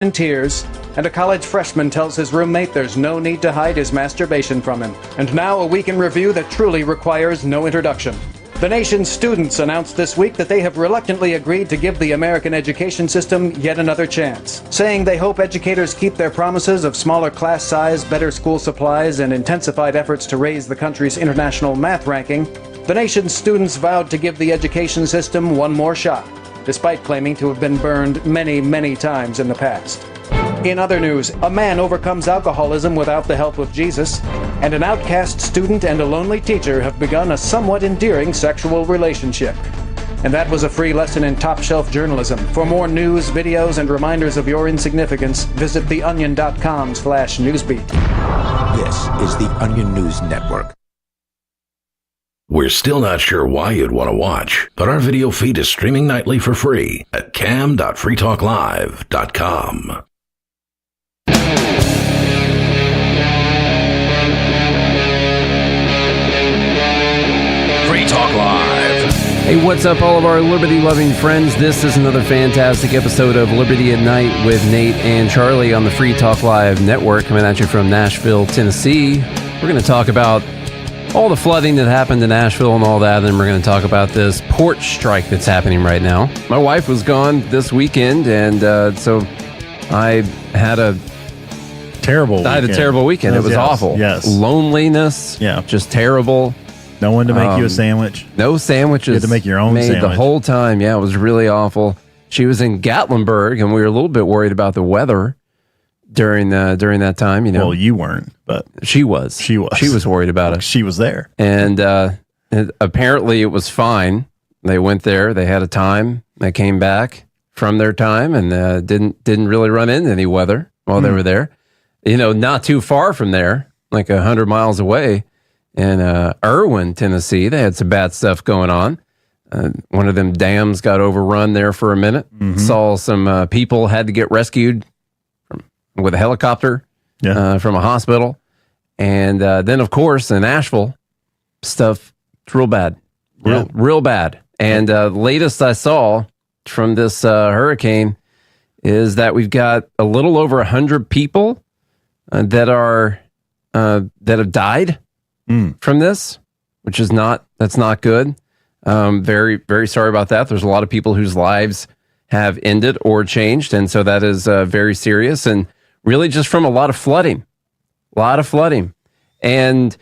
in tears, and a college freshman tells his roommate there's no need to hide his masturbation from him. And now a week in review that truly requires no introduction. The nation's students announced this week that they have reluctantly agreed to give the American education system yet another chance, saying they hope educators keep their promises of smaller class size, better school supplies, and intensified efforts to raise the country's international math ranking. The nation's students vowed to give the education system one more shot, despite claiming to have been burned many, many times in the past. In other news, a man overcomes alcoholism without the help of Jesus, and an outcast student and a lonely teacher have begun a somewhat endearing sexual relationship. And that was a free lesson in top-shelf journalism. For more news, videos, and reminders of your insignificance, visit theonion.com/newsbeat. This is the Onion News Network. We're still not sure why you'd want to watch, but our video feed is streaming nightly for free at cam.freetalklive.com. Free Talk Live. Hey, what's up, all of our liberty-loving friends? This is another fantastic episode of Liberty at Night with Nate and Charlie on the Free Talk Live network, coming at you from Nashville, Tennessee. We're going to talk about all the flooding that happened in Nashville and all that, and we're going to talk about this porch strike that's happening right now. My wife was gone this weekend, and so I had a terrible weekend. It was awful. Yes. Loneliness. Yeah. Just terrible. No one to make you a sandwich. No sandwiches. You had to make your own made sandwich. The whole time. Yeah, it was really awful. She was in Gatlinburg, and we were a little bit worried about the weather during that time. You know, well, you weren't, but she was. She was worried about it. She was there, and apparently it was fine. They went there. They had a time. They came back from their time, and didn't really run into any weather while they were there. You know, not too far from there, like 100 miles away, in Irwin, Tennessee, they had some bad stuff going on. One of them dams got overrun there for a minute. Saw some people had to get rescued with a helicopter from a hospital. And then, of course, in Asheville, stuff, it's real bad. Real bad. And the latest I saw from this hurricane is that we've got a little over 100 people that have died from this, which is that's not good. Very, very sorry about that. There's a lot of people whose lives have ended or changed, and so that is very serious, and really just from a lot of flooding. And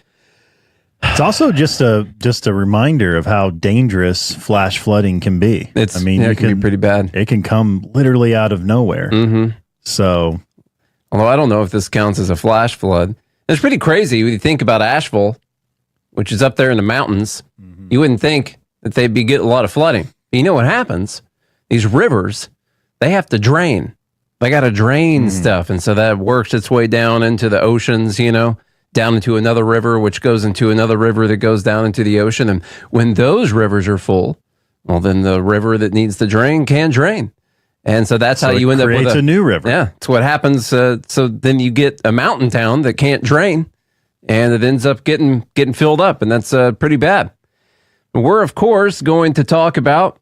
it's also just a reminder of how dangerous flash flooding can be. It can be pretty bad. It can come literally out of nowhere. So, although I don't know if this counts as a flash flood. It's pretty crazy when you think about Asheville, which is up there in the mountains. You wouldn't think that they'd be getting a lot of flooding. But you know what happens? These rivers, they have to drain. They got to drain stuff. And so that works its way down into the oceans, down into another river, which goes into another river that goes down into the ocean. And when those rivers are full, well, then the river that needs to drain can drain. And so that's how you end up with a new river. Yeah, it's what happens. So then you get a mountain town that can't drain, and it ends up getting filled up, and that's pretty bad. We're, of course, going to talk about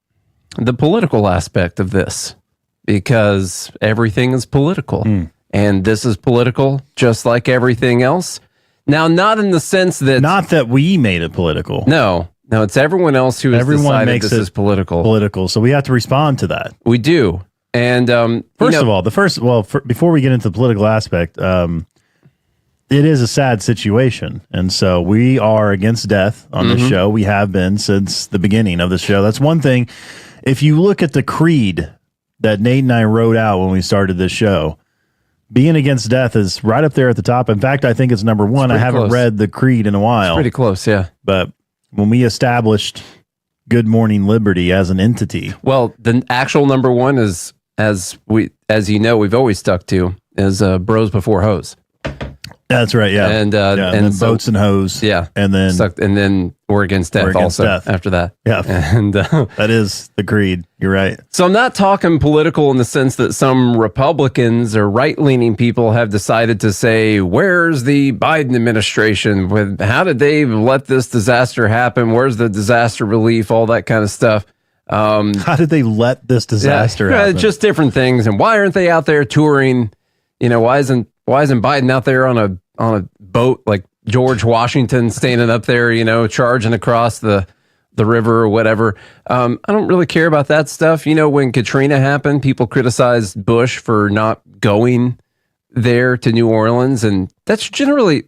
the political aspect of this, because everything is political, and this is political just like everything else. Now, not in the sense that... Not that we made it political. No, it's everyone else who has decided this is political. Political, so we have to respond to that. We do. And before we get into the political aspect, it is a sad situation. And so we are against death on this show. We have been since the beginning of the show. That's one thing. If you look at the creed that Nate and I wrote out when we started this show, being against death is right up there at the top. In fact, I think it's number one. I haven't read the creed in a while. It's pretty close, yeah. But when we established Good Morning Liberty as an entity. Well, the actual number one is, as you know, we've always stuck to, is bros before hoes. That's right, yeah. And then boats and hoes. Yeah. And then we're against death after that. Yeah. And that is the creed. You're right. So I'm not talking political in the sense that some Republicans or right-leaning people have decided to say, where's the Biden administration? How did they let this disaster happen? Where's the disaster relief? All that kind of stuff. How did they let this disaster happen? Just different things. And why aren't they out there touring? Why isn't Biden out there on a boat like George Washington standing up there, charging across the river or whatever? I don't really care about that stuff. When Katrina happened, people criticized Bush for not going there to New Orleans. And that's generally,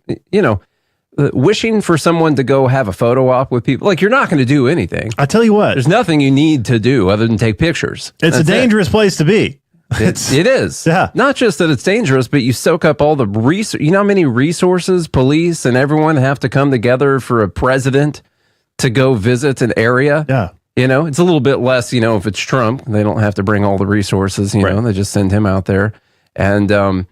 wishing for someone to go have a photo op with people. Like, you're not going to do anything. I tell you what, there's nothing you need to do other than take pictures. It's a dangerous place to be. It is. Yeah. Not just that it's dangerous, but you soak up all the resources. You know how many resources police and everyone have to come together for a president to go visit an area? Yeah. It's a little bit less, if it's Trump, they don't have to bring all the resources, Right. They just send him out there. But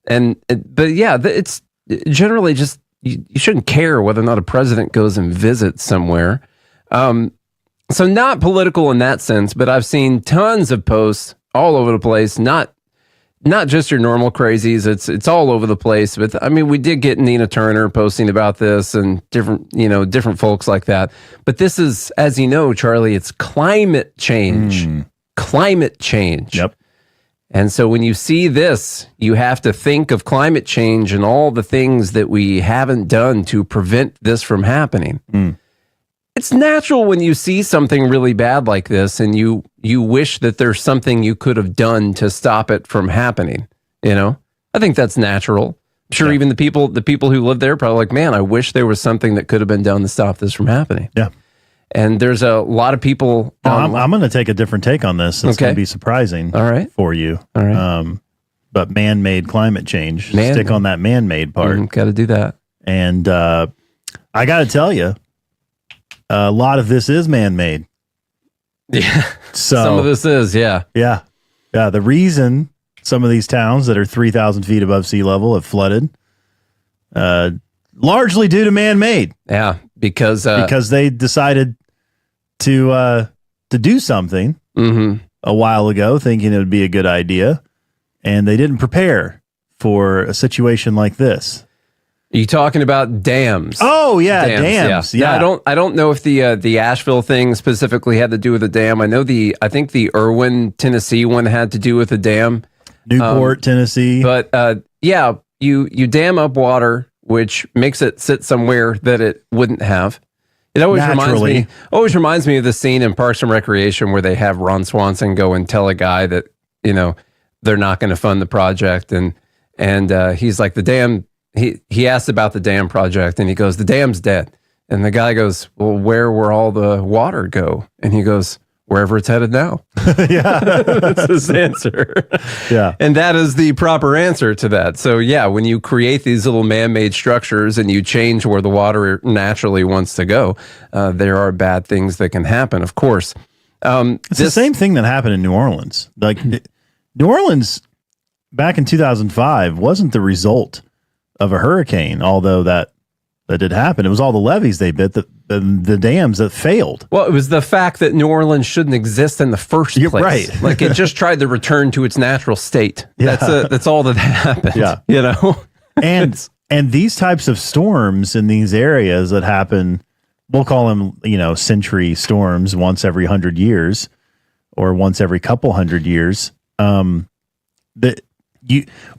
yeah, it's generally just, you shouldn't care whether or not a president goes and visits somewhere. So not political in that sense, but I've seen tons of posts all over the place, not just your normal crazies. It's all over the place. But I mean, we did get Nina Turner posting about this and different folks like that. But this is, as you know, Charlie, it's climate change. Climate change. Yep. And so when you see this, you have to think of climate change and all the things that we haven't done to prevent this from happening. It's natural when you see something really bad like this and you wish that there's something you could have done to stop it from happening. I think that's natural. I'm sure even the people who live there are probably like, man, I wish there was something that could have been done to stop this from happening. Yeah. And there's a lot of people. I'm going to take a different take on this. It's going to be surprising for you. All right. But man-made climate change. Stick on that man-made part. Got to do that. And I got to tell you, a lot of this is man-made. Yeah. So some of this is, yeah. Yeah. The reason some of these towns that are 3,000 feet above sea level have flooded, largely due to man-made. Yeah, because they decided to do something a while ago, thinking it would be a good idea, and they didn't prepare for a situation like this. Are you talking about dams? Oh yeah, dams. Yeah. I don't know if the Asheville thing specifically had to do with a dam. I think the Irwin, Tennessee one had to do with a dam. Newport, Tennessee. But yeah, you dam up water, which makes it sit somewhere that it wouldn't have. It always reminds me of the scene in Parks and Recreation where they have Ron Swanson go and tell a guy that they're not going to fund the project, and he's like, the dam. He asked about the dam project, and he goes, the dam's dead. And the guy goes, well, where will all the water go? And he goes, wherever it's headed now. Yeah. That's his answer. Yeah. And that is the proper answer to that. So yeah, when you create these little man-made structures and you change where the water naturally wants to go, there are bad things that can happen, of course. It's the same thing that happened in New Orleans. Like, New Orleans back in 2005 wasn't the result of a hurricane, although that did happen. It was all the levees they bit, the dams that failed. Well, it was the fact that New Orleans shouldn't exist in the first place. Right. Like, it just tried to return to its natural state. Yeah. That's all that happened. Yeah. And these types of storms in these areas that happen, we'll call them, century storms once every 100 years or once every couple hundred years.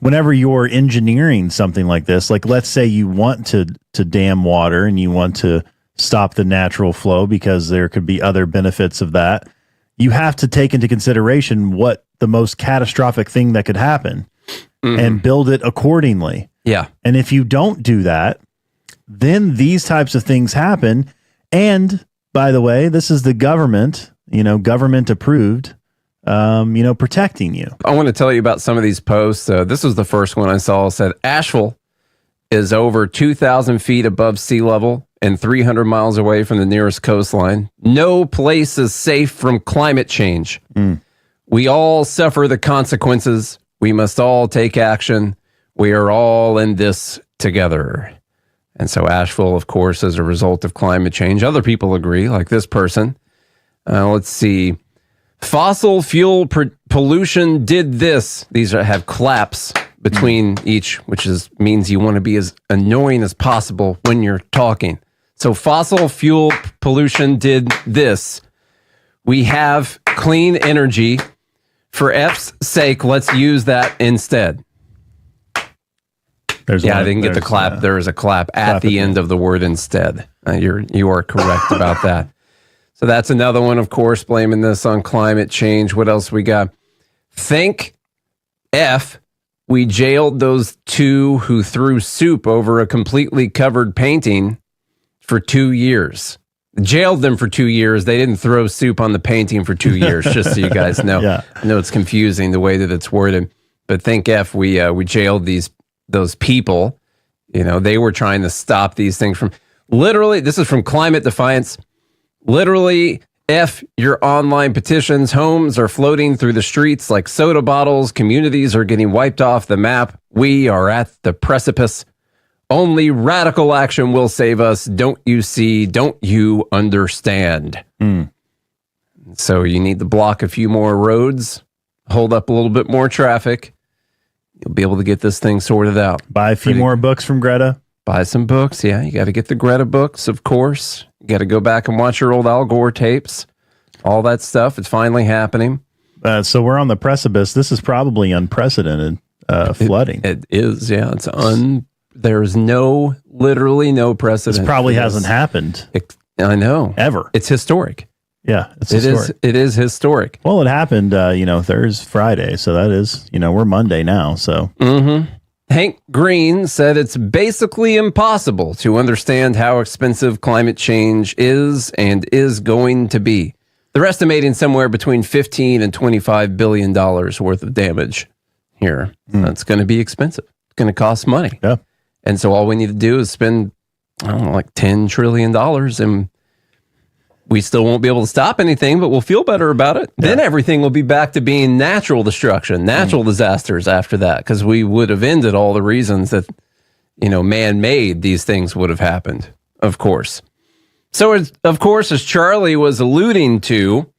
Whenever you're engineering something like this, like let's say you want to dam water and you want to stop the natural flow because there could be other benefits of that, you have to take into consideration what the most catastrophic thing that could happen and build it accordingly. Yeah. And if you don't do that, then these types of things happen. And by the way, this is the government, government approved, protecting you. I want to tell you about some of these posts. This was the first one I saw. It said, Asheville is over 2,000 feet above sea level and 300 miles away from the nearest coastline. No place is safe from climate change. We all suffer the consequences. We must all take action. We are all in this together. And so Asheville, of course, as a result of climate change, other people agree, like this person. Let's see. Fossil fuel pollution did this. These have claps between each, which means you want to be as annoying as possible when you're talking. So fossil fuel pollution did this. We have clean energy. For F's sake, let's use that instead. I didn't get the clap. There is a clap at the end of the word instead. You are correct about that. So that's another one, of course, blaming this on climate change. What else we got? Thank F. We jailed those two who threw soup over a completely covered painting for 2 years. Jailed them for 2 years. They didn't throw soup on the painting for 2 years, just so you guys know. Yeah. I know it's confusing the way that it's worded, but thank F, we jailed those people. You know, they were trying to stop these things from literally. This is from Climate Defiance. Literally, F your online petitions. Homes are floating through the streets like soda bottles. Communities are getting wiped off the map. We are at the precipice. Only radical action will save us. Don't you see? Don't you understand? So you need to block a few more roads, hold up a little bit more traffic. You'll be able to get this thing sorted out. Buy a few more books from Greta. Buy some books. Yeah, you got to get the Greta books, of course. You got to go back and watch your old Al Gore tapes. All that stuff. It's finally happening. So we're on the precipice. This is probably unprecedented flooding. It is, yeah. There's literally no precedent. This probably hasn't happened. I know. Ever. It's historic. Yeah, it's historic. It is historic. Well, it happened, Thursday, Friday. So that is, we're Monday now. So Hank Green said it's basically impossible to understand how expensive climate change is and is going to be. They're estimating somewhere between $15 and $25 billion worth of damage here. That's going to be expensive. It's going to cost money. Yeah. And so all we need to do is spend, like $10 trillion, and we still won't be able to stop anything, but we'll feel better about it. Yeah. Then everything will be back to being natural destruction, natural disasters after that, because we would have ended all the reasons that, man-made these things would have happened, of course. So, of course, as Charlie was alluding to,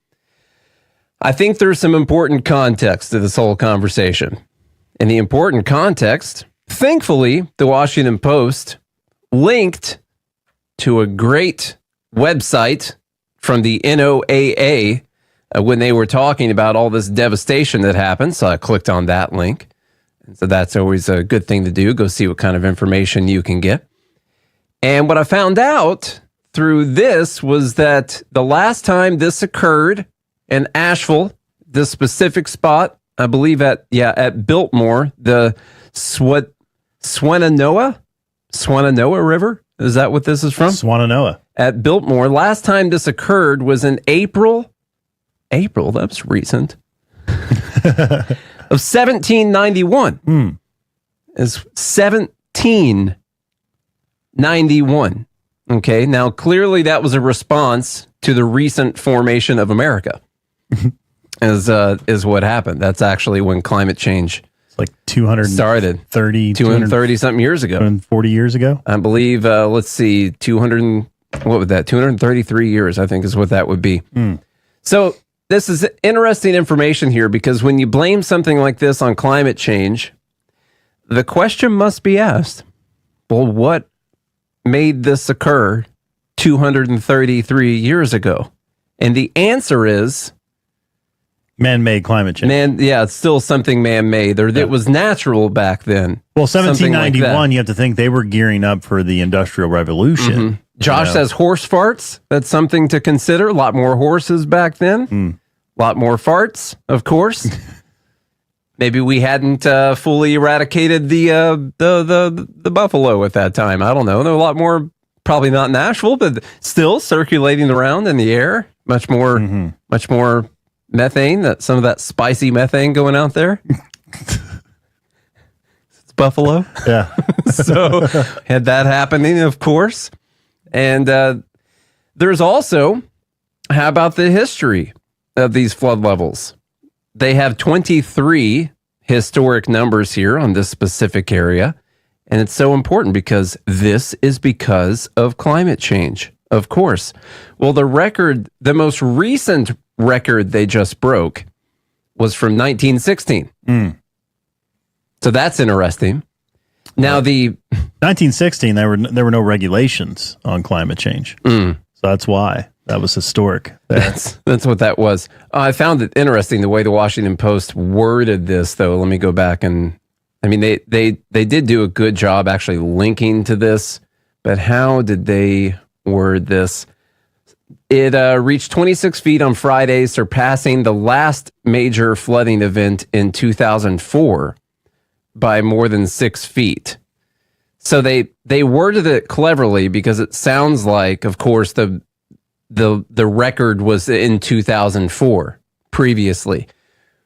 I think there's some important context to this whole conversation. And the important context, thankfully, the Washington Post linked to a great website from the NOAA when they were talking about all this devastation that happened. So I clicked on that link. And so that's always a good thing to do. Go see what kind of information you can get. And what I found out through this was that the last time this occurred in Asheville, this specific spot, I believe at Biltmore, the Swannanoa River. Is that what this is from? Swannanoa. At Biltmore. Last time this occurred was in April, that's recent, of 1791. It's 1791. Okay, now clearly that was a response to the recent formation of America, is what happened. That's actually when climate change like 230 something years ago. 240 years ago? I believe, let's see, 233 years, I think is what that would be. So this is interesting information here, because when you blame something like this on climate change, the question must be asked, well, what made this occur 233 years ago? And the answer is man-made climate change. It's still something man-made. It was natural back then. Well, 1791, like you have to think they were gearing up for the Industrial Revolution. Josh says horse farts. That's something to consider. A lot more horses back then. A lot more farts, of course. Maybe we hadn't fully eradicated the buffalo at that time. I don't know. There were a lot more, probably not in Asheville, but still circulating around in the air. Much more methane, some of that spicy methane going out there. It's buffalo. Yeah. So had that happening, of course. And there's also, how about the history of these flood levels? They have 23 historic numbers here on this specific area. And it's so important because this is because of climate change, of course. Well, the most recent record they just broke was from 1916. So that's interesting. Now, the 1916, there were no regulations on climate change. So that's why. That was historic. There. That's what that was. I found it interesting the way the Washington Post worded this, though. Let me go back and, I mean, they did do a good job actually linking to this, but how did they word this? It reached 26 feet on Friday, surpassing the last major flooding event in 2004 by more than 6 feet. So they worded it cleverly because it sounds like, of course, the record was in 2004 previously,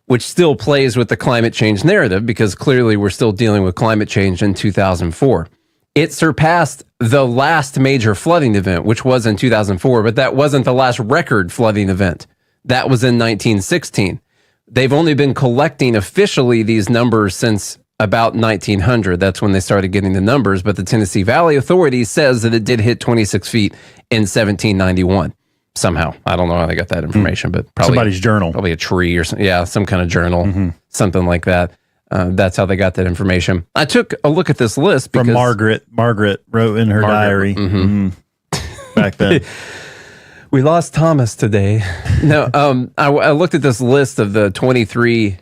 which still plays with the climate change narrative because clearly we're still dealing with climate change in 2004. It surpassed the last major flooding event, which was in 2004, but that wasn't the last record flooding event. That was in 1916. They've only been collecting officially these numbers since about 1900. That's when they started getting the numbers, but the Tennessee Valley Authority says that it did hit 26 feet in 1791. Somehow. I don't know how they got that information, but probably somebody's journal. Probably a tree or something. Yeah, some kind of journal, something like that. That's how they got that information. I took a look at this list because from Margaret. Margaret wrote in her diary back then. We lost Thomas today. No, I looked at this list of the 23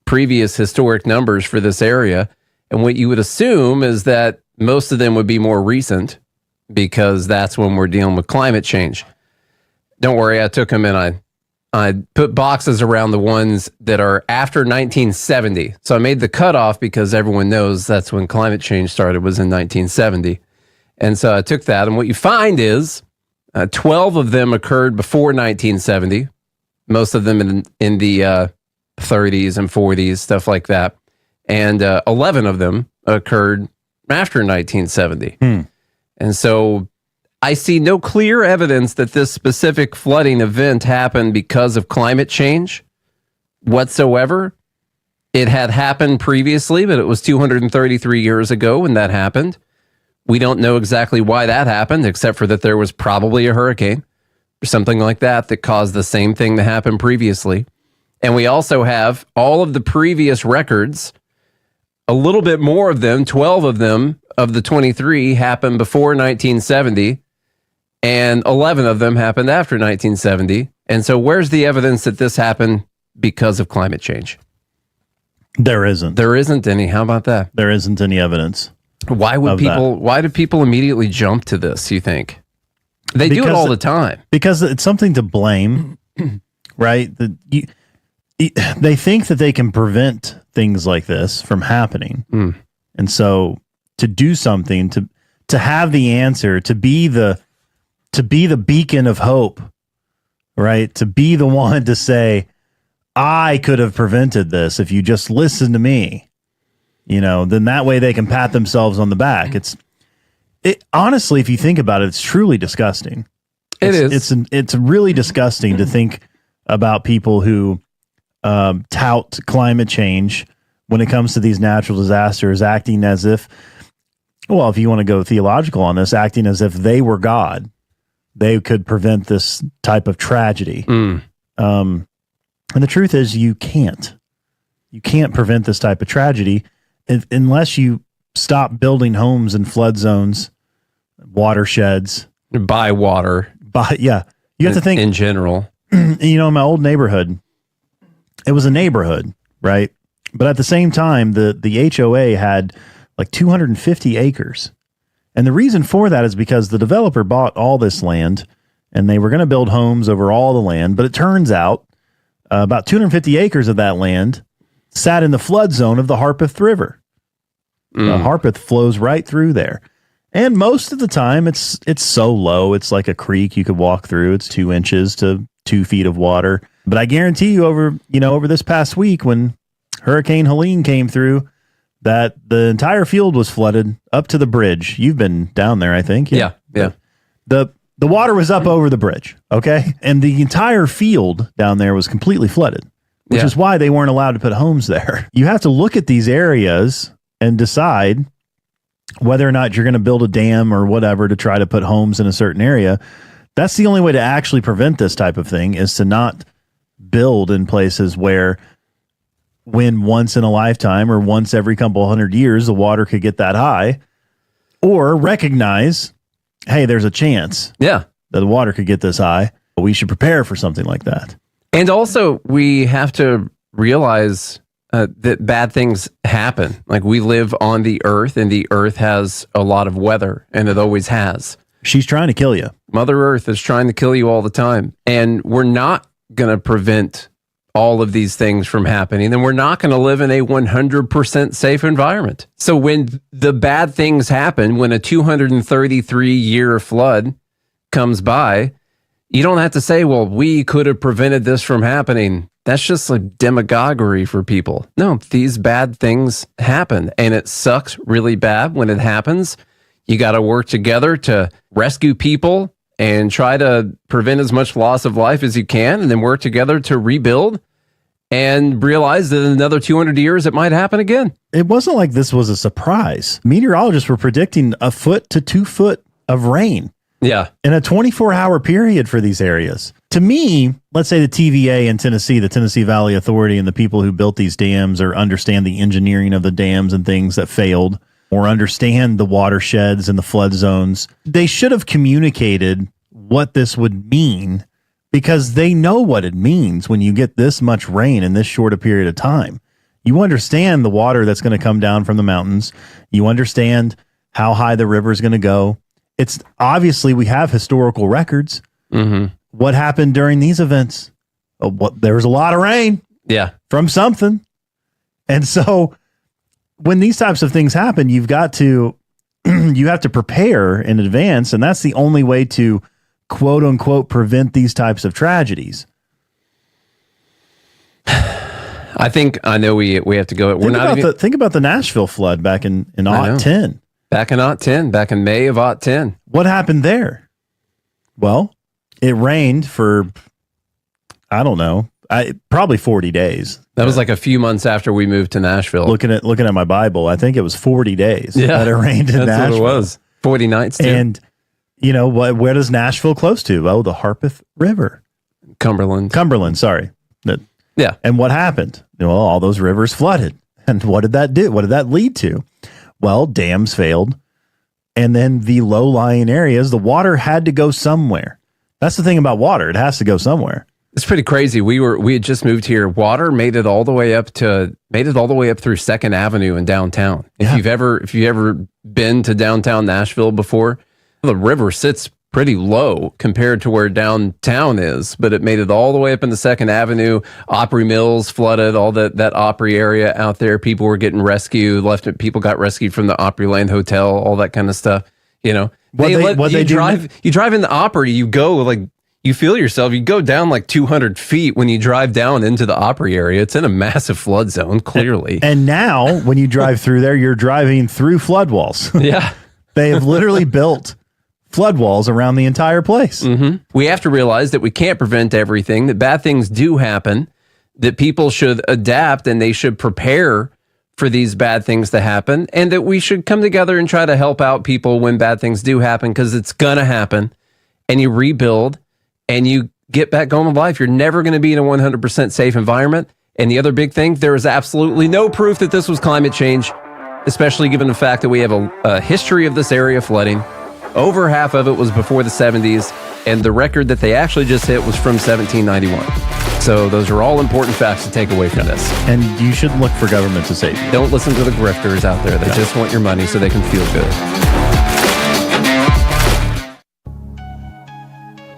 previous historic numbers for this area, and what you would assume is that most of them would be more recent because that's when we're dealing with climate change. Don't worry, I took them and I put boxes around the ones that are after 1970. So I made the cutoff because everyone knows that's when climate change started, was in 1970. And so I took that, and what you find is 12 of them occurred before 1970, most of them in the 30s and 40s, stuff like that. And 11 of them occurred after 1970. And so I see no clear evidence that this specific flooding event happened because of climate change whatsoever. It had happened previously, but it was 233 years ago when that happened. We don't know exactly why that happened, except for that there was probably a hurricane or something like that that caused the same thing to happen previously. And we also have all of the previous records, a little bit more of them, 12 of them, of the 23 happened before 1970. And 11 of them happened after 1970. And so where's the evidence that this happened because of climate change? There isn't. There isn't any. How about that? There isn't any evidence. Why do people immediately jump to this, you think? They do it all the time. Because it's something to blame, right? They think that they can prevent things like this from happening. And so to do something, to have the answer, to be the beacon of hope, right? To be the one to say, I could have prevented this if you just listen to me, then that way they can pat themselves on the back. Honestly, if you think about it, it's truly disgusting. It's really disgusting to think about people who tout climate change when it comes to these natural disasters, acting as if, well, if you want to go theological on this, acting as if they were God. They could prevent this type of tragedy. And the truth is you can't. You can't prevent this type of tragedy unless you stop building homes in flood zones, watersheds. By water. You have to think. In general. In my old neighborhood, it was a neighborhood, right? But at the same time, the HOA had like 250 acres. And the reason for that is because the developer bought all this land and they were going to build homes over all the land. But it turns out about 250 acres of that land sat in the flood zone of the Harpeth River. The Harpeth flows right through there. And most of the time it's so low. It's like a creek you could walk through. It's 2 inches to 2 feet of water. But I guarantee you over this past week when Hurricane Helene came through, that the entire field was flooded up to the bridge. You've been down there, I think. Yeah. The water was up over the bridge, okay? And the entire field down there was completely flooded, which is why they weren't allowed to put homes there. You have to look at these areas and decide whether or not you're going to build a dam or whatever to try to put homes in a certain area. That's the only way to actually prevent this type of thing, is to not build in places where when once in a lifetime or once every couple 100 years, the water could get that high, or recognize, hey, there's a chance that the water could get this high. We should prepare for something like that. And also, we have to realize that bad things happen. Like, we live on the earth, and the earth has a lot of weather, and it always has. She's trying to kill you. Mother Earth is trying to kill you all the time. And we're not going to prevent all of these things from happening. And we're not going to live in a 100% safe environment. So when the bad things happen, when a 233-year flood comes by, you don't have to say, well, we could have prevented this from happening. That's just like demagoguery for people. No, these bad things happen, and it sucks really bad when it happens. You got to work together to rescue people and try to prevent as much loss of life as you can, and then work together to rebuild and realize that in another 200 years, it might happen again. It wasn't like this was a surprise. Meteorologists were predicting 1 foot to 2 foot of rain. Yeah. In a 24-hour period for these areas. To me, let's say the TVA in Tennessee, the Tennessee Valley Authority, and the people who built these dams or understand the engineering of the dams and things that failed, or understand the watersheds and the flood zones, they should have communicated what this would mean, because they know what it means when you get this much rain in this short a period of time. You understand the water that's going to come down from the mountains. You understand how high the river is going to go. It's obviously, we have historical records. Mm-hmm. What happened during these events? There was a lot of rain. Yeah. From something. And so when these types of things happen, you've got to, you have to prepare in advance. And that's the only way to, quote unquote, prevent these types of tragedies. I think, I know we have to go. Think about the Nashville flood back in Aught 10. Back in Aught 10, back in May of Aught 10. What happened there? Well, it rained for, I don't know, probably 40 days. That was like a few months after we moved to Nashville. Looking at my Bible, I think it was 40 days that it rained in Nashville. That's what it was. 40 nights too. And you know, where does Nashville close to? Oh, the Harpeth River. Cumberland, sorry. Yeah. And what happened? Well, all those rivers flooded. And what did that do? What did that lead to? Well, dams failed. And then the low-lying areas, the water had to go somewhere. That's the thing about water. It has to go somewhere. It's pretty crazy. We had just moved here. Water made it all the way up through 2nd Avenue in downtown. If you've ever been to downtown Nashville before, the river sits pretty low compared to where downtown is, but it made it all the way up into 2nd Avenue. Opry Mills flooded, all that Opry area out there. People were getting rescued. People got rescued from the Opryland Hotel, all that kind of stuff. You know, you drive in the Opry, you go like, you feel yourself, you go down like 200 feet when you drive down into the Opry area. It's in a massive flood zone, clearly. And now when you drive through there, you're driving through flood walls. Yeah. They have literally built flood walls around the entire place. Mm-hmm. We have to realize that we can't prevent everything, that bad things do happen, that people should adapt and they should prepare for these bad things to happen, and that we should come together and try to help out people when bad things do happen, because it's going to happen, and you rebuild and you get back going with life. You're never going to be in a 100% safe environment. And the other big thing, there is absolutely no proof that this was climate change, especially given the fact that we have a history of this area flooding. Over half of it was before the 70s, and the record that they actually just hit was from 1791. So those are all important facts to take away from this. And you shouldn't look for government to save you. Don't listen to the grifters out there that just want your money so they can feel good.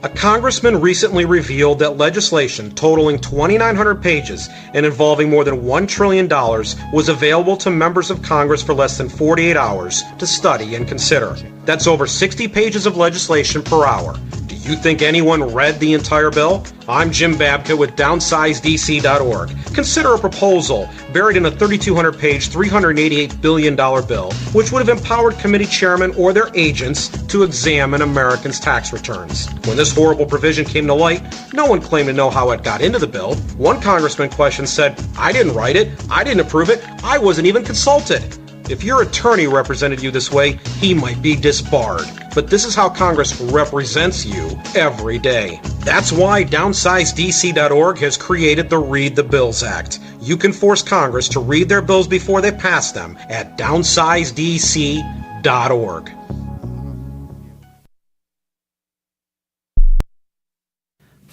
A congressman recently revealed that legislation totaling 2,900 pages and involving more than $1 trillion was available to members of Congress for less than 48 hours to study and consider. That's over 60 pages of legislation per hour. Do you think anyone read the entire bill? I'm Jim Babka with DownsizeDC.org. Consider a proposal buried in a 3,200-page, $388 billion bill, which would have empowered committee chairmen or their agents to examine Americans' tax returns. When this horrible provision came to light, no one claimed to know how it got into the bill. One congressman questioned said, "I didn't write it, I didn't approve it, I wasn't even consulted." If your attorney represented you this way, he might be disbarred. But this is how Congress represents you every day. That's why DownsizeDC.org has created the Read the Bills Act. You can force Congress to read their bills before they pass them at DownsizeDC.org.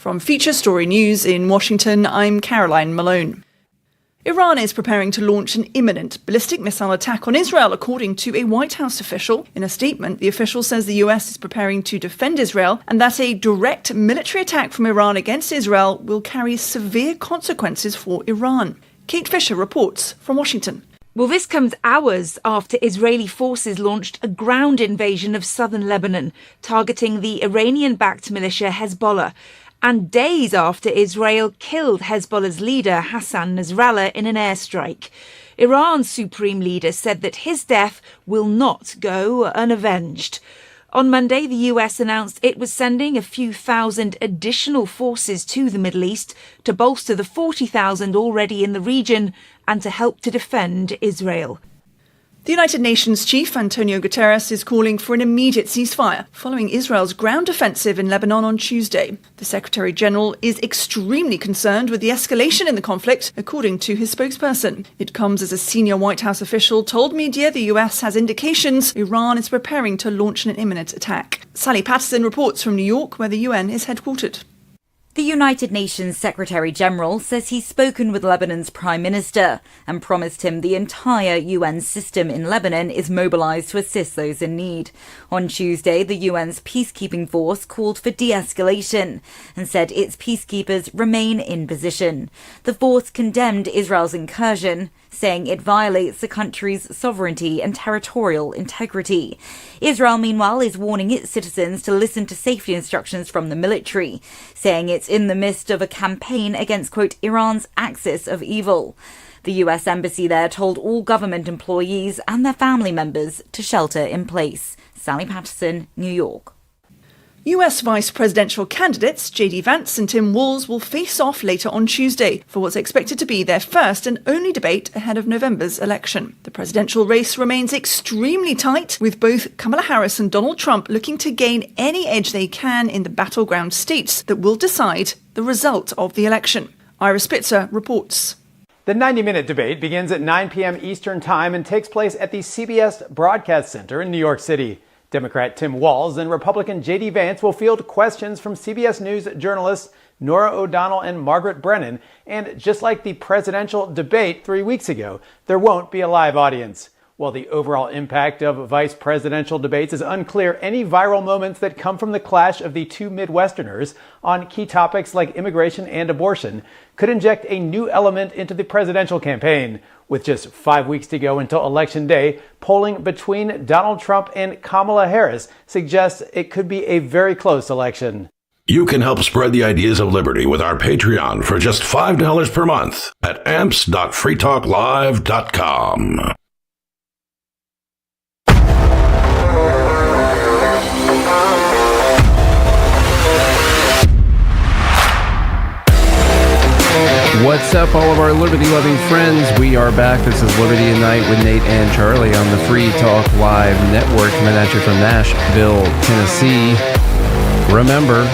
From Feature Story News in Washington, I'm Caroline Malone. Iran is preparing to launch an imminent ballistic missile attack on Israel, according to a White House official. In a statement, the official says the US is preparing to defend Israel and that a direct military attack from Iran against Israel will carry severe consequences for Iran. Kate Fisher reports from Washington. Well, this comes hours after Israeli forces launched a ground invasion of southern Lebanon, targeting the Iranian-backed militia Hezbollah, and days after Israel killed Hezbollah's leader Hassan Nasrallah in an airstrike. Iran's supreme leader said that his death will not go unavenged. On Monday, the US announced it was sending a few thousand additional forces to the Middle East to bolster the 40,000 already in the region and to help to defend Israel. The United Nations chief, Antonio Guterres, is calling for an immediate ceasefire following Israel's ground offensive in Lebanon on Tuesday. The Secretary-General is extremely concerned with the escalation in the conflict, according to his spokesperson. It comes as a senior White House official told media the US has indications Iran is preparing to launch an imminent attack. Sally Patterson reports from New York, where the UN is headquartered. The United Nations Secretary-General says he's spoken with Lebanon's Prime Minister and promised him the entire UN system in Lebanon is mobilized to assist those in need. On Tuesday, the UN's peacekeeping force called for de-escalation and said its peacekeepers remain in position. The force condemned Israel's incursion, saying it violates the country's sovereignty and territorial integrity. Israel, meanwhile, is warning its citizens to listen to safety instructions from the military, saying it's in the midst of a campaign against, quote, Iran's axis of evil. The US embassy there told all government employees and their family members to shelter in place. Sally Patterson, New York. US vice presidential candidates J.D. Vance and Tim Walz will face off later on Tuesday for what's expected to be their first and only debate ahead of November's election. The presidential race remains extremely tight, with both Kamala Harris and Donald Trump looking to gain any edge they can in the battleground states that will decide the result of the election. Ira Spitzer reports. The 90-minute debate begins at 9 p.m. Eastern Time and takes place at the CBS Broadcast Center in New York City. Democrat Tim Walz and Republican J.D. Vance will field questions from CBS News journalists Norah O'Donnell and Margaret Brennan. And just like the presidential debate 3 weeks ago, there won't be a live audience. While the overall impact of vice presidential debates is unclear, any viral moments that come from the clash of the two Midwesterners on key topics like immigration and abortion could inject a new element into the presidential campaign. With just 5 weeks to go until Election Day, polling between Donald Trump and Kamala Harris suggests it could be a very close election. You can help spread the ideas of liberty with our Patreon for just $5 per month at amps.freetalklive.com. What's up, all of our liberty-loving friends? We are back. This is Liberty at Night with Nate and Charlie on the Free Talk Live Network, coming at you from Nashville, Tennessee. Remember,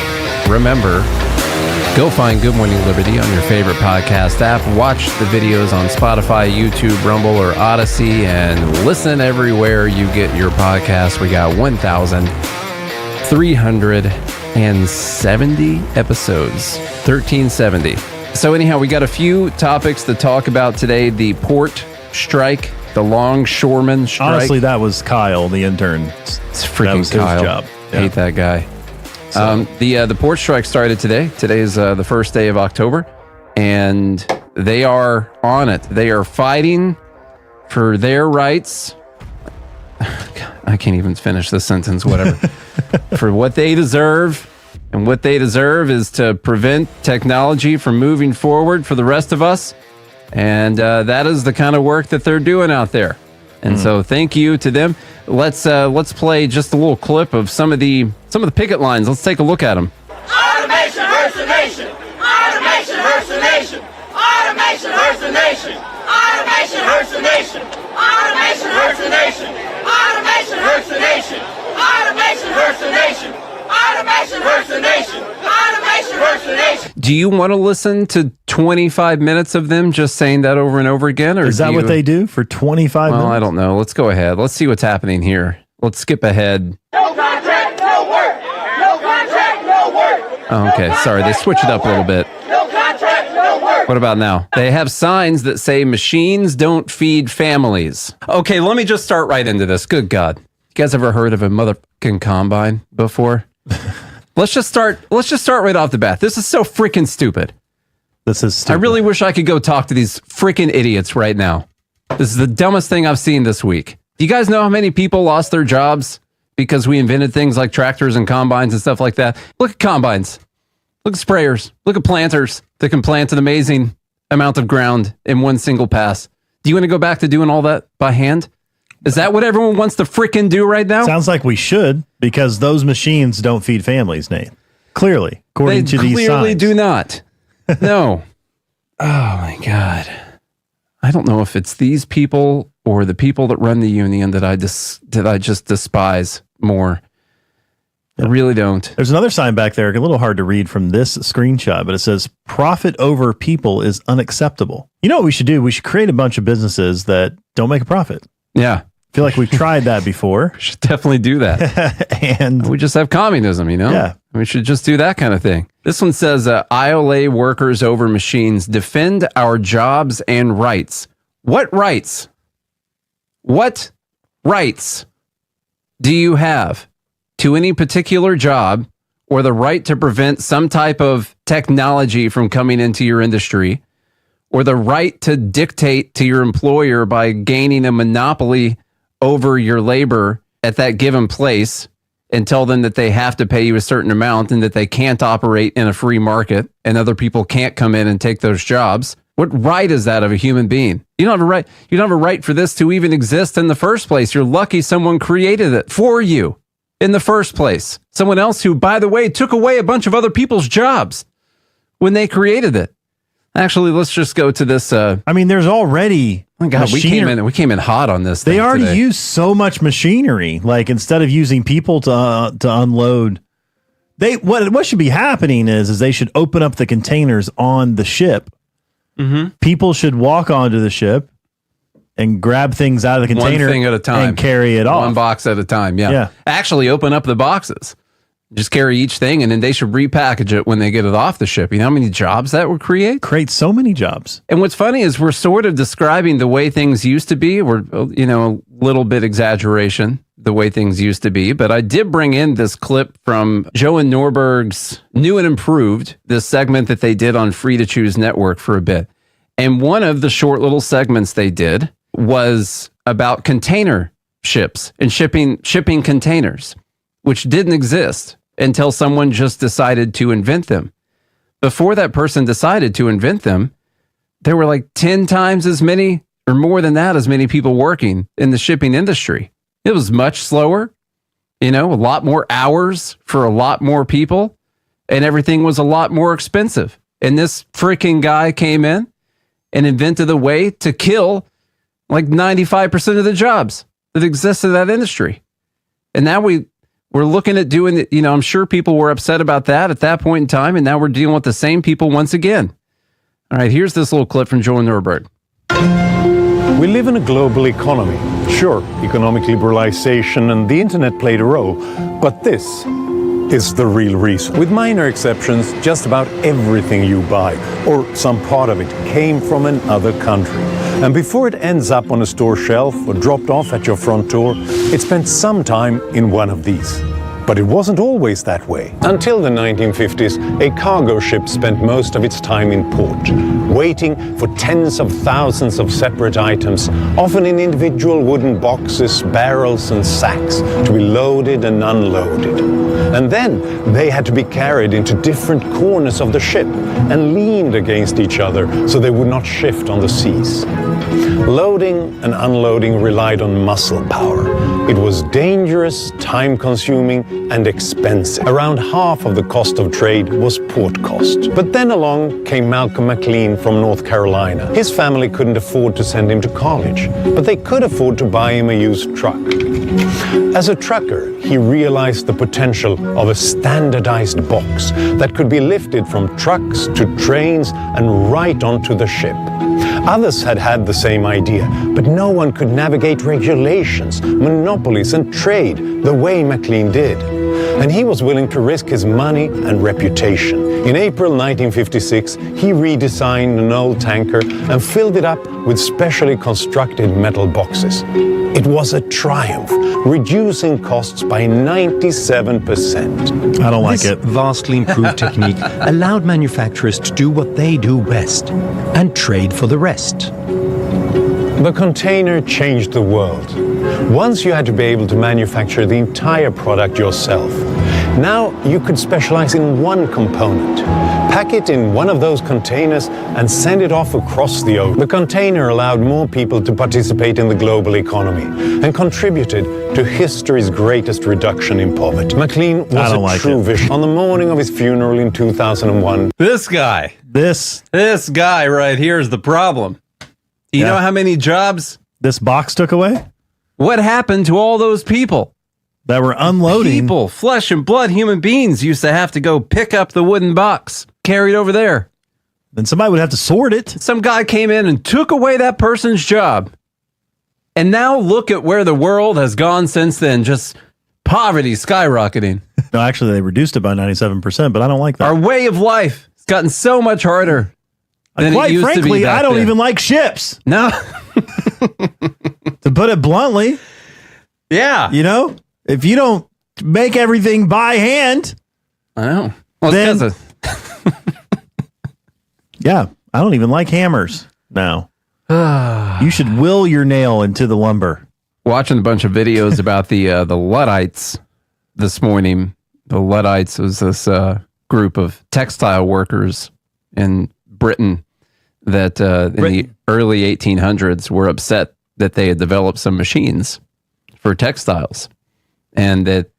go find Good Morning Liberty on your favorite podcast app. Watch the videos on Spotify, YouTube, Rumble, or Odyssey, and listen everywhere you get your podcast. We got 1,370 episodes. 1370. So anyhow, we got a few topics to talk about today. The port strike, the longshoreman strike. Honestly, that was Kyle, the intern. It's freaking that was Kyle. His job. Yeah. Hate that guy. So. The port strike started today. Today is the first day of October, and they are on it. They are fighting for their rights. I can't even finish this sentence, whatever. For what they deserve. And what they deserve is to prevent technology from moving forward for the rest of us. And that is the kind of work that they're doing out there. And so thank you to them. Let's play just a little clip of some of the picket lines. Let's take a look at them. Automation hurts the nation. Automation hurts the nation. Automation hurts the nation. Automation hurts the nation. Automation hurts the nation. Automation hurts the nation. Automation hurts the nation. Automation hurts the nation. Automation hurts the nation. Do you want to listen to 25 minutes of them just saying that over and over again? Or is that what they do for 25 minutes? Well, I don't know. Let's go ahead. Let's see what's happening here. Let's skip ahead. No contract, no work. No contract, no work. Oh, okay, sorry, they switched it up a little bit. No contract, no work. What about now? They have signs that say machines don't feed families. Okay, let me just start right into this. Good God. You guys ever heard of a motherfucking combine before? Let's just start right off the bat. This is so freaking stupid. This is stupid. I really wish I could go talk to these freaking idiots right now. This is the dumbest thing I've seen this week. Do you guys know how many people lost their jobs because we invented things like tractors and combines and stuff like that? Look at combines. Look at sprayers. Look at planters that can plant an amazing amount of ground in one single pass. Do you want to go back to doing all that by hand? Is that what everyone wants to freaking do right now? Sounds like we should, because those machines don't feed families, Nate. Clearly, according to these signs. They clearly do not. No. Oh, my God. I don't know if it's these people or the people that run the union that I just despise more. I really don't. There's another sign back there, a little hard to read from this screenshot, but it says, profit over people is unacceptable. You know what we should do? We should create a bunch of businesses that don't make a profit. Yeah. I feel like we've tried that before. We should definitely do that. And we just have communism, you know? Yeah. We should just do that kind of thing. This one says, ILA workers over machines defend our jobs and rights. What rights? What rights do you have to any particular job or the right to prevent some type of technology from coming into your industry or the right to dictate to your employer by gaining a monopoly over your labor at that given place and tell them that they have to pay you a certain amount and that they can't operate in a free market and other people can't come in and take those jobs? What right is that of a human being? You don't have a right. You don't have a right for this to even exist in the first place. You're lucky someone created it for you in the first place. Someone else who, by the way, took away a bunch of other people's jobs when they created it. Actually, let's just go to this. I mean, there's already. Oh God, we came in hot on this. They already today. use so much machinery. Like instead of using people to unload, what should be happening is they should open up the containers on the ship. Mm-hmm. People should walk onto the ship and grab things out of the container, one thing at a time, and carry it off. One box at a time. Yeah. Actually, open up the boxes. Just carry each thing, and then they should repackage it when they get it off the ship. You know how many jobs that would create? Create so many jobs. And what's funny is we're sort of describing the way things used to be. We're, a little bit exaggeration, the way things used to be. But I did bring in this clip from Joe and Norberg's New and Improved, this segment that they did on Free to Choose Network for a bit. And one of the short little segments they did was about container ships and shipping containers, which didn't exist until someone just decided to invent them. Before that person decided to invent them, there were like 10 times as many or more than that, as many people working in the shipping industry. It was much slower, a lot more hours for a lot more people, and everything was a lot more expensive. And this freaking guy came in and invented a way to kill like 95% of the jobs that exist in that industry. And now we're looking at doing it. I'm sure people were upset about that at that point in time. And now we're dealing with the same people once again. All right, here's this little clip from Joe Norberg. We live in a global economy. Sure, economic liberalization and the internet played a role, but this is the real reason. With minor exceptions, just about everything you buy, or some part of it, came from another country. And before it ends up on a store shelf or dropped off at your front door, it spent some time in one of these. But it wasn't always that way. Until the 1950s, a cargo ship spent most of its time in port, waiting for tens of thousands of separate items, often in individual wooden boxes, barrels, and sacks, to be loaded and unloaded. And then they had to be carried into different corners of the ship and leaned against each other so they would not shift on the seas. Loading and unloading relied on muscle power. It was dangerous, time-consuming, and expensive. Around half of the cost of trade was port cost. But then along came Malcolm McLean from North Carolina. His family couldn't afford to send him to college, but they could afford to buy him a used truck. As a trucker, he realized the potential of a standardized box that could be lifted from trucks to trains and right onto the ship. Others had had the same idea, but no one could navigate regulations, monopolies, and trade the way McLean did. and he was willing to risk his money and reputation. In April 1956, he redesigned an old tanker and filled it up with specially constructed metal boxes. It was a triumph, reducing costs by 97%. I don't like This it. vastly improved technique allowed manufacturers to do what they do best and trade for the rest. The container changed the world. Once you had to be able to manufacture the entire product yourself. Now you could specialize in one component, pack it in one of those containers and send it off across the ocean. The container allowed more people to participate in the global economy and contributed to history's greatest reduction in poverty. McLean was a true vision. On the morning of his funeral in 2001, This guy right here is the problem. Do you know how many jobs this box took away? What happened to all those people that were unloading? People, flesh and blood, human beings used to have to go pick up the wooden box, carry it over there. Then somebody would have to sort it. Some guy came in and took away that person's job. And now look at where the world has gone since then. Just poverty skyrocketing. No, actually, they reduced it by 97%, but I don't like that. Our way of life has gotten so much harder. Quite frankly, I don't even like ships. No. To put it bluntly. Yeah. You know, if you don't make everything by hand. I know. Well, then, yeah, I don't even like hammers now. You should will your nail into the lumber. Watching a bunch of videos about the Luddites this morning. The Luddites was this group of textile workers in Britain that in the early 1800s were upset that they had developed some machines for textiles, and that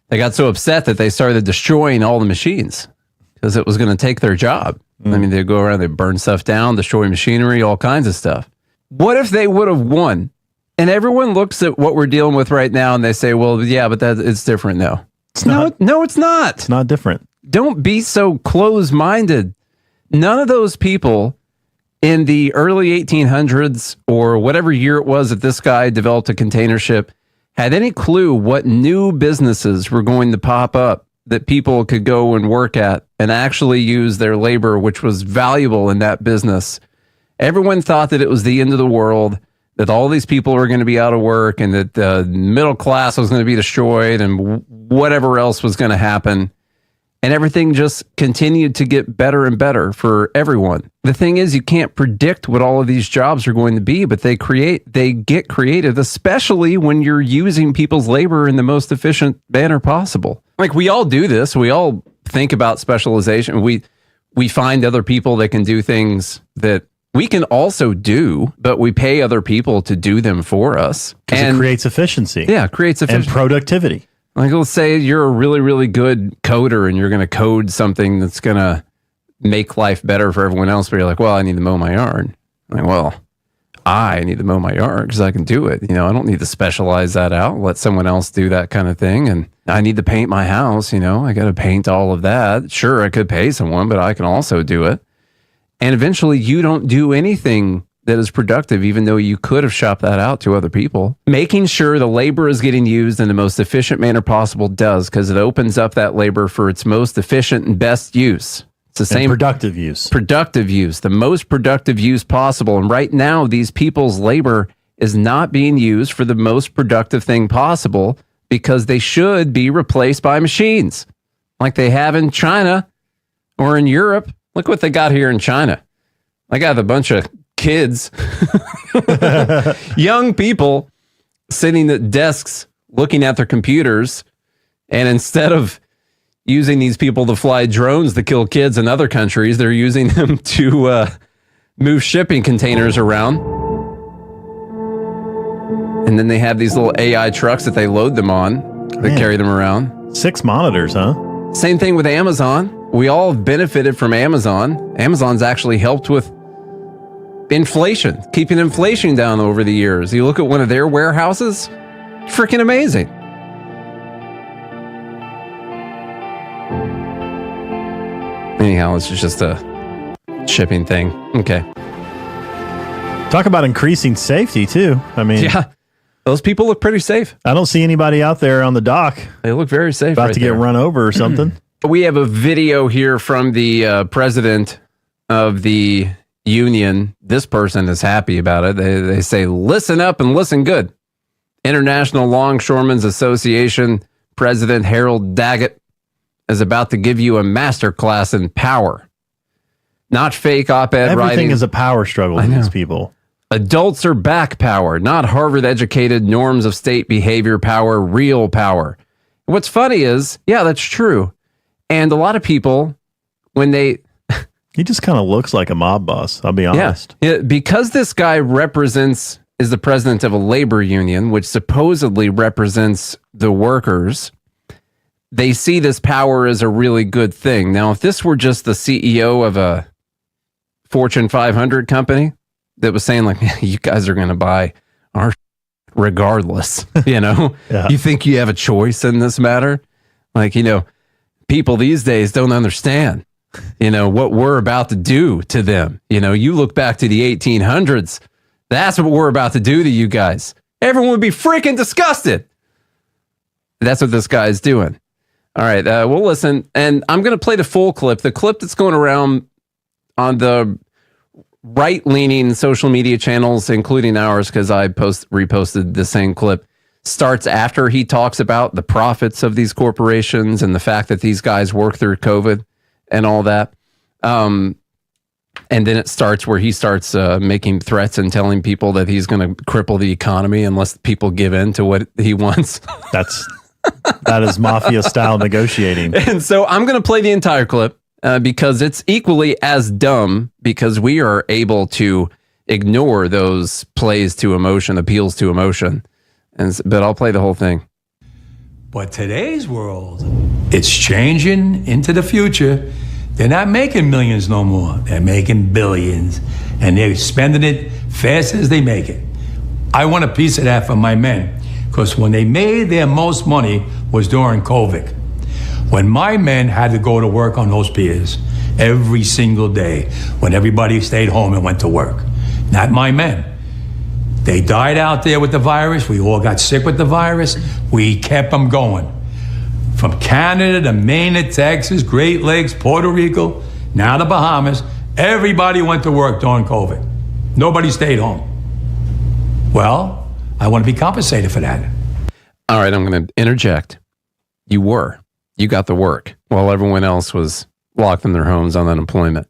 they got so upset that they started destroying all the machines because it was going to take their job. I mean, they'd go around, they'd burn stuff down, destroy machinery, all kinds of stuff. What if they would have won? And everyone looks at what we're dealing with right now and they say, well, yeah, but it's different now. No, it's not. It's not different. Don't be so close-minded. None of those people in the early 1800s or whatever year it was that this guy developed a container ship had any clue what new businesses were going to pop up that people could go and work at and actually use their labor, which was valuable in that business. Everyone thought that it was the end of the world, that all these people were going to be out of work and that the middle class was going to be destroyed and whatever else was going to happen. And everything just continued to get better and better for everyone. The thing is, you can't predict what all of these jobs are going to be, but they get created, especially when you're using people's labor in the most efficient manner possible. Like, we all do this. We all think about specialization. We find other people that can do things that we can also do, but we pay other people to do them for us. Because it creates efficiency. Yeah, it creates efficiency. And productivity. Like, let's say you're a really, really good coder and you're going to code something that's going to make life better for everyone else, but you're like, well, I need to mow my yard. I'm like, well, I need to mow my yard because I can do it. You know, I don't need to specialize that out, let someone else do that kind of thing. And I need to paint my house, you know, I got to paint all of that. Sure, I could pay someone, but I can also do it. And eventually you don't do anything that is productive, even though you could have shopped that out to other people. Making sure the labor is getting used in the most efficient manner possible does, because it opens up that labor for its most efficient and best use. It's the same productive use. Productive use, the most productive use possible. And right now, these people's labor is not being used for the most productive thing possible because they should be replaced by machines like they have in China or in Europe. Look what they got here in China. I got a bunch of kids, young people sitting at desks looking at their computers, and instead of using these people to fly drones to kill kids in other countries, they're using them to move shipping containers around. And then they have these little AI trucks that they load them on, that carry them around. 6 monitors, huh? Same thing with Amazon. We all have benefited from Amazon. Amazon's actually helped with inflation, keeping inflation down over the years. You look at one of their warehouses, freaking amazing. Anyhow, it's just a shipping thing. Okay. Talk about increasing safety too. I mean, yeah. Those people look pretty safe. I don't see anybody out there on the dock. They look very safe. About right to get there. run over or something. We have a video here from the president of the union. This person is happy about it. They say, listen up and listen good. International Longshoremen's Association President Harold Daggett is about to give you a masterclass in power. Not fake op-ed Everything writing. is a power struggle with these people. Adults are back power, not Harvard-educated norms of state behavior power, real power. What's funny is, yeah, that's true. And a lot of people, when they... He just kind of looks like a mob boss, I'll be honest. Yeah, because this guy is the president of a labor union, which supposedly represents the workers, they see this power as a really good thing. Now, if this were just the CEO of a Fortune 500 company that was saying, like, you guys are going to buy our regardless, Yeah. You think you have a choice in this matter? Like, people these days don't understand, what we're about to do to them. You look back to the 1800s, that's what we're about to do to you guys. Everyone would be freaking disgusted. That's what this guy's doing. All right, we'll listen. And I'm going to play the full clip, the clip that's going around on the right-leaning social media channels, including ours, because I reposted the same clip, starts after he talks about the profits of these corporations and the fact that these guys work through COVID and all that. And then it starts where he starts making threats and telling people that he's going to cripple the economy unless people give in to what he wants. That is mafia-style negotiating. And so I'm going to play the entire clip. Because it's equally as dumb, because we are able to ignore those appeals to emotion. But I'll play the whole thing. But today's world, it's changing into the future. They're not making millions no more. They're making billions. And they're spending it fast as they make it. I want a piece of that for my men. Because when they made their most money was during COVID. When my men had to go to work on those piers every single day, when everybody stayed home and went to work. Not my men. They died out there with the virus. We all got sick with the virus. We kept them going. From Canada to Maine to Texas, Great Lakes, Puerto Rico, now the Bahamas, everybody went to work during COVID. Nobody stayed home. Well, I want to be compensated for that. All right, I'm going to interject. You got the work while everyone else was locked in their homes on unemployment.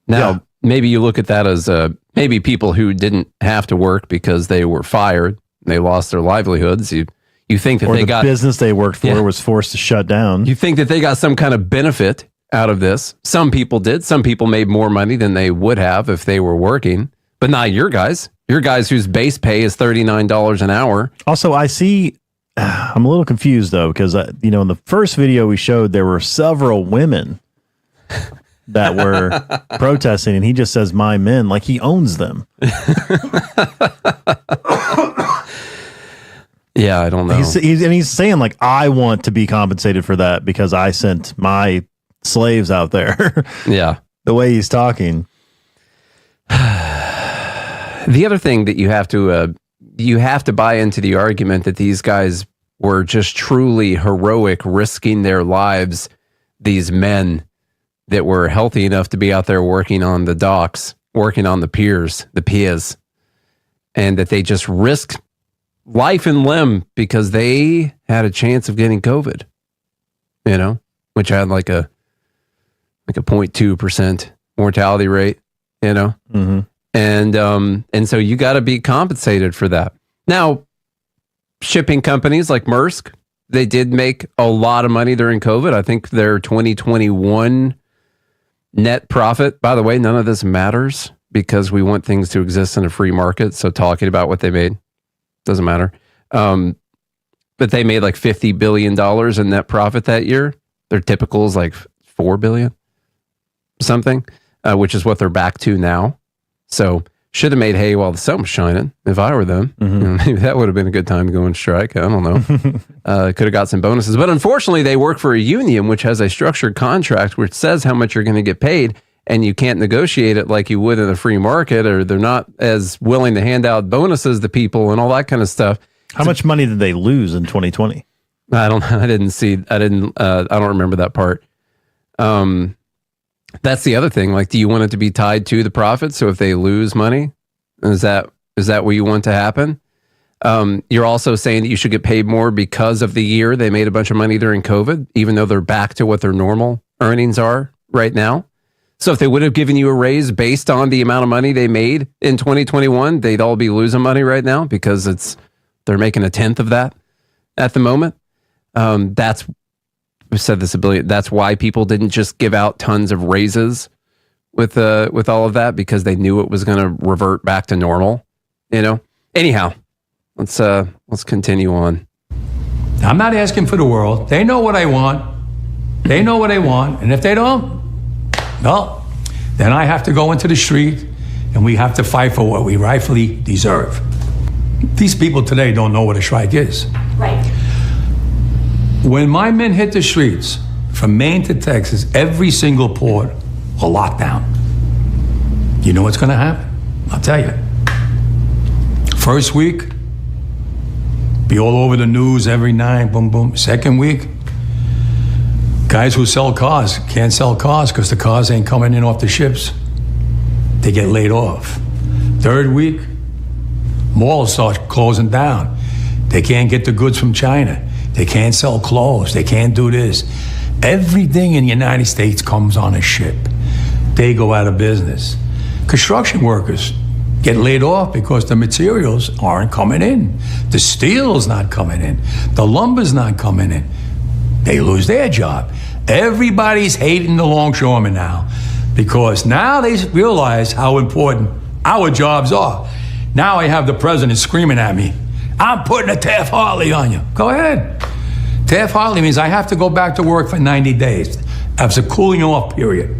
Now, maybe you look at that as maybe people who didn't have to work because they were fired, they lost their livelihoods. You think that the business they worked for was forced to shut down. You think that they got some kind of benefit out of this. Some people did. Some people made more money than they would have if they were working, but not your guys. Your guys whose base pay is $39 an hour. Also, I'm a little confused, though, because, in the first video we showed, there were several women that were protesting, and he just says, my men, like he owns them. Yeah, I don't know. He's saying, like, I want to be compensated for that because I sent my slaves out there. Yeah. The way he's talking. The other thing that you have to buy into the argument that these guys were just truly heroic, risking their lives, these men that were healthy enough to be out there working on the docks, working on the piers, and that they just risked life and limb because they had a chance of getting COVID, which had like a 0.2% mortality rate, Mm-hmm. And so you got to be compensated for that. Now, shipping companies like Maersk, they did make a lot of money during COVID. I think their 2021 net profit, by the way, none of this matters because we want things to exist in a free market. So talking about what they made doesn't matter. But they made like $50 billion in net profit that year. Their typical is like $4 billion something, which is what they're back to now. So should have made hay while the sun was shining. If I were them, maybe that would have been a good time to go on strike. I don't know. Could have got some bonuses. But unfortunately, they work for a union, which has a structured contract which says how much you're going to get paid, and you can't negotiate it like you would in a free market, or they're not as willing to hand out bonuses to people and all that kind of stuff. How much money did they lose in 2020? I don't remember that part. That's the other thing. Like, do you want it to be tied to the profit? So if they lose money, is that what you want to happen? You're also saying that you should get paid more because of the year they made a bunch of money during COVID, even though they're back to what their normal earnings are right now. So if they would have given you a raise based on the amount of money they made in 2021, they'd all be losing money right now because they're making a tenth of that at the moment. We've said this a billion. That's why people didn't just give out tons of raises with all of that, because they knew it was going to revert back to normal. Anyhow, let's continue on. I'm not asking for the world. They know what I want. They know what I want. And if they don't, well, then I have to go into the street and we have to fight for what we rightfully deserve. These people today don't know what a strike is. Right. When my men hit the streets from Maine to Texas, every single port will lock down. You know what's going to happen? I'll tell you. First week, be all over the news every night, boom, boom. Second week, guys who sell cars can't sell cars because the cars ain't coming in off the ships. They get laid off. Third week, malls start closing down. They can't get the goods from China. They can't sell clothes. They can't do this. Everything in the United States comes on a ship. They go out of business. Construction workers get laid off because the materials aren't coming in. The steel's not coming in. The lumber's not coming in. They lose their job. Everybody's hating the longshoremen now because now they realize how important our jobs are. Now I have the president screaming at me, I'm putting a Taft-Hartley on you. Go ahead. Taft-Hartley means I have to go back to work for 90 days. That's a cooling off period.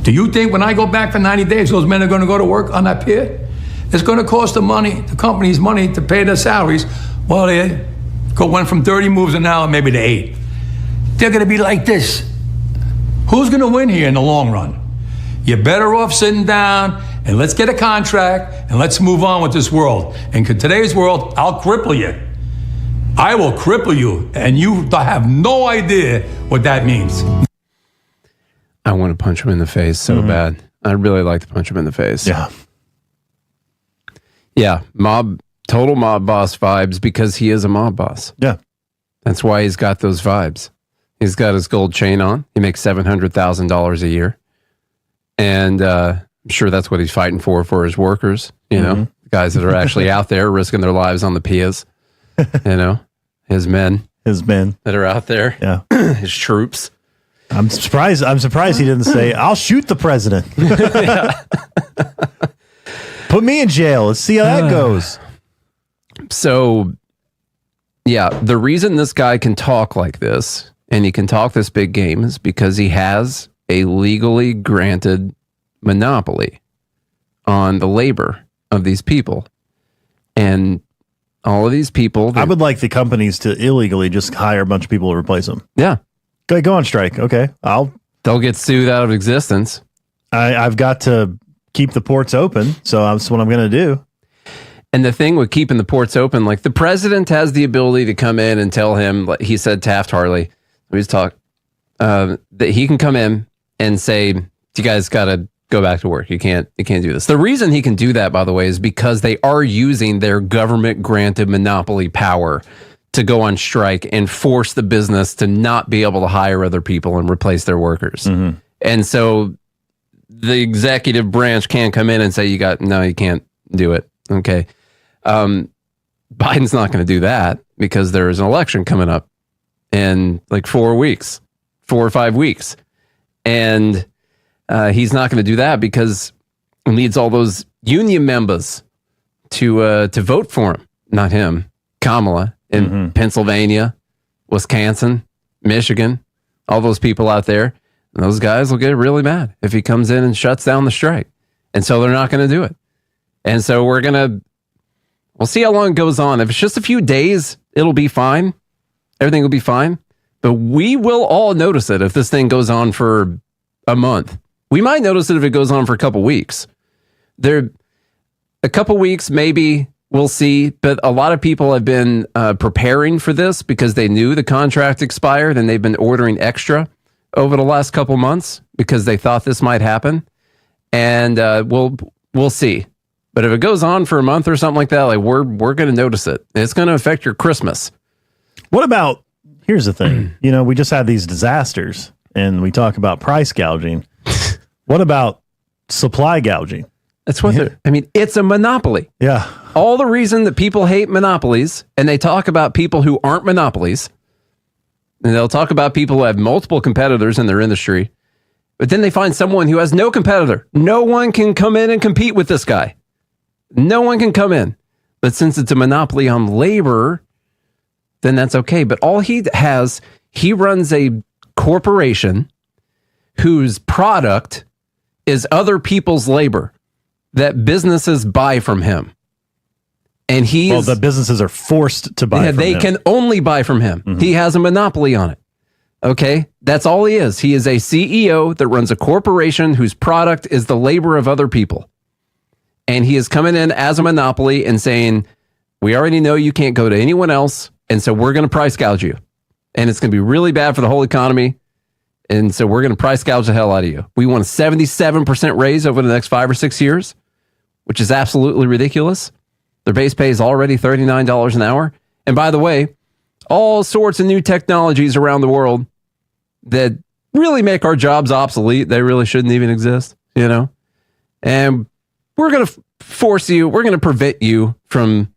Do you think when I go back for 90 days, those men are going to go to work on that pier? It's going to cost the company's money to pay their salaries. Well, they went from 30 moves an hour maybe to 8. They're going to be like this. Who's going to win here in the long run? You're better off sitting down and let's get a contract and let's move on with this world. And in today's world, I'll cripple you. I will cripple you, and you have no idea what that means. I want to punch him in the face so bad. I'd really like to punch him in the face. Yeah. Yeah, total mob boss vibes because he is a mob boss. Yeah. That's why he's got those vibes. He's got his gold chain on. He makes $700,000 a year. And I'm sure that's what he's fighting for his workers, the guys that are actually out there risking their lives on the piers, his men that are out there. Yeah. His troops. I'm surprised he didn't say, I'll shoot the president. Put me in jail. Let's see how that goes. So, yeah, the reason this guy can talk like this and he can talk this big game is because he has a legally granted monopoly on the labor of these people. And all of these people... I would like the companies to illegally just hire a bunch of people to replace them. Yeah. Okay, go on strike. Okay. They'll get sued out of existence. I've got to keep the ports open, so that's what I'm going to do. And the thing with keeping the ports open, like the president has the ability to come in and tell him, like he said Taft-Hartley, we just talked, that he can come in and say, you guys got to go back to work. You can't do this. The reason he can do that, by the way, is because they are using their government granted monopoly power to go on strike and force the business to not be able to hire other people and replace their workers. Mm-hmm. And so the executive branch can't come in and say, you can't do it. Okay. Biden's not going to do that because there is an election coming up in like 4 or 5 weeks. And he's not going to do that because he needs all those union members to vote for him. Not him, Kamala in Pennsylvania, Wisconsin, Michigan, all those people out there. And those guys will get really mad if he comes in and shuts down the strike. And so they're not going to do it. And so we'll see how long it goes on. If it's just a few days, it'll be fine. Everything will be fine. But we will all notice it if this thing goes on for a month. We might notice it if it goes on for a couple weeks. A couple weeks, maybe We'll see. But a lot of people have been preparing for this because they knew the contract expired, and they've been ordering extra over the last couple months because they thought this might happen. And we'll see. But if it goes on for a month or something like that, like we're going to notice it. It's going to affect your Christmas. What about, here's the thing, we just had these disasters and we talk about price gouging. What about supply gouging? That's what it's a monopoly. Yeah. All the reason that people hate monopolies, and they talk about people who aren't monopolies, and they'll talk about people who have multiple competitors in their industry, but then they find someone who has no competitor. No one can come in and compete with this guy. No one can come in. But since it's a monopoly on labor, then that's okay. But all he runs a corporation whose product is other people's labor that businesses buy from him. And the businesses are forced to buy from him. They can only buy from him. Mm-hmm. He has a monopoly on it. Okay? That's all he is. He is a CEO that runs a corporation whose product is the labor of other people. And he is coming in as a monopoly and saying, we already know you can't go to anyone else, and so we're going to price gouge you. And it's going to be really bad for the whole economy. And so we're going to price gouge the hell out of you. We want a 77% raise over the next 5 or 6 years, which is absolutely ridiculous. Their base pay is already $39 an hour. And by the way, all sorts of new technologies around the world that really make our jobs obsolete. They really shouldn't even exist, And we're going to we're going to prevent you from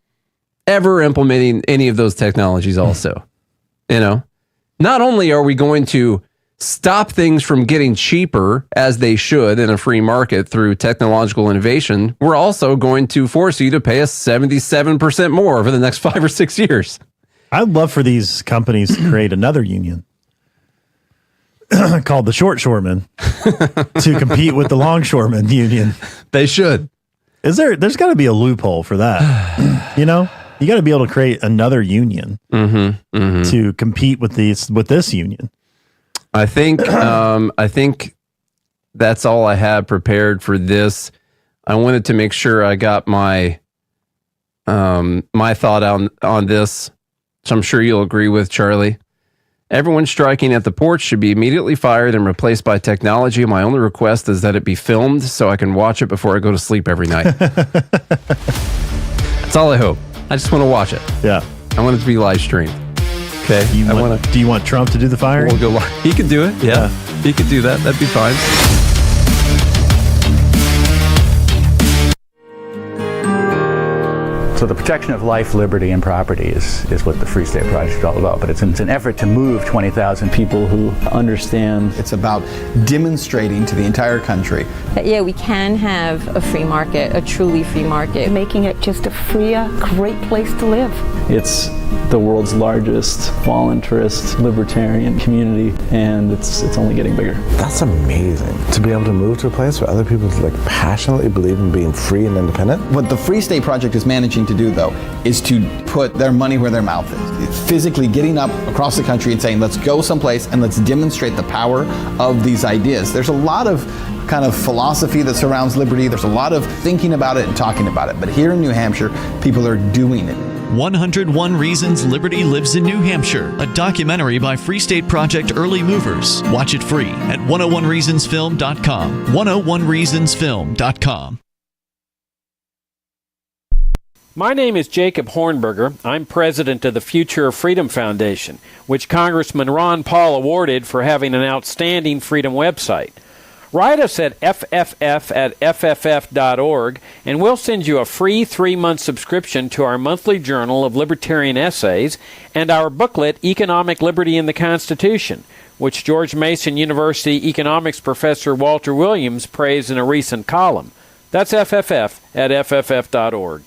ever implementing any of those technologies also. Not only are we going to stop things from getting cheaper as they should in a free market through technological innovation, we're also going to force you to pay us 77% more over the next 5 or 6 years. I'd love for these companies to create another union called the Short Shoremen to compete with the Longshoremen union. They should. There's got to be a loophole for that. You got to be able to create another union to compete with this union. I think that's all I have prepared for this. I wanted to make sure I got my thought on this, which I'm sure you'll agree with, Charlie. Everyone striking at the porch should be immediately fired and replaced by technology. My only request is that it be filmed so I can watch it before I go to sleep every night. That's all I hope. I just want to watch it. Yeah. I want it to be live streamed. Okay. Do you want Trump to do the firing? We'll go live. He can do it. Yeah. He could do that. That'd be fine. So the protection of life, liberty, and property is what the Free State Project is all about. But it's an effort to move 20,000 people who understand. It's about demonstrating to the entire country that, we can have a free market, a truly free market. Making it just a freer, great place to live. It's the world's largest voluntarist libertarian community, and it's only getting bigger. That's amazing, to be able to move to a place where other people passionately believe in being free and independent. What the Free State Project is managing to do, though, is to put their money where their mouth is. It's physically getting up across the country and saying, let's go someplace and let's demonstrate the power of these ideas. There's a lot of kind of philosophy that surrounds liberty. There's a lot of thinking about it and talking about it. But here in New Hampshire, people are doing it. 101 Reasons Liberty Lives in New Hampshire, a documentary by Free State Project Early Movers. Watch it free at 101reasonsfilm.com. 101reasonsfilm.com. My name is Jacob Hornberger. I'm president of the Future of Freedom Foundation, which Congressman Ron Paul awarded for having an outstanding freedom website. Write us at fff@fff.org, and we'll send you a free 3-month subscription to our monthly journal of libertarian essays and our booklet, Economic Liberty in the Constitution, which George Mason University economics professor Walter Williams praised in a recent column. That's fff@fff.org.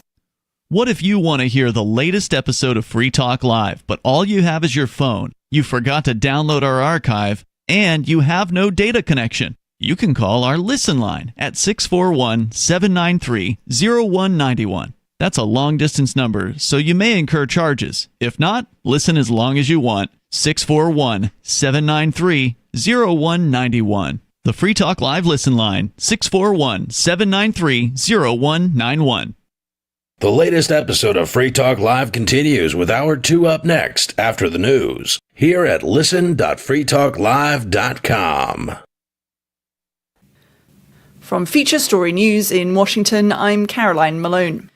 What if you want to hear the latest episode of Free Talk Live, but all you have is your phone, you forgot to download our archive, and you have no data connection? You can call our Listen line at 641-793-0191. That's a long-distance number, so you may incur charges. If not, listen as long as you want. 641-793-0191. The Free Talk Live Listen line, 641-793-0191. The latest episode of Free Talk Live continues with Hour 2 up next after the news here at listen.freetalklive.com. From Feature Story News in Washington, I'm Caroline Malone.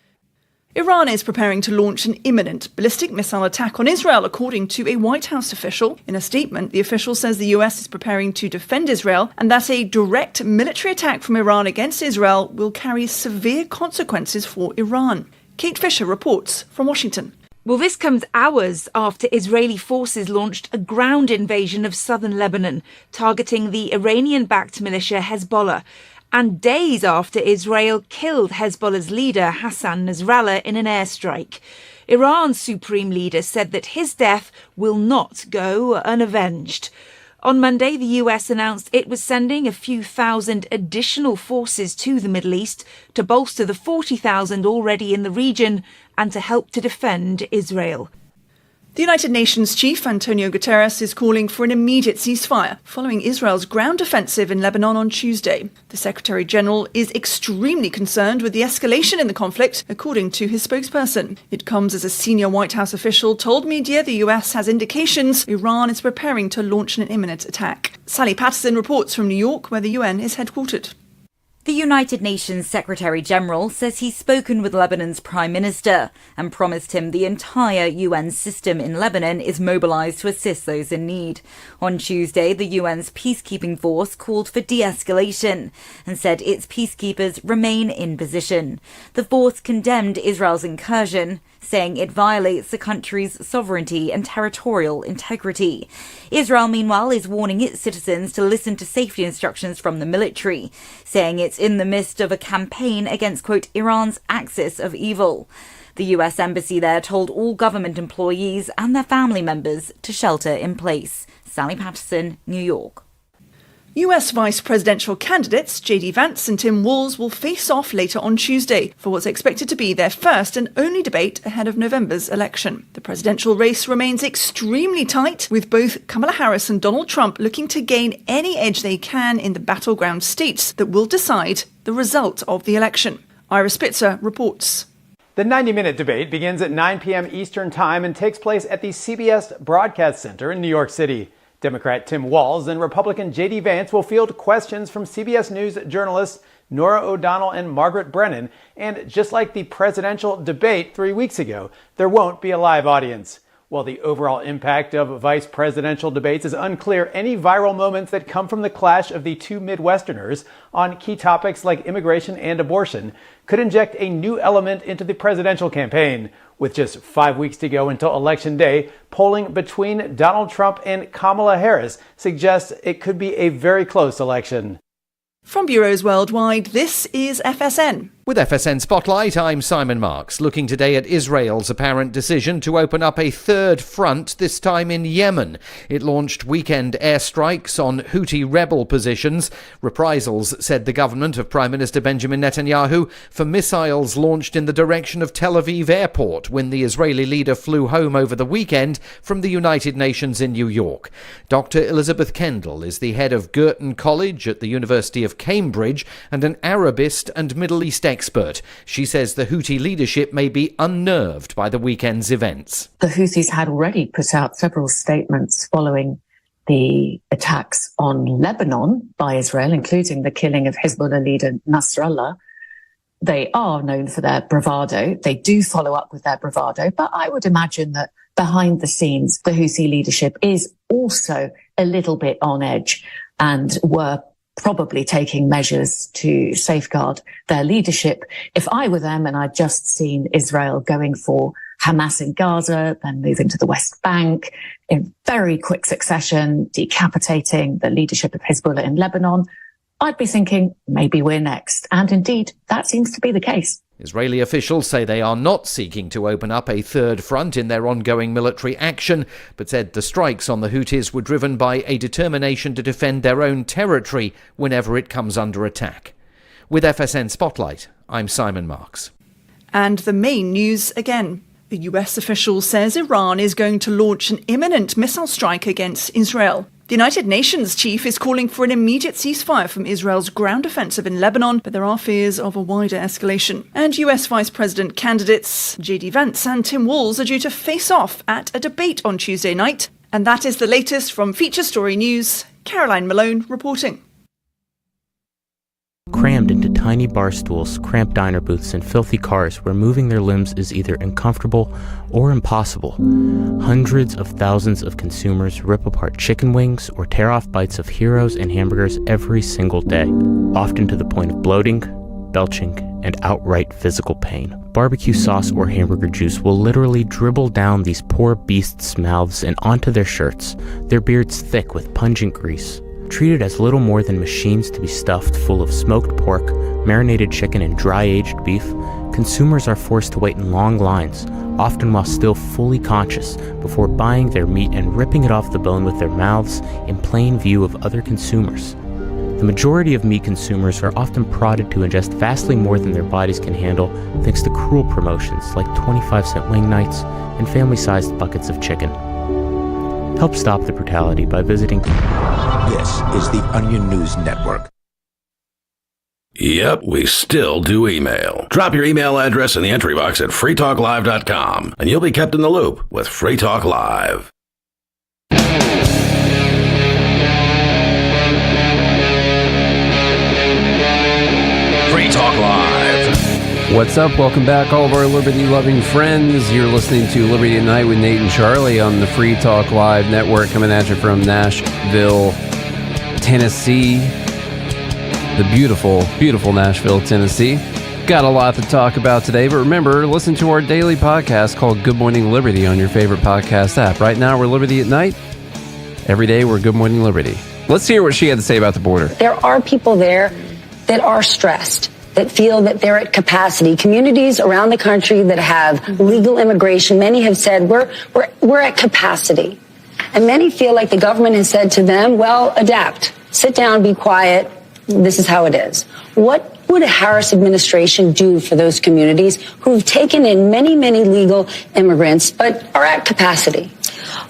Iran is preparing to launch an imminent ballistic missile attack on Israel, according to a White House official. In a statement, the official says the US is preparing to defend Israel and that a direct military attack from Iran against Israel will carry severe consequences for Iran. Kate Fisher reports from Washington. Well, this comes hours after Israeli forces launched a ground invasion of southern Lebanon, targeting the Iranian-backed militia Hezbollah, and days after Israel killed Hezbollah's leader Hassan Nasrallah in an airstrike. Iran's supreme leader said that his death will not go unavenged. On Monday, the US announced it was sending a few thousand additional forces to the Middle East to bolster the 40,000 already in the region and to help to defend Israel. The United Nations chief, Antonio Guterres, is calling for an immediate ceasefire following Israel's ground offensive in Lebanon on Tuesday. The Secretary General is extremely concerned with the escalation in the conflict, according to his spokesperson. It comes as a senior White House official told media the US has indications Iran is preparing to launch an imminent attack. Sally Patterson reports from New York, where the UN is headquartered. The United Nations Secretary General says he's spoken with Lebanon's Prime Minister and promised him the entire UN system in Lebanon is mobilised to assist those in need. On Tuesday, the UN's peacekeeping force called for de-escalation and said its peacekeepers remain in position. The force condemned Israel's incursion, saying it violates the country's sovereignty and territorial integrity. Israel, meanwhile, is warning its citizens to listen to safety instructions from the military, saying it's in the midst of a campaign against, quote, Iran's axis of evil. The US embassy there told all government employees and their family members to shelter in place. Sally Patterson, New York. US vice presidential candidates J.D. Vance and Tim Walz will face off later on Tuesday for what's expected to be their first and only debate ahead of November's election. The presidential race remains extremely tight, with both Kamala Harris and Donald Trump looking to gain any edge they can in the battleground states that will decide the result of the election. Ira Spitzer reports. The 90-minute debate begins at 9 p.m. Eastern Time and takes place at the CBS Broadcast Center in New York City. Democrat Tim Walz and Republican J.D. Vance will field questions from CBS News journalists Norah O'Donnell and Margaret Brennan. And just like the presidential debate 3 weeks ago, there won't be a live audience. While the overall impact of vice presidential debates is unclear, any viral moments that come from the clash of the two Midwesterners on key topics like immigration and abortion could inject a new element into the presidential campaign. With just 5 weeks to go until Election Day, polling between Donald Trump and Kamala Harris suggests it could be a very close election. From bureaus worldwide, this is FSN. With FSN Spotlight, I'm Simon Marks, looking today at Israel's apparent decision to open up a third front, this time in Yemen. It launched weekend airstrikes on Houthi rebel positions. Reprisals, said the government of Prime Minister Benjamin Netanyahu, for missiles launched in the direction of Tel Aviv airport when the Israeli leader flew home over the weekend from the United Nations in New York. Dr. Elizabeth Kendall is the head of Girton College at the University of Cambridge and an Arabist and Middle East expert. She says the Houthi leadership may be unnerved by the weekend's events. The Houthis had already put out several statements following the attacks on Lebanon by Israel, including the killing of Hezbollah leader Nasrallah. They are known for their bravado. They do follow up with their bravado, but I would imagine that behind the scenes, the Houthi leadership is also a little bit on edge and were probably taking measures to safeguard their leadership. If I were them and I'd just seen Israel going for Hamas in Gaza, then moving to the West Bank in very quick succession, decapitating the leadership of Hezbollah in Lebanon, I'd be thinking maybe we're next. And indeed, that seems to be the case. Israeli officials say they are not seeking to open up a third front in their ongoing military action, but said the strikes on the Houthis were driven by a determination to defend their own territory whenever it comes under attack. With FSN Spotlight, I'm Simon Marks. And the main news again. A US official says Iran is going to launch an imminent missile strike against Israel. The United Nations chief is calling for an immediate ceasefire from Israel's ground offensive in Lebanon, but there are fears of a wider escalation. And US Vice President candidates J.D. Vance and Tim Walz are due to face off at a debate on Tuesday night. And that is the latest from Feature Story News. Caroline Malone reporting. Crammed into tiny bar stools, cramped diner booths, and filthy cars where moving their limbs is either uncomfortable or impossible, hundreds of thousands of consumers rip apart chicken wings or tear off bites of Heroes and hamburgers every single day, often to the point of bloating, belching, and outright physical pain. Barbecue sauce or hamburger juice will literally dribble down these poor beasts' mouths and onto their shirts, their beards thick with pungent grease. Treated as little more than machines to be stuffed full of smoked pork, marinated chicken, and dry-aged beef, consumers are forced to wait in long lines, often while still fully conscious, before buying their meat and ripping it off the bone with their mouths in plain view of other consumers. The majority of meat consumers are often prodded to ingest vastly more than their bodies can handle thanks to cruel promotions like 25-cent wing nights and family-sized buckets of chicken. Help stop the brutality by visiting... This is the Onion News Network. Yep, we still do email. Drop your email address in the entry box at freetalklive.com, and you'll be kept in the loop with Free Talk Live. Free Talk Live. What's up? Welcome back, all of our liberty-loving friends. You're listening to Liberty at Night with Nate and Charlie on the Free Talk Live network, coming at you from Nashville, Tennessee. The beautiful, beautiful Nashville, Tennessee. Got a lot to talk about today, but remember, listen to our daily podcast called Good Morning Liberty on your favorite podcast app. Right now, we're Liberty at Night. Every day, we're Good Morning Liberty. Let's hear what she had to say about the border. There are people there that are stressed, that feel that they're at capacity. Communities around the country that have legal immigration, many have said, we're at capacity. And many feel like the government has said to them, well, adapt, sit down, be quiet. This is how it is. What would a Harris administration do for those communities who've taken in many, many legal immigrants, but are at capacity?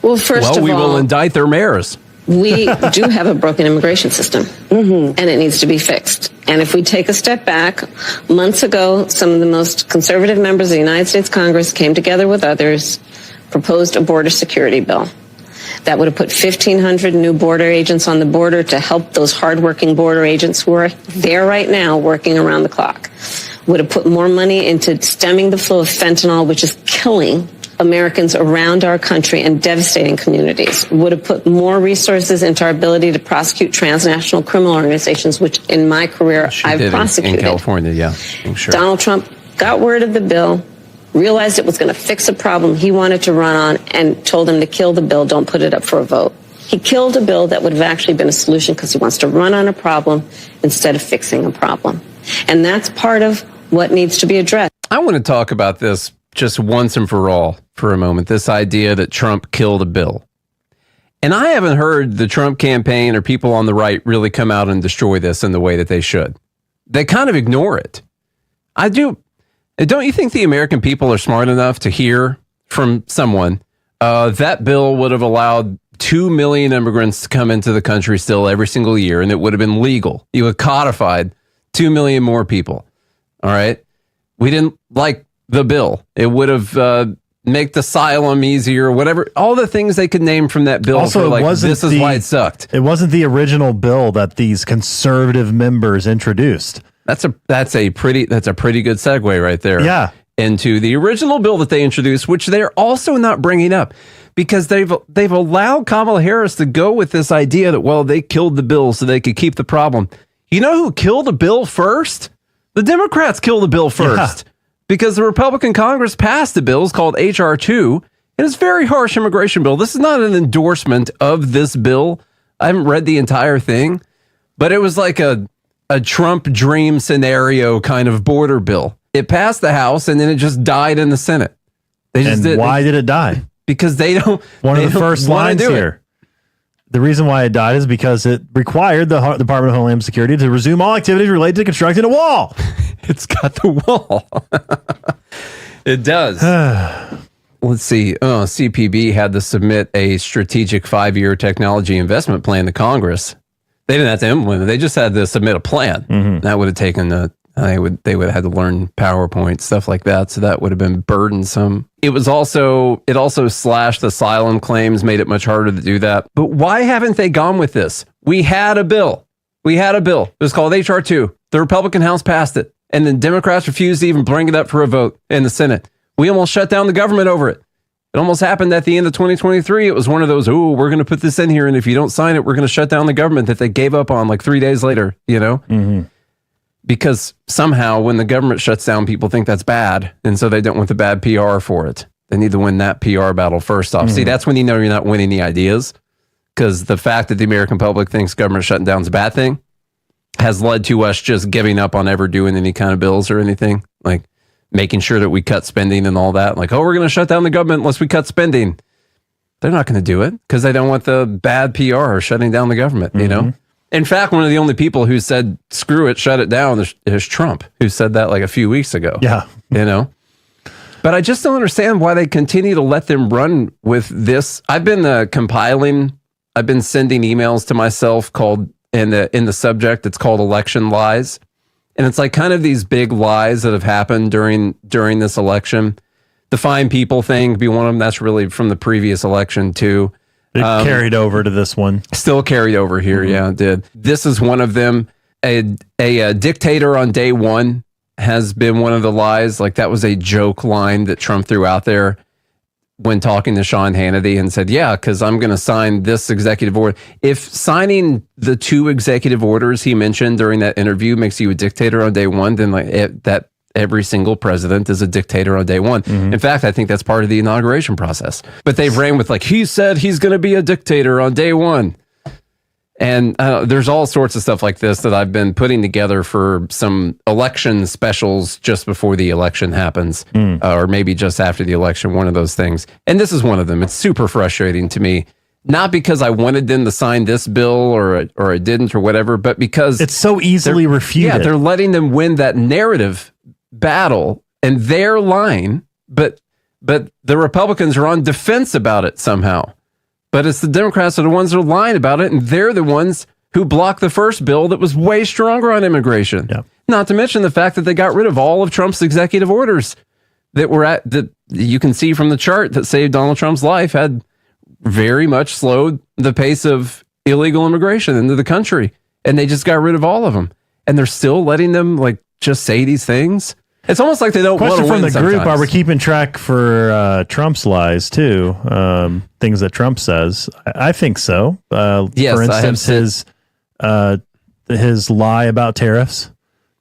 Well, first of all, we will indict their mayors. We do have a broken immigration system, and it needs to be fixed. And if we take a step back, months ago, some of the most conservative members of the United States Congress came together with others, proposed a border security bill. That would have put 1,500 new border agents on the border to help those hardworking border agents who are there right now working around the clock. Would have put more money into stemming the flow of fentanyl, which is killing Americans around our country and devastating communities. Would have put more resources into our ability to prosecute transnational criminal organizations, which in my career I've prosecuted. In California, yeah. I'm sure. Donald Trump got word of the bill, realized it was going to fix a problem he wanted to run on, and told him to kill the bill, don't put it up for a vote. He killed a bill that would have actually been a solution because he wants to run on a problem instead of fixing a problem. And that's part of what needs to be addressed. I want to talk about this just once and for all for a moment, this idea that Trump killed a bill. And I haven't heard the Trump campaign or people on the right really come out and destroy this in the way that they should. They kind of ignore it. I do. Don't you think the American people are smart enough to hear from someone that bill would have allowed 2 million immigrants to come into the country still every single year, and it would have been legal. You would codified 2 million more people. All right. We didn't like the bill. It would have make the asylum easier, whatever. All the things they could name from that bill. Also, like, this is why it sucked. It wasn't the original bill that these conservative members introduced. That's a pretty good segue right there. Yeah. Into the original bill that they introduced, which they're also not bringing up because they've allowed Kamala Harris to go with this idea that, well, they killed the bill so they could keep the problem. You know who killed the bill first? The Democrats killed the bill first because the Republican Congress passed the bills called H.R. 2, and it's a very harsh immigration bill. This is not an endorsement of this bill. I haven't read the entire thing, but it was like a Trump dream scenario kind of border bill. It passed the House and then it just died in the Senate. Why did it die? Because they don't. One of the first lines here. The reason why it died is because it required the Department of Homeland Security to resume all activities related to constructing a wall. It's got the wall. It does. let's see. CPB had to submit a strategic 5-year technology investment plan to Congress. They didn't have to implement it. They just had to submit a plan. Mm-hmm. That would have taken they would have had to learn PowerPoint, stuff like that. So that would have been burdensome. It also slashed asylum claims, made it much harder to do that. But why haven't they gone with this? We had a bill. It was called H.R. 2. The Republican House passed it. And the Democrats refused to even bring it up for a vote in the Senate. We almost shut down the government over it. It almost happened at the end of 2023. It was one of those, we're going to put this in here, and if you don't sign it, we're going to shut down the government, that they gave up on like 3 days later, Mm-hmm. Because somehow when the government shuts down, people think that's bad, and so they don't want the bad PR for it. They need to win that PR battle first off. Mm-hmm. See, that's when you know you're not winning the ideas, because the fact that the American public thinks government shutting down is a bad thing has led to us just giving up on ever doing any kind of bills or anything, like making sure that we cut spending and all that. Like, we're going to shut down the government unless we cut spending. They're not going to do it because they don't want the bad PR or shutting down the government, In fact, one of the only people who said, screw it, shut it down, is Trump, who said that like a few weeks ago. Yeah. But I just don't understand why they continue to let them run with this. I've been I've been sending emails to myself called, in the subject, it's called election lies. And it's like kind of these big lies that have happened during this election. The fine people thing be one of them. That's really from the previous election too. It carried over to this one. Still carried over here. Mm-hmm. Yeah, it did. This is one of them. A dictator on day one has been one of the lies. Like that was a joke line that Trump threw out there when talking to Sean Hannity and said, yeah, because I'm going to sign this executive order. If signing the 2 executive orders he mentioned during that interview makes you a dictator on day one, then that every single president is a dictator on day one. Mm-hmm. In fact, I think that's part of the inauguration process. But they've ran with he said he's going to be a dictator on day one. And there's all sorts of stuff like this that I've been putting together for some election specials just before the election happens, or maybe just after the election, one of those things. And this is one of them. It's super frustrating to me, not because I wanted them to sign this bill or I didn't or whatever, but because it's so easily refuted. Yeah, they're letting them win that narrative battle and they're lying, but the Republicans are on defense about it somehow. But it's the Democrats that are the ones that are lying about it, and they're the ones who blocked the first bill that was way stronger on immigration. Yeah. Not to mention the fact that they got rid of all of Trump's executive orders that you can see from the chart that saved Donald Trump's life, had very much slowed the pace of illegal immigration into the country. And they just got rid of all of them. And they're still letting them just say these things. It's almost like they don't want to win. Question from the group: sometimes. Are we keeping track for Trump's lies too? Things that Trump says. I think so. Yes, for instance, his lie about tariffs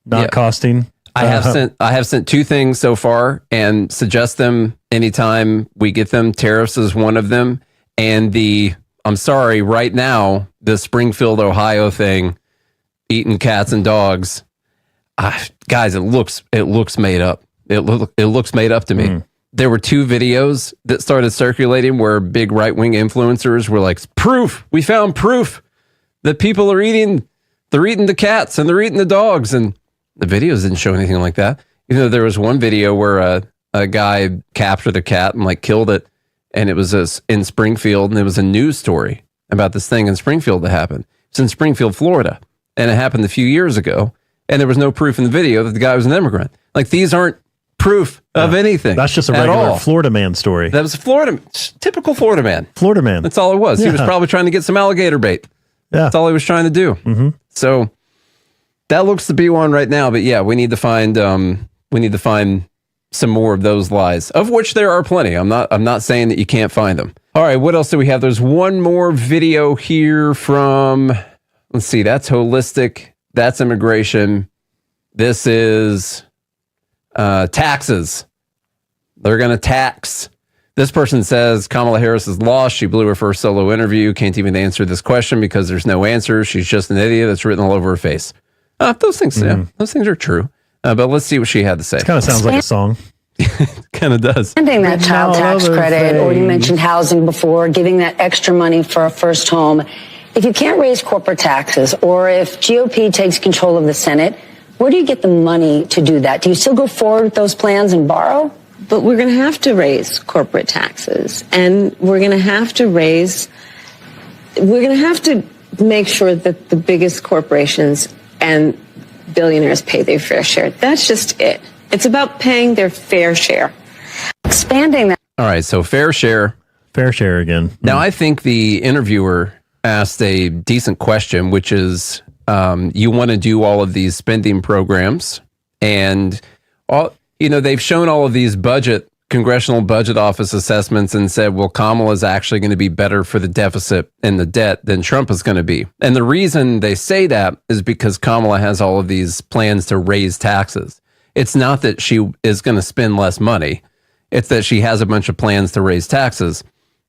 not costing. I have sent 2 things so far and suggest them anytime we get them. Tariffs is one of them, and I'm sorry, right now the Springfield, Ohio thing, eating cats and dogs. Guys, it looks made up. It looks made up to me. There were 2 videos that started circulating where big right-wing influencers were like, we found proof that people are eating the cats and they're eating the dogs. And the videos didn't show anything like that. There was one video where a guy captured a cat and killed it. And it was in Springfield, and it was a news story about this thing in Springfield that happened. It's in Springfield, Florida. And it happened a few years ago. And there was no proof in the video that the guy was an immigrant. These aren't proof of anything. That's just a regular Florida man story. That was typical Florida man. Florida man. That's all it was. Yeah. He was probably trying to get some alligator bait. Yeah. That's all he was trying to do. Mm-hmm. So that looks to be one right now. But yeah, we need to find some more of those lies, of which there are plenty. I'm not saying that you can't find them. All right, what else do we have? There's one more video here from, let's see, that's holistic. That's immigration. This is taxes. They're going to tax. This person says Kamala Harris is lost. She blew her first solo interview. Can't even answer this question because there's no answer. She's just an idiot. That's written all over her face. Those things are true. But let's see what she had to say. It kind of sounds like a song. Kind of does. Ending that child tax credit, or you mentioned housing before, giving that extra money for a first home. If you can't raise corporate taxes, or if GOP takes control of the Senate, where do you get the money to do that? Do you still go forward with those plans and borrow? But we're going to have to raise corporate taxes, and we're going to have to make sure that the biggest corporations and billionaires pay their fair share. That's just it. It's about paying their fair share. Expanding that. All right, so fair share. Fair share again. Now, I think the interviewer asked a decent question, which is, you want to do all of these spending programs, and they've shown all of these Congressional Budget Office assessments and said, well, Kamala is actually going to be better for the deficit and the debt than Trump is going to be. And the reason they say that is because Kamala has all of these plans to raise taxes. It's not that she is going to spend less money. It's that she has a bunch of plans to raise taxes.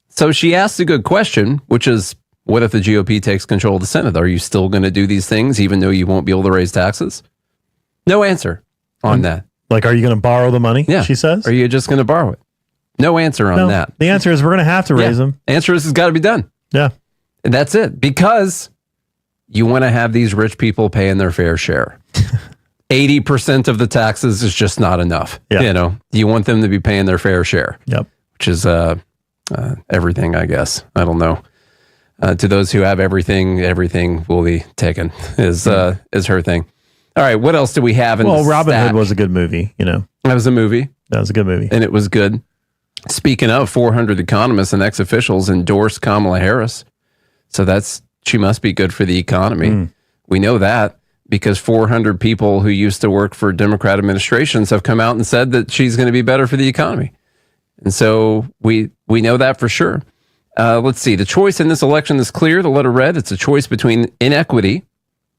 So she asked a good question, which is, what if the GOP takes control of the Senate? Are you still going to do these things even though you won't be able to raise taxes? No answer on that. Like, are you going to borrow the money? Yeah. She says. Are you just going to borrow it? No answer on that. The answer is we're going to have to raise them. Answer is it's got to be done. Yeah. And that's it. Because you want to have these rich people paying their fair share. 80% of the taxes is just not enough. Yeah. You want them to be paying their fair share. Yep. Which is everything, I guess. I don't know. To those who have everything will be taken is her thing. All right, what else do we have in the Robin stack? Hood was a good movie, That was a movie. That was a good movie. And it was good. Speaking of, 400 economists and ex-officials endorsed Kamala Harris. So she must be good for the economy. We know that because 400 people who used to work for Democrat administrations have come out and said that she's going to be better for the economy. And so we know that for sure. Let's see. The choice in this election is clear. The letter read, it's a choice between inequity,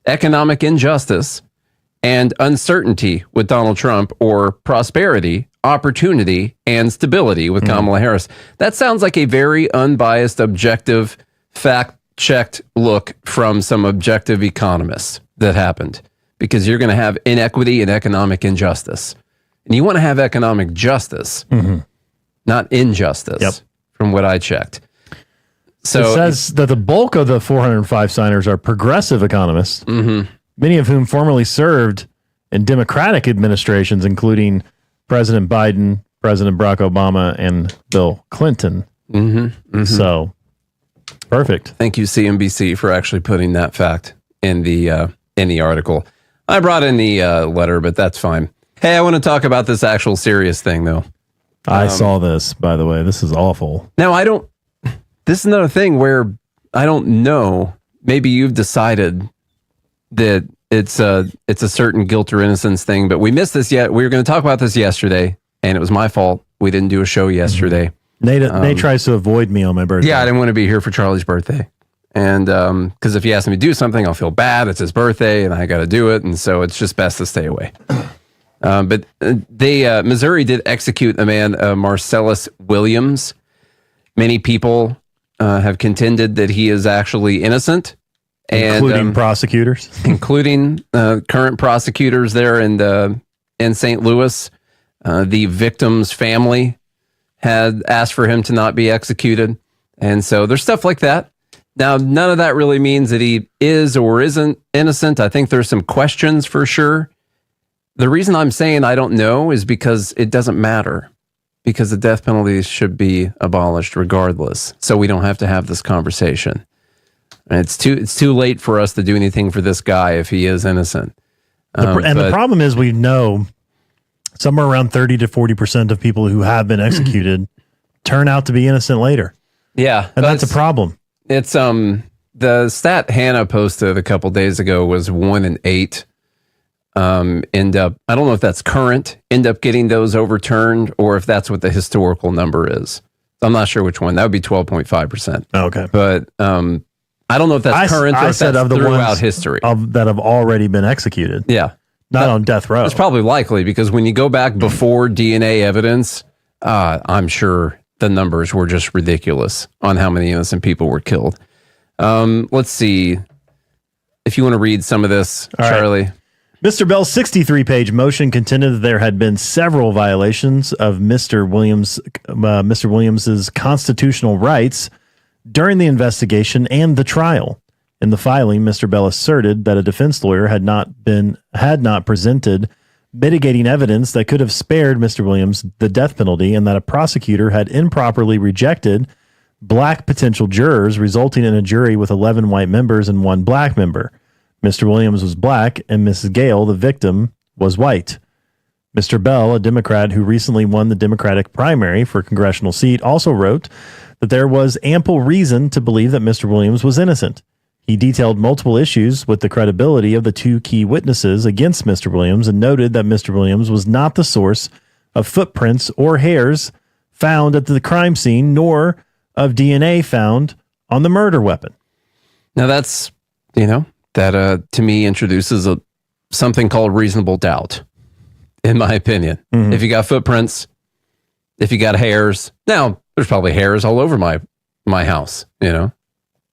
economic injustice, and uncertainty with Donald Trump, or prosperity, opportunity, and stability with Kamala Harris. That sounds like a very unbiased, objective, fact-checked look from some objective economists that happened, because you're going to have inequity and economic injustice. And you want to have economic justice, not injustice, from what I checked. So it says that the bulk of the 405 signers are progressive economists, many of whom formerly served in Democratic administrations, including President Biden, President Barack Obama, and Bill Clinton. So, perfect. Thank you, CNBC, for actually putting that fact in the article. I brought in the letter, but that's fine. Hey, I want to talk about this actual serious thing, though. I saw this, by the way. This is awful. Now, this is another thing where I don't know. Maybe you've decided that it's a certain guilt or innocence thing, but we missed this yet. We were going to talk about this yesterday, and it was my fault. We didn't do a show yesterday. Nate tries to avoid me on my birthday. Yeah, I didn't want to be here for Charlie's birthday. And because if he asks me to do something, I'll feel bad. It's his birthday, and I got to do it. And so it's just best to stay away. But Missouri did execute a man, Marcellus Williams. Many people have contended that he is actually innocent. Including prosecutors? Including current prosecutors there in St. Louis. The victim's family had asked for him to not be executed. And so there's stuff like that. Now, none of that really means that he is or isn't innocent. I think there's some questions for sure. The reason I'm saying I don't know is because it doesn't matter. Because the death penalty should be abolished regardless. So we don't have to have this conversation. And it's too late for us to do anything for this guy if he is innocent. The problem is we know somewhere around 30 to 40% of people who have been executed turn out to be innocent later. Yeah. And that's a problem. It's the stat Hannah posted a couple days ago was 1 in 8 end up, I don't know if that's current, end up getting those overturned, or if that's what the historical number is. I'm not sure which one. That would be 12.5%. Okay. But I don't know if that's current or if that's of the throughout ones history. that have already been executed. Yeah. Not on death row. It's probably likely because when you go back before DNA evidence, I'm sure the numbers were just ridiculous on how many innocent people were killed. Let's see. If you want to read some of this, All Charlie. Right. Mr. Bell's 63-page motion contended that there had been several violations of Mr. Williams's constitutional rights during the investigation and the trial. In the filing, Mr. Bell asserted that a defense lawyer had not presented mitigating evidence that could have spared Mr. Williams the death penalty, and that a prosecutor had improperly rejected black potential jurors, resulting in a jury with 11 white members and 1 black member. Mr. Williams was black, and Mrs. Gale, the victim, was white. Mr. Bell, a Democrat who recently won the Democratic primary for a congressional seat, also wrote that there was ample reason to believe that Mr. Williams was innocent. He detailed multiple issues with the credibility of the 2 key witnesses against Mr. Williams and noted that Mr. Williams was not the source of footprints or hairs found at the crime scene, nor of DNA found on the murder weapon. Now that's, that to me introduces something called reasonable doubt, in my opinion. Mm-hmm. If you got footprints, if you got hairs, now there's probably hairs all over my house,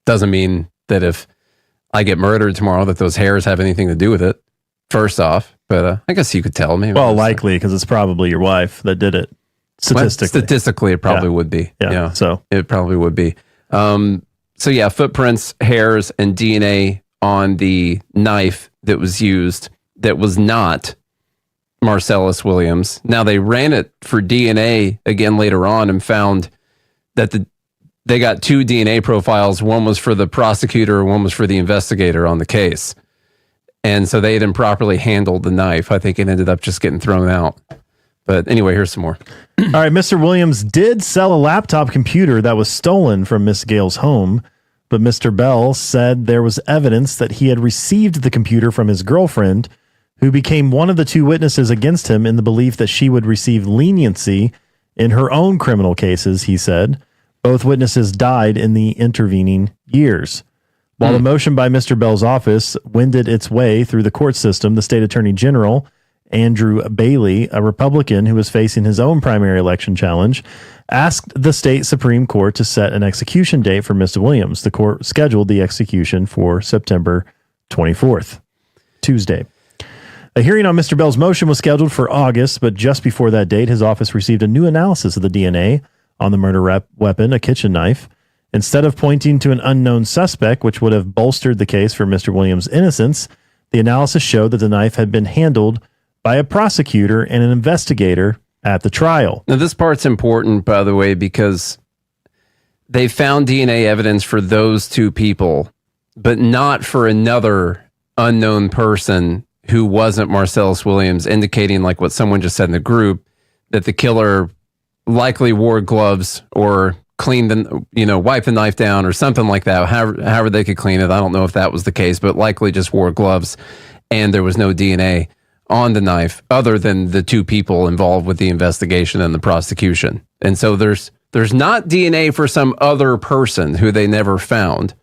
doesn't mean that if I get murdered tomorrow that those hairs have anything to do with it, first off. But I guess you could tell me. Well, likely, because it's probably your wife that did it. Statistically, it probably would be. Yeah, so it probably would be. So yeah, footprints, hairs, and DNA on the knife that was used that was not Marcellus Williams. Now, they ran it for DNA again later on and found that they got 2 DNA profiles. One was for the prosecutor, one was for the investigator on the case. And so they had improperly handled the knife. I think it ended up just getting thrown out. But anyway, here's some more. All right, Mr. Williams did sell a laptop computer that was stolen from Miss Gale's home, but Mr. Bell said there was evidence that he had received the computer from his girlfriend, who became one of the 2 witnesses against him in the belief that she would receive leniency in her own criminal cases, he said. Both witnesses died in the intervening years. While the motion by Mr. Bell's office wended its way through the court system, the state attorney general, Andrew Bailey, a Republican who was facing his own primary election challenge, asked the state Supreme Court to set an execution date for Mr. Williams. The court scheduled the execution for September 24th, Tuesday. A hearing on Mr. Bell's motion was scheduled for August, but just before that date, his office received a new analysis of the DNA on the murder weapon, a kitchen knife. Instead of pointing to an unknown suspect, which would have bolstered the case for Mr. Williams' innocence, the analysis showed that the knife had been handled by a prosecutor and an investigator at the trial. Now, this part's important, by the way, because they found DNA evidence for those 2 people, but not for another unknown person who wasn't Marcellus Williams, indicating, like what someone just said in the group, that the killer likely wore gloves or cleaned wiped the knife down or something like that. However they could clean it. I don't know if that was the case, but likely just wore gloves, and there was no DNA on the knife other than the 2 people involved with the investigation and the prosecution. And so there's not DNA for some other person who they never found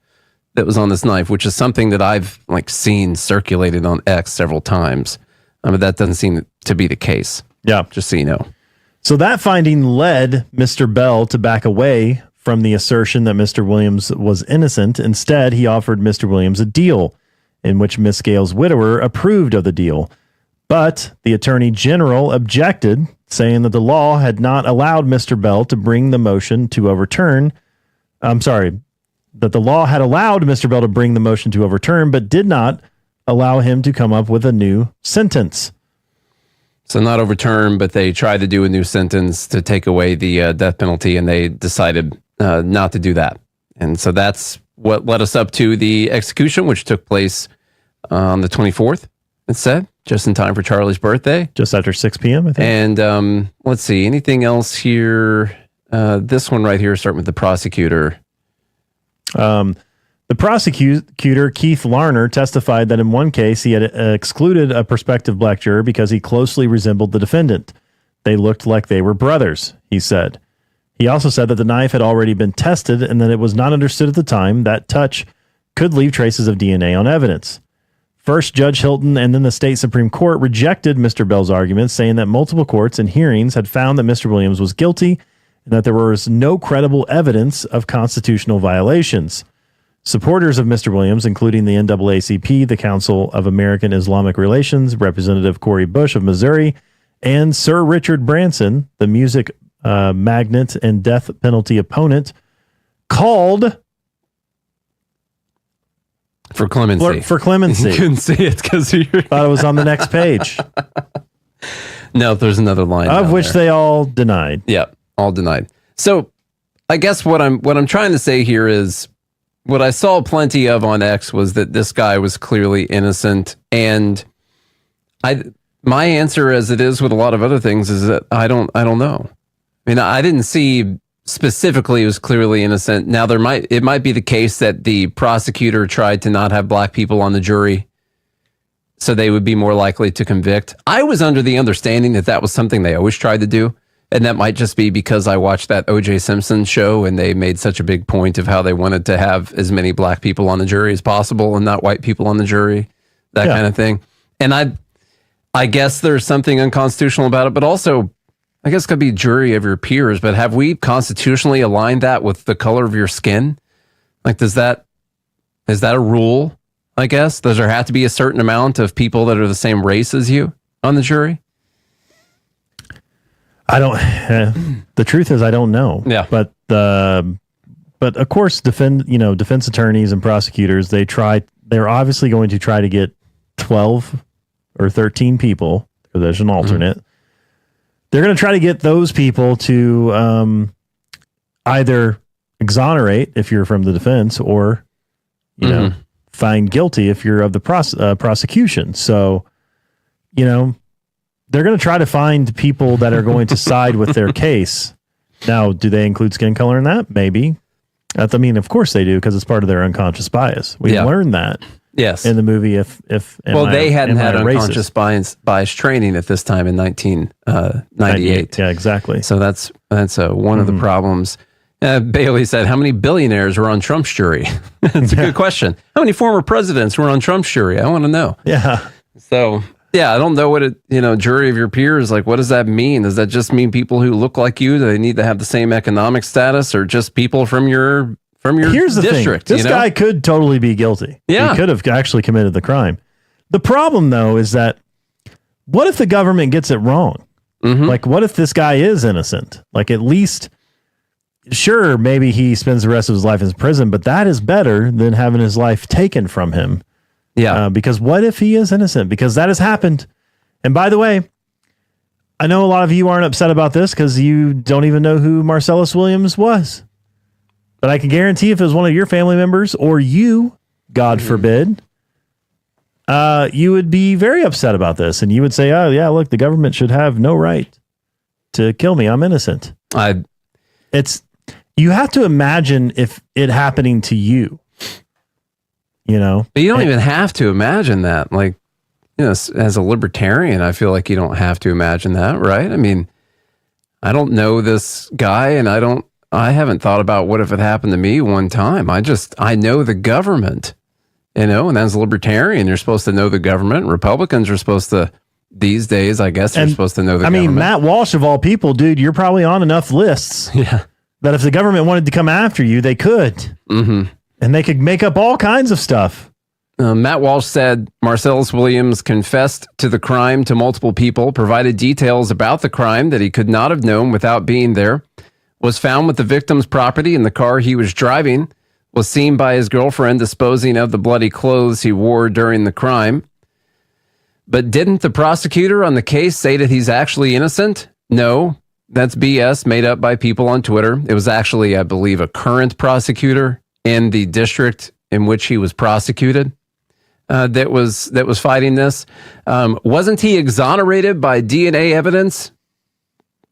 that was on this knife, which is something that I've seen circulated on X several times. But that doesn't seem to be the case. Yeah. Just so you know. So that finding led Mr. Bell to back away from the assertion that Mr. Williams was innocent. Instead, he offered Mr. Williams a deal in which Miss Gale's widower approved of the deal. But the attorney general objected, saying that the law had not allowed Mr. Bell to bring the motion to overturn. That the law had allowed Mr. Bell to bring the motion to overturn, but did not allow him to come up with a new sentence. So not overturn, but they tried to do a new sentence to take away the death penalty, and they decided not to do that. And so that's what led us up to the execution, which took place on the 24th, it said, just in time for Charlie's birthday. Just after 6 p.m., I think. And let's see, anything else here? This one right here, starting with the prosecutor. The prosecutor, Keith Larner, testified that in one case he had excluded a prospective black juror because he closely resembled the defendant. They looked like they were brothers, he said. He also said that the knife had already been tested and that it was not understood at the time that touch could leave traces of DNA on evidence. First, Judge Hilton and then the state Supreme Court rejected Mr. Bell's arguments, saying that multiple courts and hearings had found that Mr. Williams was guilty and that there was no credible evidence of constitutional violations. Supporters of Mr. Williams, including the NAACP, the Council of American Islamic Relations, Representative Cori Bush of Missouri, and Sir Richard Branson, the music magnate and death penalty opponent, called for clemency. For clemency. You couldn't see it because you thought it was on the next page. No, there's another line. Of which there. they all denied. Yeah, all denied. So I guess what I'm trying to say here is what I saw plenty of on X was that this guy was clearly innocent. And my answer, as it is with a lot of other things, is that I don't know. I mean, I didn't see specifically he was clearly innocent. Now it might be the case that the prosecutor tried to not have black people on the jury, so they would be more likely to convict. I was under the understanding that was something they always tried to do. And that might just be because I watched that O.J. Simpson show and they made such a big point of how they wanted to have as many black people on the jury as possible and not white people on the jury, that kind of thing. And I guess there's something unconstitutional about it, but also I guess it could be jury of your peers, but have we constitutionally aligned that with the color of your skin? Like, is that a rule, I guess? Does there have to be a certain amount of people that are the same race as you on the jury? I don't. The truth is, I don't know. Yeah. But of course, defense attorneys and prosecutors, they're obviously going to try to get 12 or 13 people, because there's an alternate. Mm-hmm. They're going to try to get those people to either exonerate if you're from the defense, or find guilty if you're of the prosecution. So, they're going to try to find people that are going to side with their case. Now, do they include skin color in that? Maybe. I mean, of course they do, because it's part of their unconscious bias. We learned that. Yes. In the movie, they hadn't had unconscious bias training at this time in 1998. Yeah, exactly. So that's one of the problems. Bailey said, "How many billionaires were on Trump's jury?" That's a good question. How many former presidents were on Trump's jury? I want to know. Yeah. So. Yeah, I don't know what jury of your peers, like, what does that mean? Does that just mean people who look like you? Do they need to have the same economic status, or just people from your Here's the district? Thing. This guy could totally be guilty. Yeah. He could have actually committed the crime. The problem, though, is that what if the government gets it wrong? Mm-hmm. Like, what if this guy is innocent? Like, at least, sure, maybe he spends the rest of his life in prison, but that is better than having his life taken from him. Yeah. Because what if he is innocent? Because that has happened. And by the way, I know a lot of you aren't upset about this because you don't even know who Marcellus Williams was. But I can guarantee if it was one of your family members, or you, God forbid, you would be very upset about this. And you would say, oh, yeah, look, the government should have no right to kill me. I'm innocent. You have to imagine if it happening to you. But you don't even have to imagine that. Like, as a libertarian, I feel like you don't have to imagine that, right? I mean, I don't know this guy, and I haven't thought about what if it happened to me one time. I know the government, and as a libertarian, you're supposed to know the government. Republicans are supposed to, these days, I guess, you're supposed to know the government. I mean, Matt Walsh, of all people, dude, you're probably on enough lists that if the government wanted to come after you, they could. Mm-hmm. And they could make up all kinds of stuff. Matt Walsh said Marcellus Williams confessed to the crime to multiple people, provided details about the crime that he could not have known without being there, was found with the victim's property in the car he was driving, was seen by his girlfriend disposing of the bloody clothes he wore during the crime. But didn't the prosecutor on the case say that he's actually innocent? No, that's BS made up by people on Twitter. It was actually, I believe, a current prosecutor in the district in which he was prosecuted that was fighting this. Wasn't he exonerated by DNA evidence?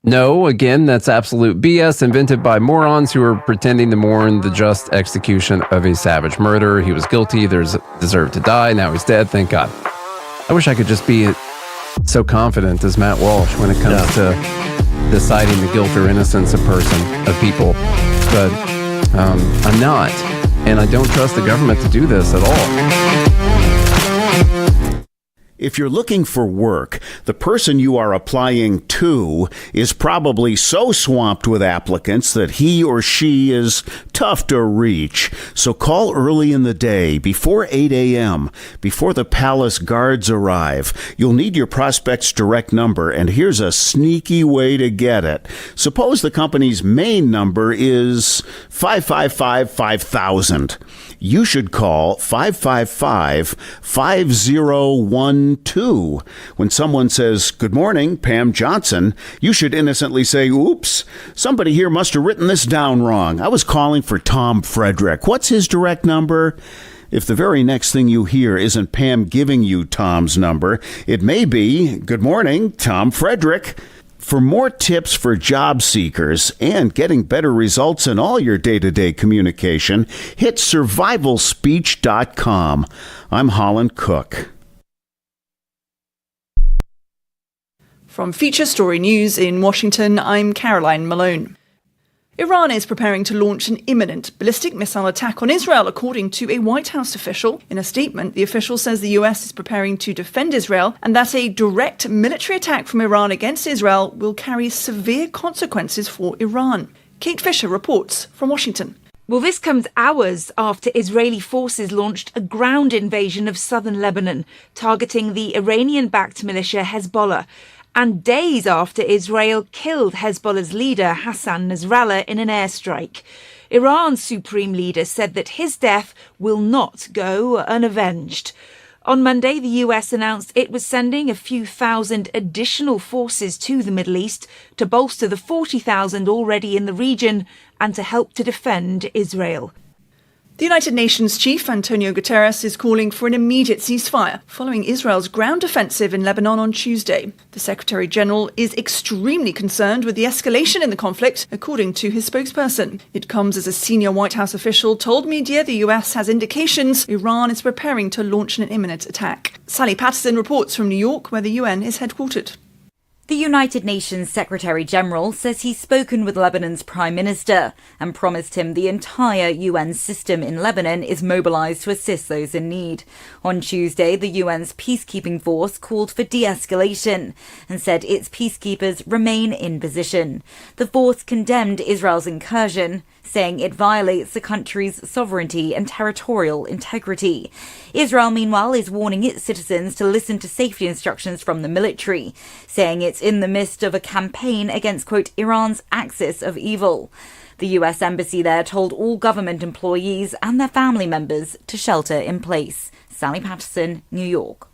No, again, that's absolute BS invented by morons who are pretending to mourn the just execution of a savage murderer. He was guilty, deserved to die, now he's dead, thank God. I wish I could just be so confident as Matt Walsh when it comes to deciding the guilt or innocence of people, but I'm not, and I don't trust the government to do this at all. If you're looking for work, the person you are applying to is probably so swamped with applicants that he or she is tough to reach. So call early in the day, before 8 a.m., before the palace guards arrive. You'll need your prospect's direct number, and here's a sneaky way to get it. Suppose the company's main number is 555-5000. You should call 555-5019. Pam 2. When someone says, "Good morning, Pam Johnson," you should innocently say, "Oops, somebody here must have written this down wrong. I was calling for Tom Frederick. What's his direct number?" If the very next thing you hear isn't Pam giving you Tom's number, it may be, "Good morning, Tom Frederick." For more tips for job seekers and getting better results in all your day-to-day communication, hit survivalspeech.com. I'm Holland Cook. From Feature Story News in Washington, I'm Caroline Malone. Iran is preparing to launch an imminent ballistic missile attack on Israel, according to a White House official. In a statement, the official says the US is preparing to defend Israel and that a direct military attack from Iran against Israel will carry severe consequences for Iran. Kate Fisher reports from Washington. Well, this comes hours after Israeli forces launched a ground invasion of southern Lebanon, targeting the Iranian-backed militia Hezbollah, and days after Israel killed Hezbollah's leader Hassan Nasrallah in an airstrike. Iran's supreme leader said that his death will not go unavenged. On Monday, the US announced it was sending a few thousand additional forces to the Middle East to bolster the 40,000 already in the region and to help to defend Israel. The United Nations chief, Antonio Guterres, is calling for an immediate ceasefire following Israel's ground offensive in Lebanon on Tuesday. The Secretary General is extremely concerned with the escalation in the conflict, according to his spokesperson. It comes as a senior White House official told media the US has indications Iran is preparing to launch an imminent attack. Sally Patterson reports from New York, where the UN is headquartered. The United Nations Secretary General says he's spoken with Lebanon's Prime Minister and promised him the entire UN system in Lebanon is mobilized to assist those in need. On Tuesday, the UN's peacekeeping force called for de-escalation and said its peacekeepers remain in position. The force condemned Israel's incursion, saying it violates the country's sovereignty and territorial integrity. Israel, meanwhile, is warning its citizens to listen to safety instructions from the military, saying it's in the midst of a campaign against, quote, Iran's axis of evil. The US embassy there told all government employees and their family members to shelter in place. Sally Patterson, New York.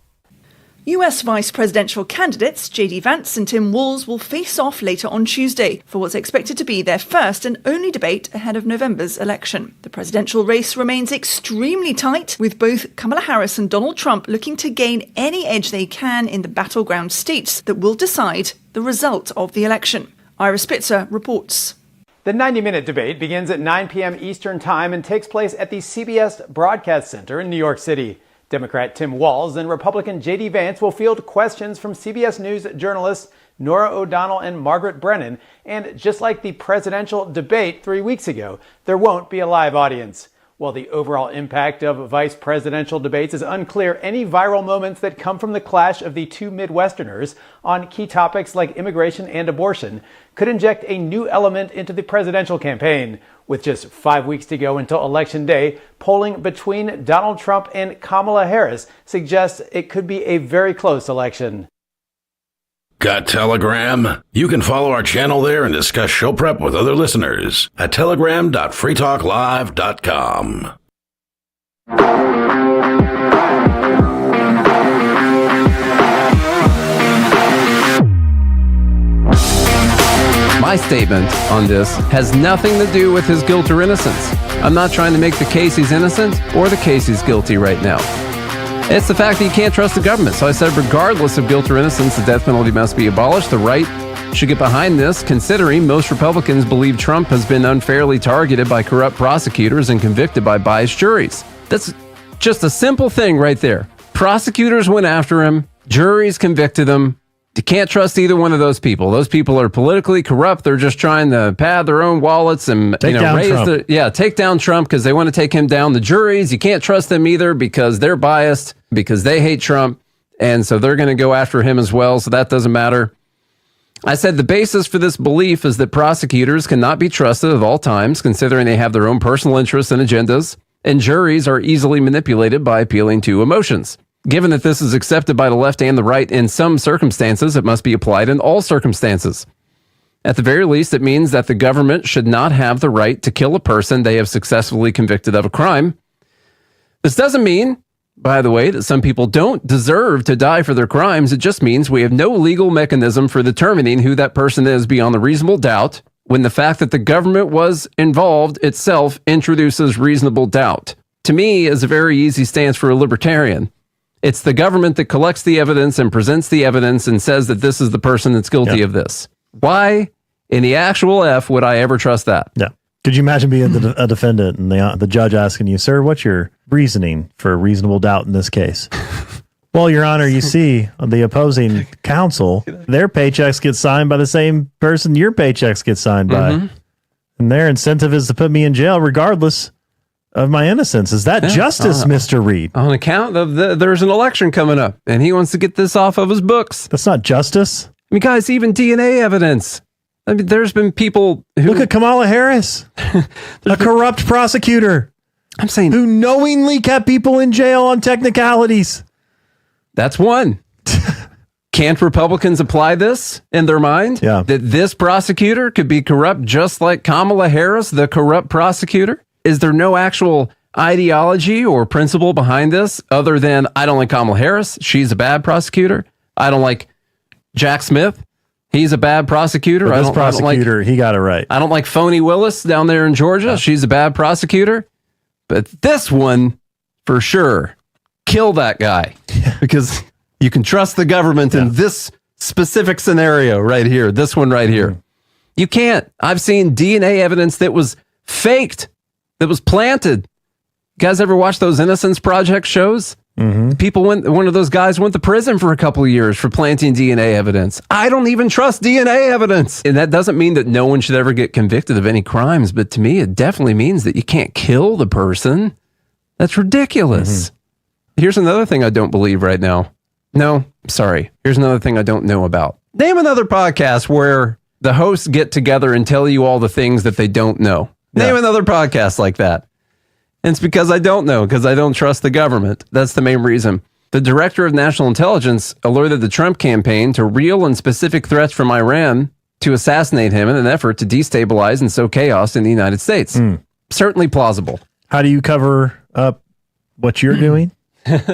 US vice presidential candidates J.D. Vance and Tim Walz will face off later on Tuesday for what's expected to be their first and only debate ahead of November's election. The presidential race remains extremely tight, with both Kamala Harris and Donald Trump looking to gain any edge they can in the battleground states that will decide the result of the election. Ira Spitzer reports. The 90-minute debate begins at 9 p.m. Eastern Time and takes place at the CBS Broadcast Center in New York City. Democrat Tim Walz and Republican J.D. Vance will field questions from CBS News journalists Norah O'Donnell and Margaret Brennan. And just like the presidential debate 3 weeks ago, there won't be a live audience. While the overall impact of vice presidential debates is unclear, any viral moments that come from the clash of the two Midwesterners on key topics like immigration and abortion could inject a new element into the presidential campaign. With just 5 weeks to go until Election Day, polling between Donald Trump and Kamala Harris suggests it could be a very close election. Got Telegram? You can follow our channel there and discuss show prep with other listeners at telegram.freetalklive.com. My statement on this has nothing to do with his guilt or innocence. I'm not trying to make the case he's innocent or the case he's guilty right now. It's the fact that you can't trust the government. So I said, regardless of guilt or innocence, the death penalty must be abolished. The right should get behind this, considering most Republicans believe Trump has been unfairly targeted by corrupt prosecutors and convicted by biased juries. That's just a simple thing right there. Prosecutors went after him. Juries convicted him. You can't trust either one of those people. Those people are politically corrupt. They're just trying to pad their own wallets and take down Trump because they want to take him down. The juries, you can't trust them either because they're biased, because they hate Trump, and so they're going to go after him as well. So that doesn't matter. I said the basis for this belief is that prosecutors cannot be trusted at all times, considering they have their own personal interests and agendas, and juries are easily manipulated by appealing to emotions. Given that this is accepted by the left and the right in some circumstances, it must be applied in all circumstances. At the very least, it means that the government should not have the right to kill a person they have successfully convicted of a crime. This doesn't mean by the way, that some people don't deserve to die for their crimes. It just means we have no legal mechanism for determining who that person is beyond the reasonable doubt, when the fact that the government was involved itself introduces reasonable doubt. To me, is a very easy stance for a libertarian. It's the government that collects the evidence and presents the evidence and says that this is the person that's guilty of this. Why in the actual F would I ever trust that? Yeah. Could you imagine being a defendant and the judge asking you, sir, what's your reasoning for reasonable doubt in this case? Well, Your Honor, you see the opposing counsel, their paychecks get signed by the same person your paychecks get signed by. And their incentive is to put me in jail regardless of my innocence. Is that justice, Mr. Reed? On account of there's an election coming up and he wants to get this off of his books. That's not justice. I mean, guys, even DNA evidence. I mean, there's been people who... Look at Kamala Harris, a corrupt prosecutor. I'm saying... Who knowingly kept people in jail on technicalities. That's one. Can't Republicans apply this in their mind? Yeah. That this prosecutor could be corrupt just like Kamala Harris, the corrupt prosecutor? Is there no actual ideology or principle behind this other than I don't like Kamala Harris, she's a bad prosecutor. I don't like Jack Smith, he's a bad prosecutor. This prosecutor, he got it right. I don't like Phony Willis down there in Georgia. She's a bad prosecutor. But this one, for sure, kill that guy. Because you can trust the government in this specific scenario right here. This one right here. You can't. I've seen DNA evidence that was faked, that was planted. You guys ever watch those Innocence Project shows? One of those guys went to prison for a couple of years for planting DNA evidence. I don't even trust DNA evidence. And that doesn't mean that no one should ever get convicted of any crimes. But to me, it definitely means that you can't kill the person. That's ridiculous. Here's another thing I don't believe right now. No, sorry. Here's another thing I don't know about. Name another podcast where the hosts get together and tell you all the things that they don't know. Name another podcast like that. And it's because I don't know, because I don't trust the government. That's the main reason. The director of national intelligence alerted the Trump campaign to real and specific threats from Iran to assassinate him in an effort to destabilize and sow chaos in the United States. Certainly plausible. How do you cover up what you're doing?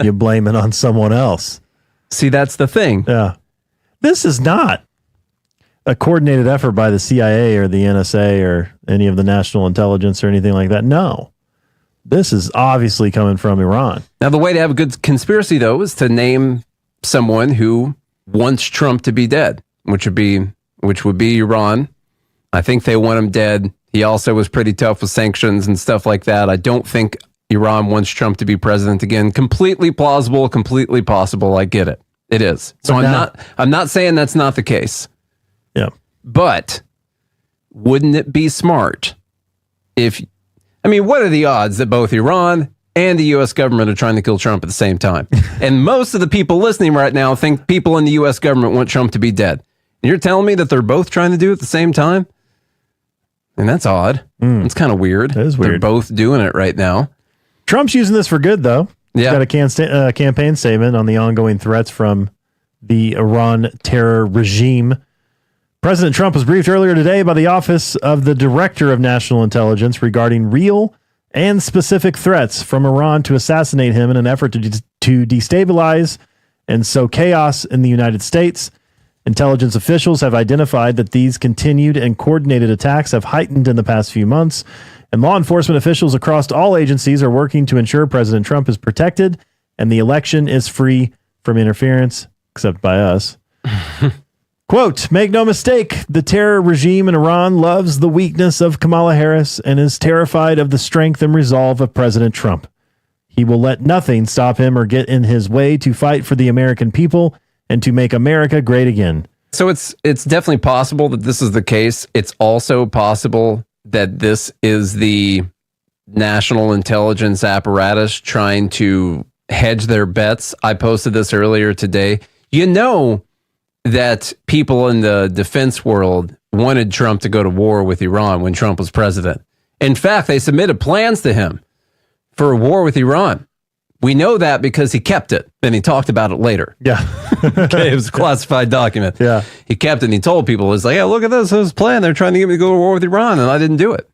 You blame it on someone else. See, that's the thing. Yeah. This is not a coordinated effort by the CIA or the NSA or any of the national intelligence or anything like that. No. This is obviously coming from Iran. Now, the way to have a good conspiracy, though, is to name someone who wants Trump to be dead, which would be Iran. I think they want him dead. He also was pretty tough with sanctions and stuff like that. I don't think Iran wants Trump to be president again. Completely plausible, completely possible. I get it. It is. So I'm not saying that's not the case. Yeah. But wouldn't it be smart what are the odds that both Iran and the U.S. government are trying to kill Trump at the same time? And most of the people listening right now think people in the U.S. government want Trump to be dead. And you're telling me that they're both trying to do it at the same time? And that's odd. It's kind of weird. It is weird. They're both doing it right now. Trump's using this for good, though. He's got a campaign statement on the ongoing threats from the Iran terror regime. President Trump was briefed earlier today by the Office of the Director of National Intelligence regarding real and specific threats from Iran to assassinate him in an effort to destabilize and sow chaos in the United States. Intelligence officials have identified that these continued and coordinated attacks have heightened in the past few months, and law enforcement officials across all agencies are working to ensure President Trump is protected and the election is free from interference, except by us. Quote, make no mistake, the terror regime in Iran loves the weakness of Kamala Harris and is terrified of the strength and resolve of President Trump. He will let nothing stop him or get in his way to fight for the American people and to make America great again. So it's definitely possible that this is the case. It's also possible that this is the national intelligence apparatus trying to hedge their bets. I posted this earlier today. You know that people in the defense world wanted Trump to go to war with Iran when Trump was president. In fact, they submitted plans to him for a war with Iran. We know that because he kept it, and he talked about it later. Yeah. Okay, it was a classified document. Yeah. He kept it, and he told people, "It's like, yeah, look at this plan. They're trying to get me to go to war with Iran, and I didn't do it."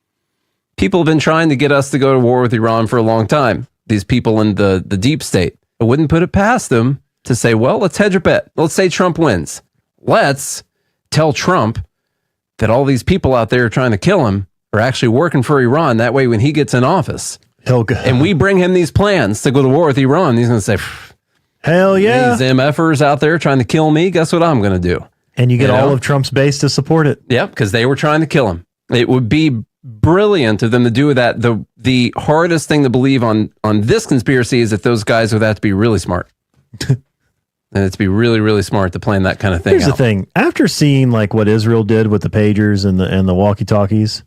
People have been trying to get us to go to war with Iran for a long time. These people in the deep state. I wouldn't put it past them to say, well, let's hedge a bet. Let's say Trump wins. Let's tell Trump that all these people out there trying to kill him are actually working for Iran. That way, when he gets in office, he'll go. And we bring him these plans to go to war with Iran, he's going to say, hell yeah. These MFers out there trying to kill me, guess what I'm going to do? And you get all of Trump's base to support it. Yep, because they were trying to kill him. It would be brilliant of them to do that. The hardest thing to believe on this conspiracy is that those guys would have to be really smart. And it's be really, really smart to plan that kind of thing. Here's the thing. After seeing like what Israel did with the pagers and the walkie-talkies,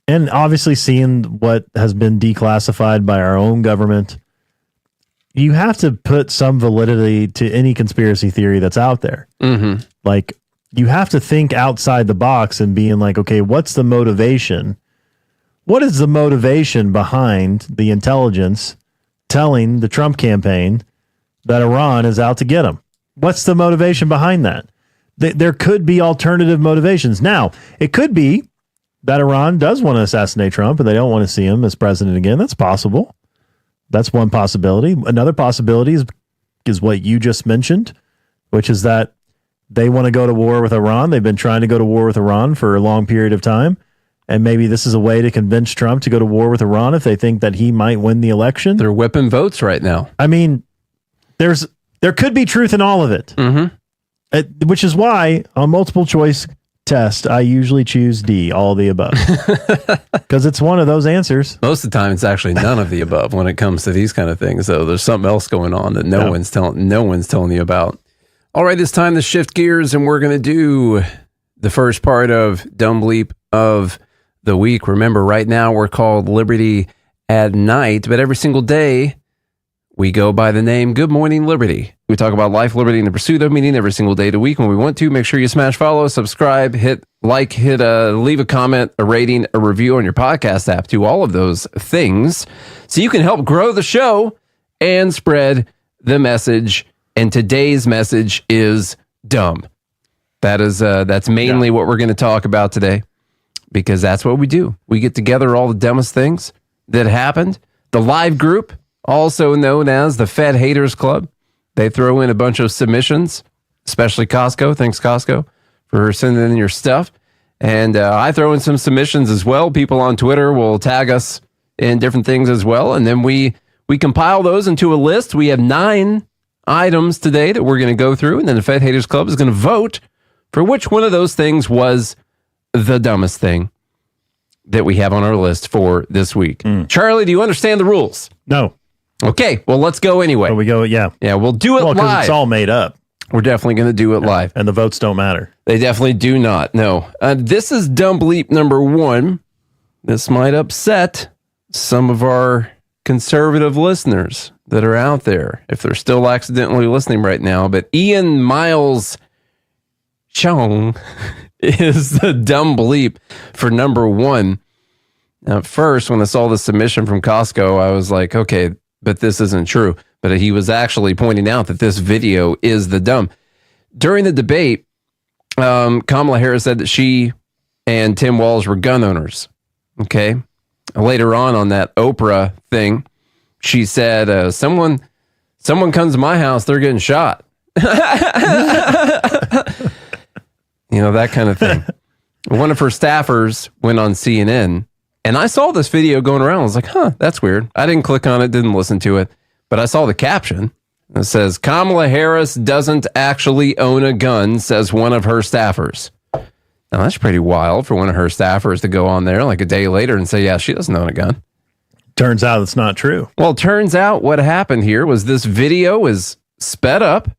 and obviously seeing what has been declassified by our own government, you have to put some validity to any conspiracy theory that's out there. Mm-hmm. Like, you have to think outside the box and being like, okay, what's the motivation? What is the motivation behind the intelligence telling the Trump campaign that Iran is out to get them? What's the motivation behind that? There could be alternative motivations. Now, it could be that Iran does want to assassinate Trump and they don't want to see him as president again. That's possible. That's one possibility. Another possibility is what you just mentioned, which is that they want to go to war with Iran. They've been trying to go to war with Iran for a long period of time. And maybe this is a way to convince Trump to go to war with Iran if they think that he might win the election. They're whipping votes right now. I mean, there could be truth in all of it. Mm-hmm. Which is why on multiple choice test, I usually choose D, all of the above. Because it's one of those answers. Most of the time, it's actually none of the above when it comes to these kind of things. So there's something else going on that no one's telling you about. All right, it's time to shift gears, and we're going to do the first part of Dumb Bleep of the week. Remember, right now we're called Liberty at Night, but every single day we go by the name Good Morning Liberty. We talk about life, liberty, and the pursuit of meaning every single day of the week when we want to. Make sure you smash follow, subscribe, hit like, leave a comment, a rating, a review on your podcast app. Do all of those things so you can help grow the show and spread the message. And today's message is dumb. That's mainly what we're going to talk about today, because that's what we do. We get together all the dumbest things that happened. The live group, also known as the Fed Haters Club, they throw in a bunch of submissions, especially Costco. Thanks, Costco, for sending in your stuff. And I throw in some submissions as well. People on Twitter will tag us in different things as well. And then we compile those into a list. We have 9 items today that we're going to go through. And then the Fed Haters Club is going to vote for which one of those things was the dumbest thing that we have on our list for this week. Charlie, do you understand the rules? No. Okay, well, let's go anyway. But we go, yeah. Yeah, we'll do it live. Because it's all made up. We're definitely going to do it live. And the votes don't matter. They definitely do not, no. This is Dumb Bleep number 1. This might upset some of our conservative listeners that are out there, if they're still accidentally listening right now. But Ian Miles Chong is the Dumb Bleep for number 1. Now, first, when I saw the submission from Costco, I was like, okay, but this isn't true. But he was actually pointing out that this video is the dumb. During the debate, Kamala Harris said that she and Tim Walz were gun owners. Okay. Later on that Oprah thing, she said, someone comes to my house, they're getting shot. That kind of thing. One of her staffers went on CNN, and I saw this video going around. I was like, that's weird. I didn't click on it, didn't listen to it, but I saw the caption. It says, Kamala Harris doesn't actually own a gun, says one of her staffers. Now, that's pretty wild for one of her staffers to go on there like a day later and say, yeah, she doesn't own a gun. Turns out it's not true. Well, turns out what happened here was this video is sped up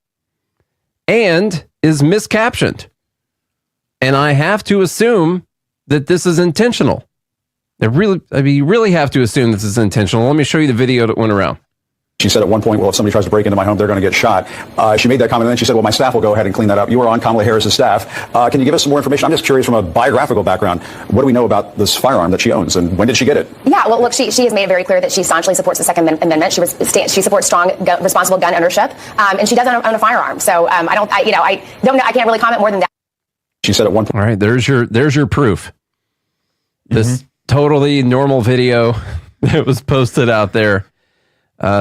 and is miscaptioned. And I have to assume that this is intentional. You really have to assume this is intentional. Let me show you the video that went around. She said at one point, well, if somebody tries to break into my home, they're going to get shot. She made that comment, and then she said, well, my staff will go ahead and clean that up. You were on Kamala Harris's staff. Can you give us some more information? I'm just curious from a biographical background, what do we know about this firearm that she owns, and when did she get it? Yeah, well, look, she has made it very clear that she staunchly supports the Second Amendment. She supports strong, responsible gun ownership, and she does own a firearm. So I don't know. I can't really comment more than that. She said at one point. All right, there's your proof. This totally normal video that was posted out there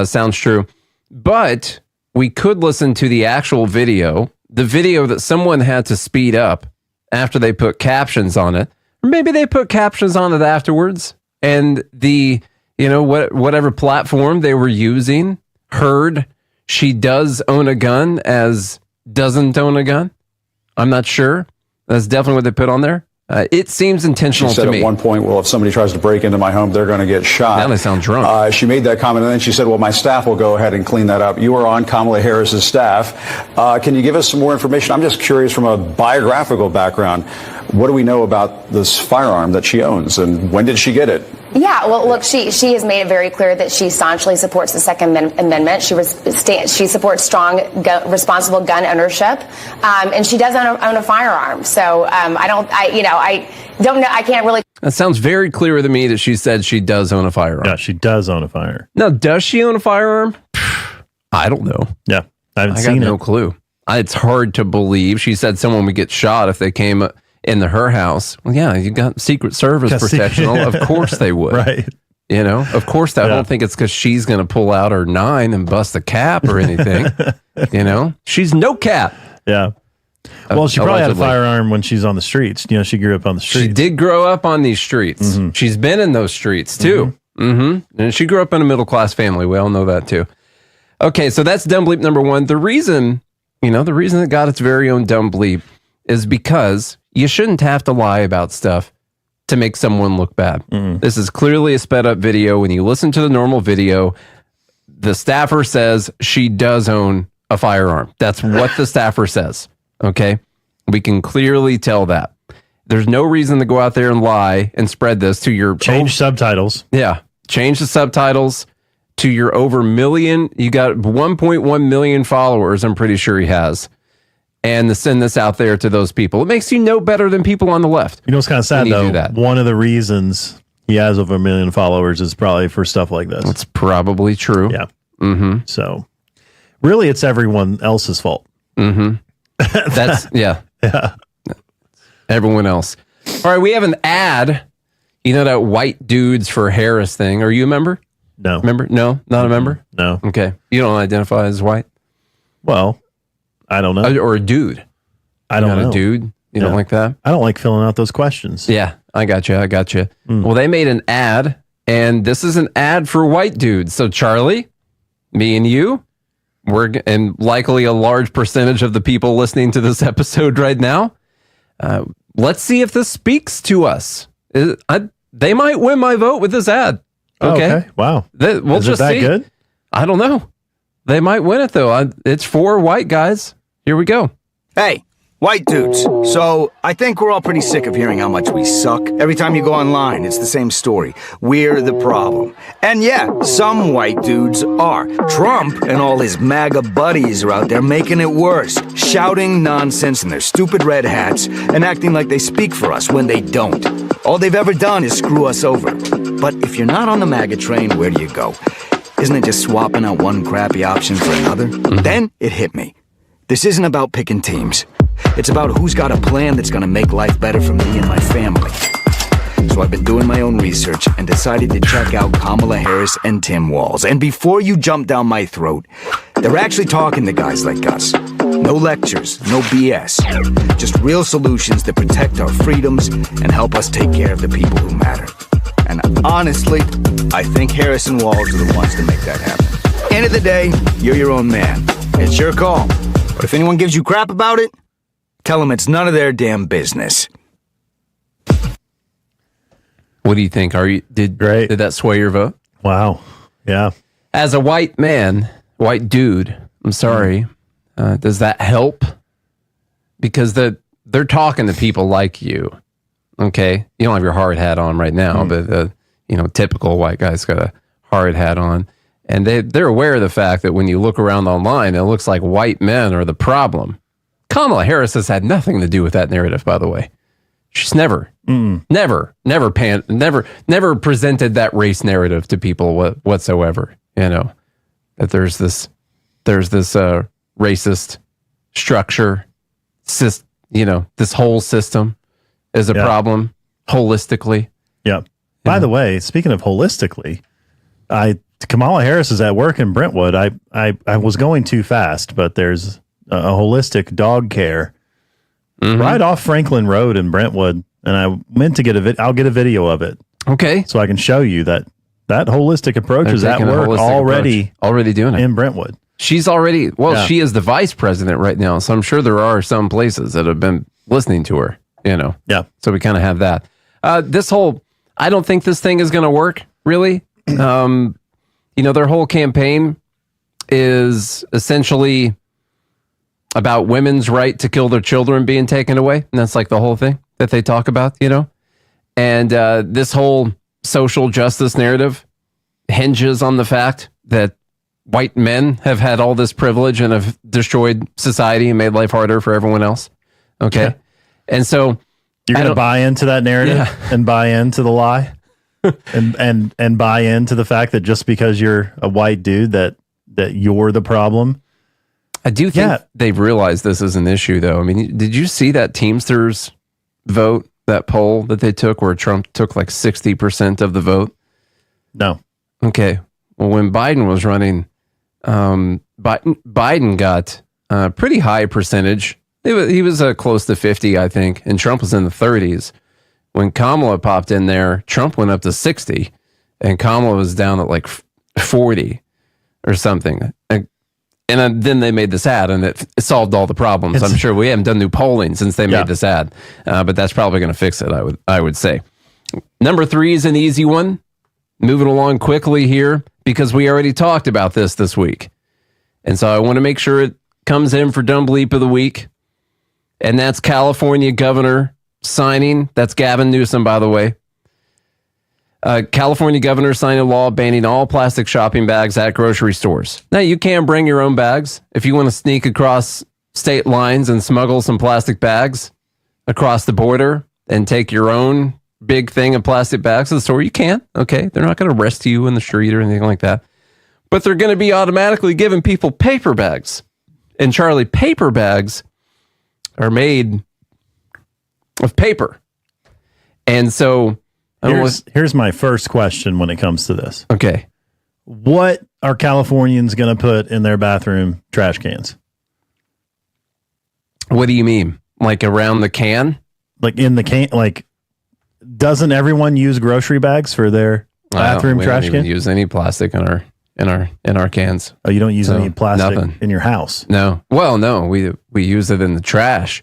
sounds true. But we could listen to the actual video, the video that someone had to speed up after they put captions on it. Or maybe they put captions on it afterwards, and the, whatever platform they were using heard she does own a gun as doesn't own a gun. I'm not sure. That's definitely what they put on there. It seems intentional to me. She said at one point, well, if somebody tries to break into my home, they're going to get shot. Now they sound drunk. She made that comment, and then she said, well, my staff will go ahead and clean that up. You were on Kamala Harris's staff. Can you give us some more information? I'm just curious from a biographical background. What do we know about this firearm that she owns, and when did she get it? Yeah, well, look, she has made it very clear that she staunchly supports the Second Amendment. She supports strong, responsible gun ownership, and she does own a firearm. So I don't know. I can't really. That sounds very clear to me that she said she does own a firearm. Yeah, she does own a firearm. Now, does she own a firearm? I don't know. Yeah, I got no clue. It's hard to believe. She said someone would get shot if they came into her house. Well, yeah, you got Secret Service protection. Of course they would. Right. Of course I don't think it's because she's going to pull out her 9 and bust a cap or anything. She's no cap. Yeah. Well, she probably Allegedly. had a firearm when she's on the streets. She grew up on the streets. She did grow up on these streets. Mm-hmm. She's been in those streets too. Mm-hmm. And she grew up in a middle-class family. We all know that too. Okay, so that's dumb bleep number 1. The reason it got its very own dumb bleep is because you shouldn't have to lie about stuff to make someone look bad. This is clearly a sped up video. When you listen to the normal video, the staffer says she does own a firearm. That's what the staffer says. Okay. We can clearly tell that. There's no reason to go out there and lie and spread this to your subtitles. Yeah. Change the subtitles to your over million. You got 1.1 million followers. I'm pretty sure he has. And to send this out there to those people. It makes you no better than people on the left. It's kind of sad, though. One of the reasons he has over 1 million followers is probably for stuff like this. That's probably true. Yeah. Mm-hmm. So, really, it's everyone else's fault. Mm-hmm. That's, yeah. Yeah. Everyone else. All right, we have an ad. That white dudes for Harris thing. Are you a member? No. Member? No? Not a member? No. Okay. You don't identify as white? Well, I don't know. Or a dude. I don't know. A dude? You don't like that? I don't like filling out those questions. Yeah, I got you. Well, they made an ad, and this is an ad for white dudes. So, Charlie, me and you, and likely a large percentage of the people listening to this episode right now, let's see if this speaks to us. They might win my vote with this ad. Okay. Wow. We'll is just it that see. good? I don't know. They might win it, though. It's for white guys. Here we go. Hey, white dudes. So I think we're all pretty sick of hearing how much we suck. Every time you go online, it's the same story. We're the problem. And yeah, some white dudes are. Trump and all his MAGA buddies are out there making it worse, shouting nonsense in their stupid red hats and acting like they speak for us when they don't. All they've ever done is screw us over. But if you're not on the MAGA train, where do you go? Isn't it just swapping out one crappy option for another? Then it hit me. This isn't about picking teams. It's about who's got a plan that's gonna make life better for me and my family. So I've been doing my own research and decided to check out Kamala Harris and Tim Walz. And before you jump down my throat, they're actually talking to guys like us. No lectures, no BS. Just real solutions that protect our freedoms and help us take care of the people who matter. And honestly, I think Harris and Walz are the ones to make that happen. End of the day, you're your own man. It's your call. But if anyone gives you crap about it, tell them it's none of their damn business. What do you think? Did that sway your vote? Wow. Yeah. As a white man, white dude, I'm sorry. Does that help? Because they're talking to people like you. Okay, you don't have your hard hat on right now, but typical white guy's got a hard hat on, and they're aware of the fact that when you look around online, it looks like white men are the problem. Kamala Harris has had nothing to do with that narrative, by the way. She's never presented that race narrative to people whatsoever. That there's this racist structure, this whole system is a problem holistically. Yeah. By the way, speaking of holistically, I Kamala Harris is at work in Brentwood. I was going too fast, but there's a holistic dog care right off Franklin Road in Brentwood, and I meant to get I'll get a video of it. Okay, so I can show you that holistic approach is at work already doing it in Brentwood. She's already she is the vice president right now, so I'm sure there are some places that have been listening to her. Yeah. So we kind of have that. I don't think this thing is going to work really. Their whole campaign is essentially about women's right to kill their children being taken away. And that's like the whole thing that they talk about, And this whole social justice narrative hinges on the fact that white men have had all this privilege and have destroyed society and made life harder for everyone else. Okay. Yeah. And so you're going to buy into that narrative and buy into the lie and buy into the fact that just because you're a white dude that you're the problem. I do think they've realized this is an issue, though. I mean, did you see that Teamsters vote, that poll that they took where Trump took like 60% of the vote? No. Okay. Well, when Biden was running, Biden got a pretty high percentage. He was close to 50, I think, and Trump was in the 30s. When Kamala popped in there, Trump went up to 60, and Kamala was down at like 40 or something. And then they made this ad, and it solved all the problems. I'm sure we haven't done new polling since they made this ad, but that's probably going to fix it, I would say. Number 3 is an easy one. Moving along quickly here, because we already talked about this week. And so I want to make sure it comes in for Dumb Bleep of the Week. And that's California governor signing. That's Gavin Newsom, by the way. California governor signed a law banning all plastic shopping bags at grocery stores. Now, you can bring your own bags. If you want to sneak across state lines and smuggle some plastic bags across the border and take your own big thing of plastic bags to the store, you can. Okay, they're not going to arrest you in the street or anything like that. But they're going to be automatically giving people paper bags. And Charlie, paper bags are made of paper. And so here's my first question when it comes to this. Okay. What are Californians going to put in their bathroom trash cans? What do you mean? Like around the can? Like in the can? Like, doesn't everyone use grocery bags for their bathroom trash can? We don't use any plastic in our cans. Oh, you don't use any plastic in your house? No. Well, no. We use it in the trash,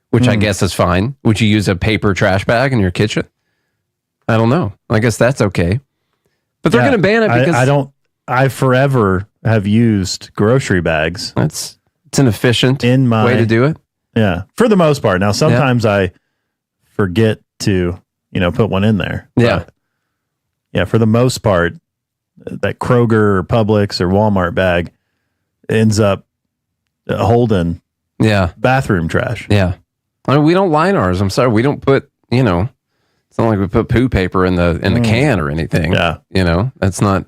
which I guess is fine. Would you use a paper trash bag in your kitchen? I don't know. I guess that's okay. But they're going to ban it because I forever have used grocery bags. It's an efficient way to do it. Yeah, for the most part. Now, sometimes I forget to, put one in there. Yeah. Yeah, for the most part, that Kroger or Publix or Walmart bag ends up holding bathroom trash. Yeah. I mean, we don't line ours. I'm sorry. We don't put, it's not like we put poo paper in the can or anything. Yeah. That's not,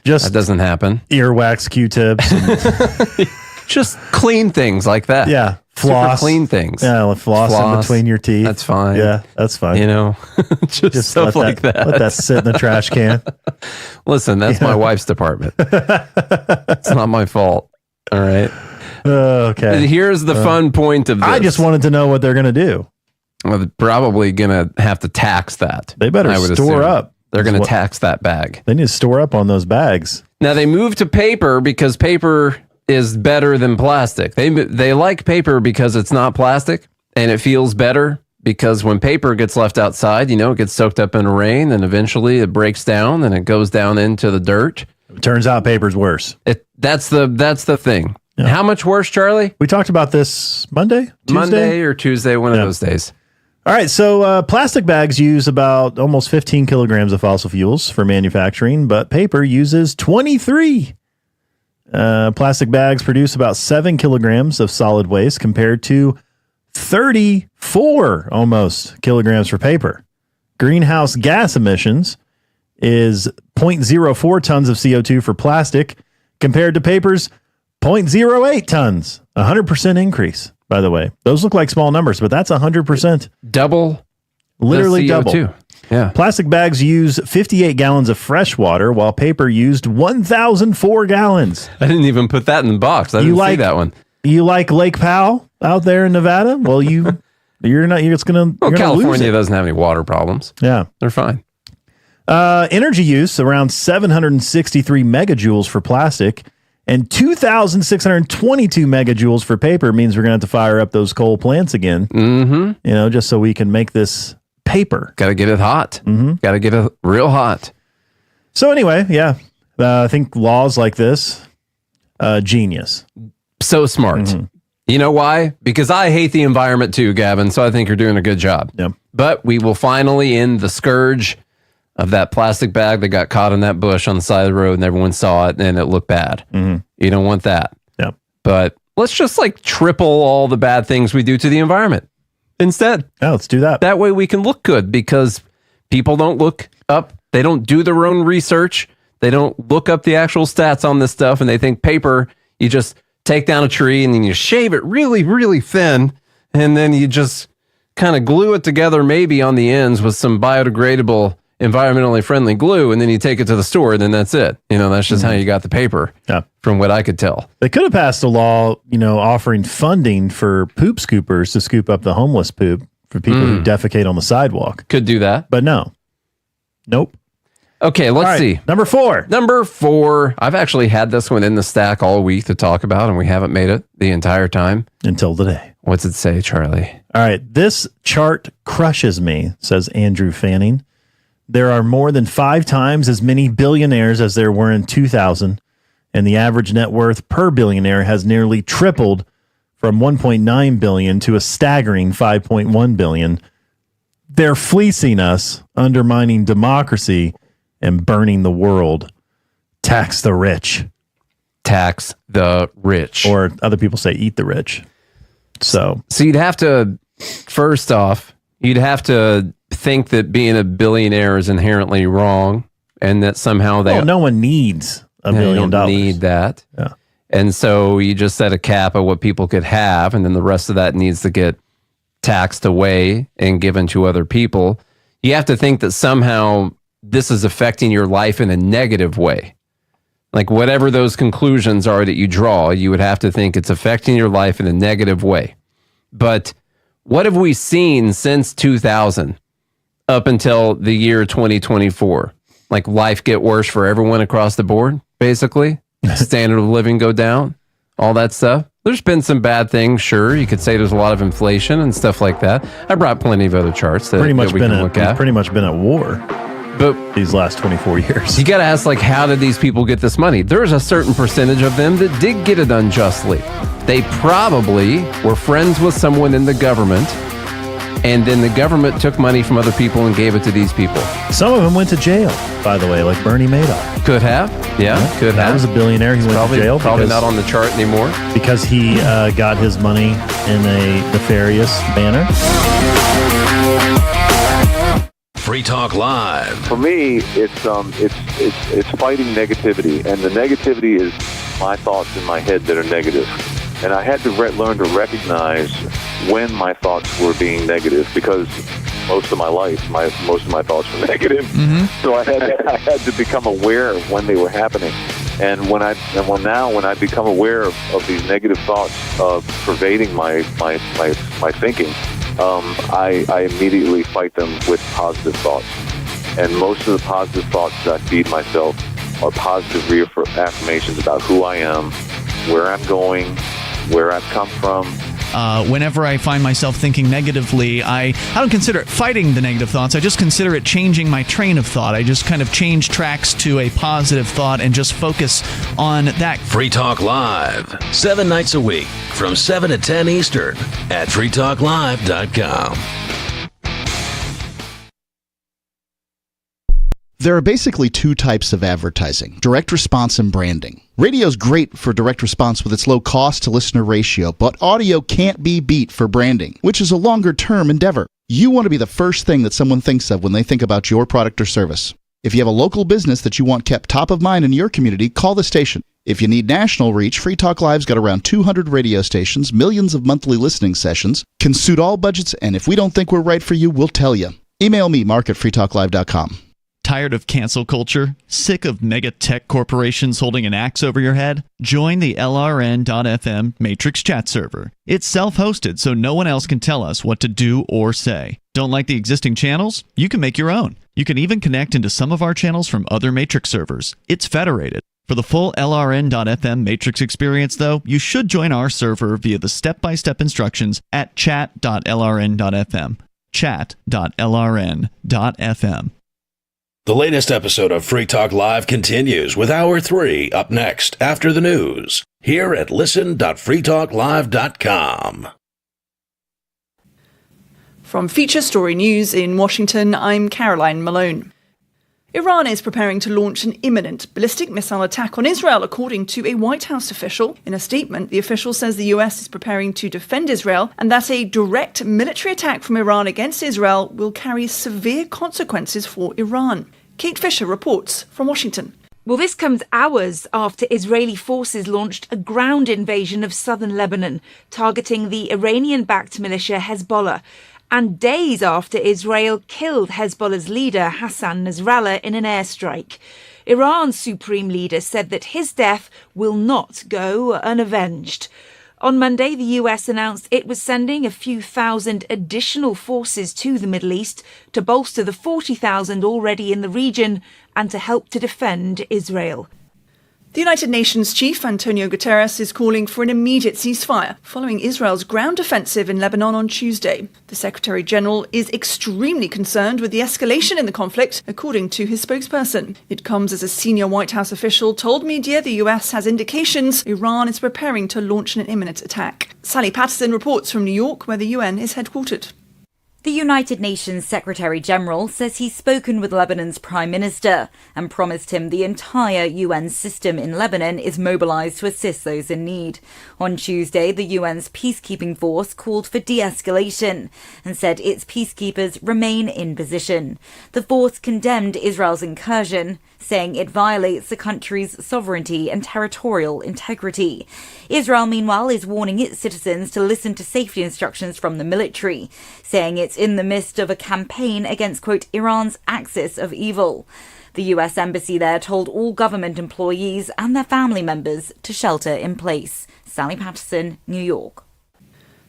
that doesn't happen. Earwax, Q-tips. Just clean things like that. Yeah. Floss. Super clean things. Yeah, floss in between your teeth. That's fine. Yeah, that's fine. Just stuff like that. Let that sit in the trash can. Listen, that's my wife's department. It's not my fault. All right. Okay. Here's the fun point of this. I just wanted to know what they're going to do. Well, they're probably going to have to tax that. They better store up. They're going to tax that bag. They need to store up on those bags. Now, they moved to paper because paper is better than plastic. They like paper because it's not plastic and it feels better because when paper gets left outside, it gets soaked up in rain and eventually it breaks down and it goes down into the dirt. It turns out paper's worse. That's the thing. Yeah. How much worse, Charlie? We talked about this Monday or Tuesday, one of those days. All right, so plastic bags use about almost 15 kilograms of fossil fuels for manufacturing, but paper uses 23. Plastic bags produce about 7 kilograms of solid waste compared to 34 almost kilograms for paper. Greenhouse gas emissions is 0.04 tons of CO2 for plastic compared to paper's 0.08 tons. 100% increase, by the way. Those look like small numbers, but that's 100%. Double. Literally double. Yeah. Plastic bags use 58 gallons of fresh water, while paper used 1,004 gallons. I didn't even put that in the box. I didn't see that one. You like Lake Powell out there in Nevada? Well, you're not. It's gonna. Well, you're gonna lose California it. doesn't have any water problems. Yeah, they're fine. Energy use around 763 megajoules for plastic and 2,622 megajoules for paper means we're going to have to fire up those coal plants again. Mm-hmm. Just so we can make this paper. Got to get it hot. Mm-hmm. Got to get it real hot. So anyway, yeah, I think laws like this, genius. So smart. Mm-hmm. You know why? Because I hate the environment too, Gavin. So I think you're doing a good job. Yep. But we will finally end the scourge of that plastic bag that got caught in that bush on the side of the road and everyone saw it and it looked bad. Mm-hmm. You don't want that. Yep. But let's just triple all the bad things we do to the environment instead. Yeah, let's do that. That way we can look good because people don't look up. They don't do their own research. They don't look up the actual stats on this stuff and they think paper, you just take down a tree and then you shave it really, really thin. And then you just kind of glue it together maybe on the ends with some biodegradable, environmentally friendly glue. And then you take it to the store and then that's it. That's just how you got the paper from what I could tell. They could have passed a law, offering funding for poop scoopers to scoop up the homeless poop for people who defecate on the sidewalk. Could do that. But no. Nope. Okay, let's see. Number 4. Number 4. I've actually had this one in the stack all week to talk about, and we haven't made it the entire time. Until today. What's it say, Charlie? All right. This chart crushes me, says Andrew Fanning. There are more than 5 times as many billionaires as there were in 2000, and the average net worth per billionaire has nearly tripled from 1.9 billion to a staggering 5.1 billion. They're fleecing us, undermining democracy, and burning the world. Tax the rich. Tax the rich. Or other people say eat the rich. So you'd have to, first off, you'd have to think that being a billionaire is inherently wrong and that somehow no one needs $1 billion. Don't need that. Yeah. And so you just set a cap of what people could have, and then the rest of that needs to get taxed away and given to other people. You have to think that somehow this is affecting your life in a negative way. Like whatever those conclusions are that you draw, you would have to think it's affecting your life in a negative way. But what have we seen since 2000 up until the year 2024? Like life get worse for everyone across the board, basically. Standard of living go down, all that stuff. There's been some bad things, sure. You could say there's a lot of inflation and stuff like that. I brought plenty of other charts that, pretty much we can look at. Pretty much been at war. But these last 24 years. You got to ask, how did these people get this money? There's a certain percentage of them that did get it unjustly. They probably were friends with someone in the government, and then the government took money from other people and gave it to these people. Some of them went to jail, by the way, like Bernie Madoff. Could have. Yeah, could have. That was a billionaire. He went to jail. Probably not on the chart anymore. Because he got his money in a nefarious manner. Free Talk Live. For me, it's fighting negativity, and the negativity is my thoughts in my head that are negative. And I had to learn to recognize when my thoughts were being negative, because most of my life, most of my thoughts were negative. Mm-hmm. So I had to become aware of when they were happening. And when I become aware of these negative thoughts pervading my thinking, I immediately fight them with positive thoughts. And most of the positive thoughts that I feed myself are positive affirmations about who I am, where I'm going, where I've come from. Whenever I find myself thinking negatively, I don't consider it fighting the negative thoughts. I just consider it changing my train of thought. I just kind of change tracks to a positive thought and just focus on that. Free Talk Live, 7 nights a week from 7 to 10 Eastern at freetalklive.com. There are basically 2 types of advertising: direct response and branding. Radio's great for direct response with its low cost to listener ratio, but audio can't be beat for branding, which is a longer term endeavor. You want to be the first thing that someone thinks of when they think about your product or service. If you have a local business that you want kept top of mind in your community, call the station. If you need national reach, Free Talk Live's got around 200 radio stations, millions of monthly listening sessions, can suit all budgets, and if we don't think we're right for you, we'll tell you. Email me, mark@freetalklive.com. Tired of cancel culture? Sick of mega tech corporations holding an axe over your head? Join the LRN.FM Matrix chat server. It's self-hosted, so no one else can tell us what to do or say. Don't like the existing channels? You can make your own. You can even connect into some of our channels from other Matrix servers. It's federated. For the full LRN.FM Matrix experience, though, you should join our server via the step-by-step instructions at chat.lrn.fm. chat.lrn.fm. The latest episode of Free Talk Live continues with Hour 3 up next after the news here at listen.freetalklive.com. From Feature Story News in Washington, I'm Caroline Malone. Iran is preparing to launch an imminent ballistic missile attack on Israel, according to a White House official. In a statement, the official says the US is preparing to defend Israel and that a direct military attack from Iran against Israel will carry severe consequences for Iran. Kate Fisher reports from Washington. Well, this comes hours after Israeli forces launched a ground invasion of southern Lebanon, targeting the Iranian-backed militia Hezbollah, and days after Israel killed Hezbollah's leader Hassan Nasrallah in an airstrike. Iran's supreme leader said that his death will not go unavenged. On Monday, the US announced it was sending a few thousand additional forces to the Middle East to bolster the 40,000 already in the region and to help to defend Israel. The United Nations chief, Antonio Guterres, is calling for an immediate ceasefire following Israel's ground offensive in Lebanon on Tuesday. The Secretary-General is extremely concerned with the escalation in the conflict, according to his spokesperson. It comes as a senior White House official told media the US has indications Iran is preparing to launch an imminent attack. Sally Patterson reports from New York, where the UN is headquartered. The United Nations Secretary-General says he's spoken with Lebanon's Prime Minister and promised him the entire UN system in Lebanon is mobilized to assist those in need. On Tuesday, the UN's peacekeeping force called for de-escalation and said its peacekeepers remain in position. The force condemned Israel's incursion, saying it violates the country's sovereignty and territorial integrity. Israel, meanwhile, is warning its citizens to listen to safety instructions from the military, saying it's in the midst of a campaign against, quote, Iran's axis of evil. The US embassy there told all government employees and their family members to shelter in place. Sally Patterson, New York.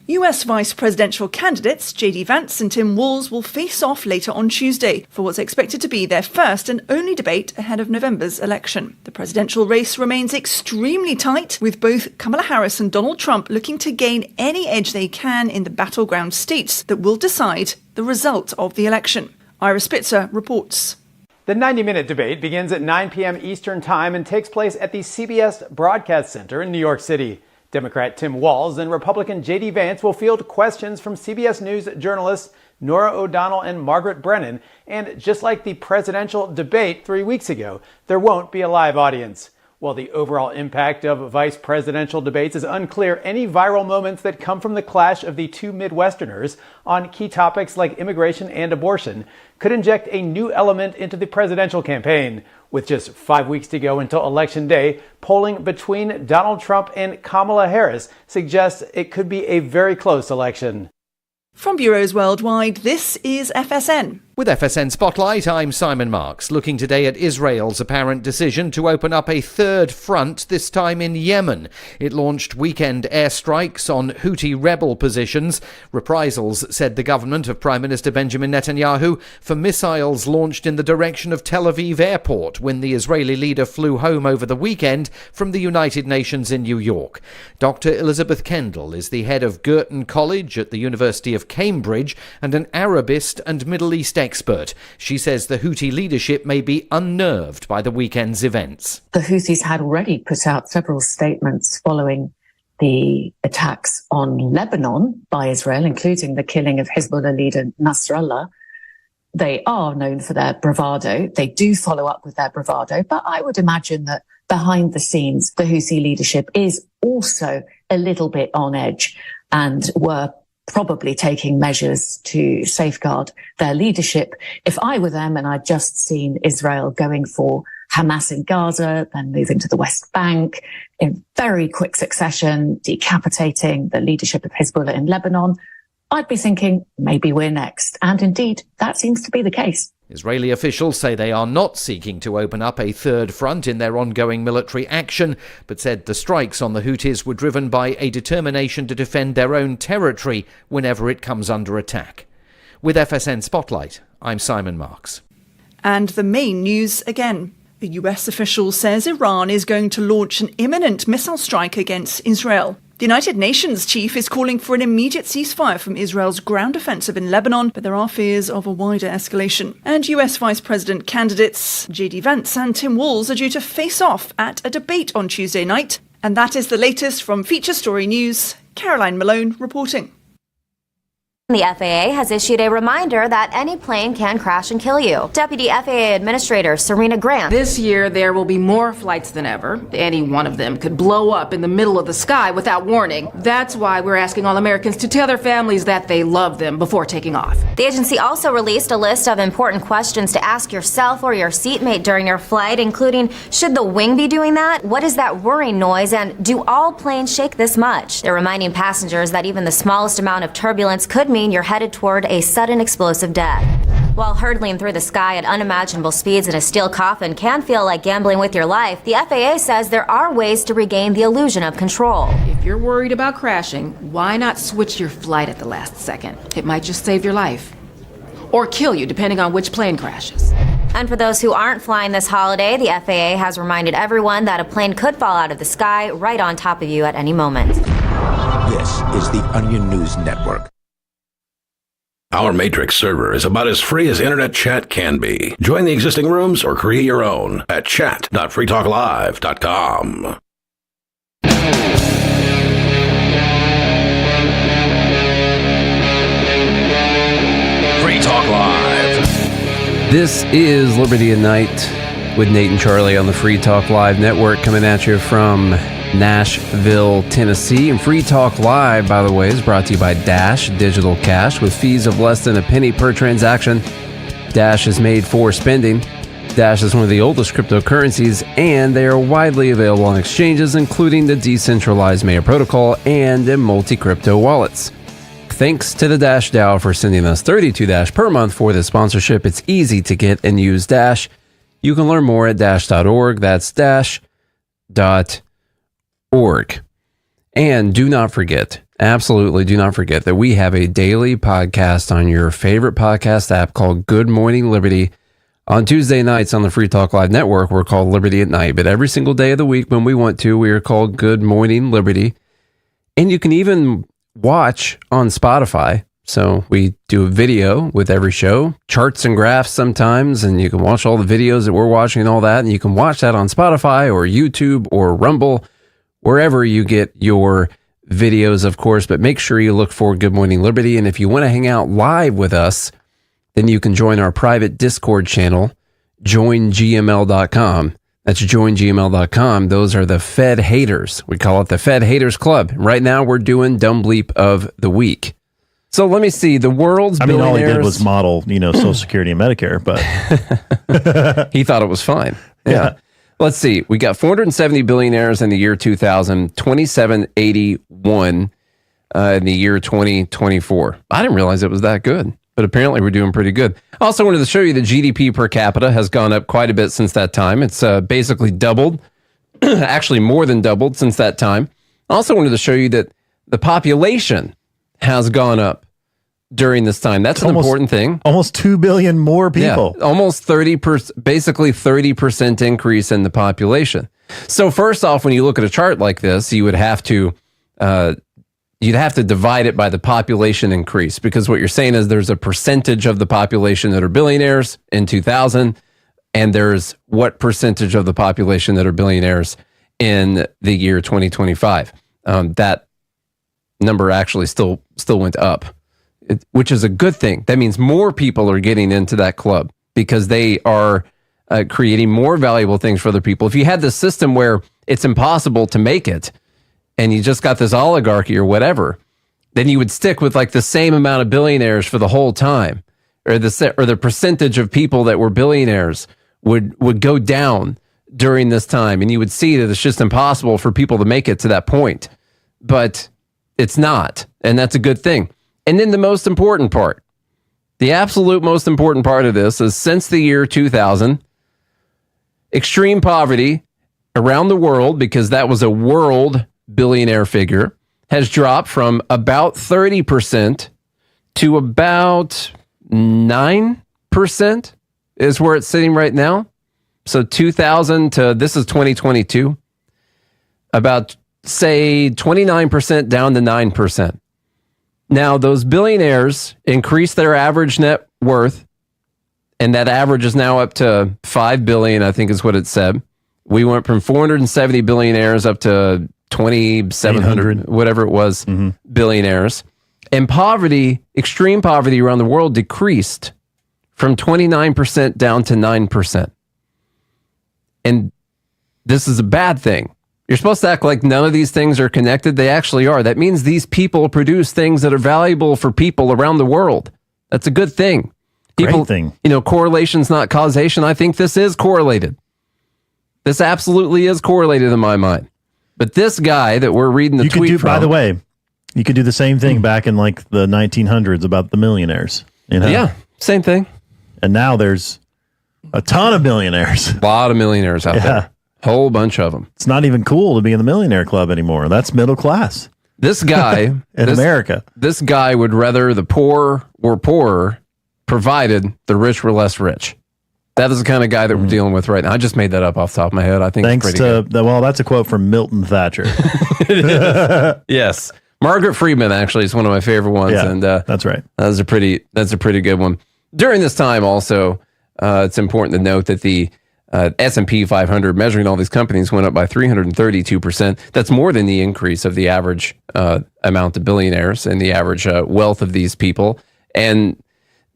US vice presidential candidates J.D. Vance and Tim Walz will face off later on Tuesday for what's expected to be their first and only debate ahead of November's election. The presidential race remains extremely tight, with both Kamala Harris and Donald Trump looking to gain any edge they can in the battleground states that will decide the result of the election. Ira Spitzer reports. The 90-minute debate begins at 9 p.m. Eastern Time and takes place at the CBS Broadcast Center in New York City. Democrat Tim Walz and Republican J.D. Vance will field questions from CBS News journalists Norah O'Donnell and Margaret Brennan. And just like the presidential debate 3 weeks ago, there won't be a live audience. While the overall impact of vice presidential debates is unclear, any viral moments that come from the clash of the two Midwesterners on key topics like immigration and abortion could inject a new element into the presidential campaign. With just 5 weeks to go until Election Day, polling between Donald Trump and Kamala Harris suggests it could be a very close election. From bureaus worldwide, this is FSN. With FSN Spotlight, I'm Simon Marks, looking today at Israel's apparent decision to open up a third front, this time in Yemen. It launched weekend airstrikes on Houthi rebel positions. Reprisals, said the government of Prime Minister Benjamin Netanyahu, for missiles launched in the direction of Tel Aviv airport when the Israeli leader flew home over the weekend from the United Nations in New York. Dr. Elizabeth Kendall is the head of Girton College at the University of Cambridge and an Arabist and Middle East expert. She says the Houthi leadership may be unnerved by the weekend's events. The Houthis had already put out several statements following the attacks on Lebanon by Israel, including the killing of Hezbollah leader Nasrallah. They are known for their bravado. They do follow up with their bravado, but I would imagine that behind the scenes, the Houthi leadership is also a little bit on edge and were probably taking measures to safeguard their leadership. If I were them and I'd just seen Israel going for Hamas in Gaza, then moving to the West Bank in very quick succession, decapitating the leadership of Hezbollah in Lebanon, I'd be thinking maybe we're next. And indeed, that seems to be the case. Israeli officials say they are not seeking to open up a third front in their ongoing military action, but said the strikes on the Houthis were driven by a determination to defend their own territory whenever it comes under attack. With FSN Spotlight, I'm Simon Marks. And the main news again. A US official says Iran is going to launch an imminent missile strike against Israel. The United Nations chief is calling for an immediate ceasefire from Israel's ground offensive in Lebanon, but there are fears of a wider escalation. And US Vice President candidates J.D. Vance and Tim Walz are due to face off at a debate on Tuesday night. And that is the latest from Feature Story News. Caroline Malone reporting. The FAA has issued a reminder that any plane can crash and kill you. Deputy FAA Administrator Serena Grant. This year, there will be more flights than ever. Any one of them could blow up in the middle of the sky without warning. That's why we're asking all Americans to tell their families that they love them before taking off. The agency also released a list of important questions to ask yourself or your seatmate during your flight, including, should the wing be doing that? What is that whirring noise? And do all planes shake this much? They're reminding passengers that even the smallest amount of turbulence could mean you're headed toward a sudden explosive death. While hurtling through the sky at unimaginable speeds in a steel coffin can feel like gambling with your life, the FAA says there are ways to regain the illusion of control. If you're worried about crashing, why not switch your flight at the last second? It might just save your life. Or kill you, depending on which plane crashes. And for those who aren't flying this holiday, the FAA has reminded everyone that a plane could fall out of the sky right on top of you at any moment. This is the Onion News Network. Our Matrix server is about as free as internet chat can be. Join the existing rooms or create your own at chat.freetalklive.com. Free Talk Live. This is Liberty at Night with Nate and Charlie on the Free Talk Live network, coming at you from Nashville, Tennessee. And Free Talk Live, by the way, is brought to you by Dash Digital Cash with fees of less than a penny per transaction. Dash is made for spending. Dash is one of the oldest cryptocurrencies, and they are widely available on exchanges, including the decentralized Mayor protocol and in multi-crypto wallets. Thanks to the Dash DAO for sending us 32 Dash per month for this sponsorship. It's easy to get and use Dash. You can learn more at dash.org. That's dash.org. And do not forget, absolutely do not forget that we have a daily podcast on your favorite podcast app called Good Morning Liberty. On Tuesday nights on the Free Talk Live network, we're called Liberty at Night. But every single day of the week when we want to, we are called Good Morning Liberty. And you can even watch on Spotify. So we do a video with every show, charts and graphs sometimes, and you can watch all the videos that we're watching and all that. And you can watch that on Spotify or YouTube or Rumble, wherever you get your videos, of course. But make sure you look for Good Morning Liberty. And if you want to hang out live with us, then you can join our private Discord channel, joingml.com. That's joingml.com. Those are the Fed haters. We call it the Fed Haters Club. Right now, we're doing Dumb Bleep of the Week. So let me see. The world's billionaires... all he did was model, Social Security and Medicare, but... He thought it was fine. Yeah. Let's see. We got 470 billionaires in the year 2000, 2781 in the year 2024. I didn't realize it was that good, but apparently we're doing pretty good. I also wanted to show you the GDP per capita has gone up quite a bit since that time. It's basically doubled, actually more than doubled since that time. I also wanted to show you that the population has gone up during this time. That's an important thing. Almost 2 billion more people. Yeah, almost 30%, basically 30% increase in the population. So first off, when you look at a chart like this, you would have to divide it by the population increase, because what you're saying is there's a percentage of the population that are billionaires in 2000, and there's what percentage of the population that are billionaires in the year 2025. That number actually still went up, which is a good thing. That means more people are getting into that club because they are creating more valuable things for other people. If you had this system where it's impossible to make it and you just got this oligarchy or whatever, then you would stick with like the same amount of billionaires for the whole time, or the percentage of people that were billionaires would go down during this time. And you would see that it's just impossible for people to make it to that point, but it's not. And that's a good thing. And then the most important part, the absolute most important part of this is since the year 2000, extreme poverty around the world, because that was a world billionaire figure, has dropped from about 30% to about 9% is where it's sitting right now. So 2000 to, this is 2022, about, say, 29% down to 9%. Now, those billionaires increased their average net worth, and that average is now up to $5 billion, I think is what it said. We went from 470 billionaires up to 2,700, whatever it was, billionaires. And poverty, extreme poverty around the world decreased from 29% down to 9%. And this is a bad thing. You're supposed to act like none of these things are connected. They actually are. That means these people produce things that are valuable for people around the world. That's a good thing. People, Great thing. You know, correlation's not causation. I think this is correlated. This absolutely is correlated in my mind. But this guy that we're reading the tweet from... By the way, you could do the same thing back in like the 1900s about the millionaires. You know? Yeah, same thing. And now there's a ton of millionaires. A lot of millionaires out there. Whole bunch of them. It's not even cool to be in the millionaire club anymore. That's middle class. This guy... in America. This guy would rather the poor were poorer, provided the rich were less rich. That is the kind of guy that we're dealing with right now. I just made that up off the top of my head. I think Thanks it's pretty good. Well, that's a quote from Milton Thatcher. Yes. Margaret Friedman actually is one of my favorite ones. Yeah, and that's right. That's a pretty good one. During this time also, it's important to note that the S&P 500, measuring all these companies, went up by 332%. That's more than the increase of the average amount of billionaires and the average wealth of these people. And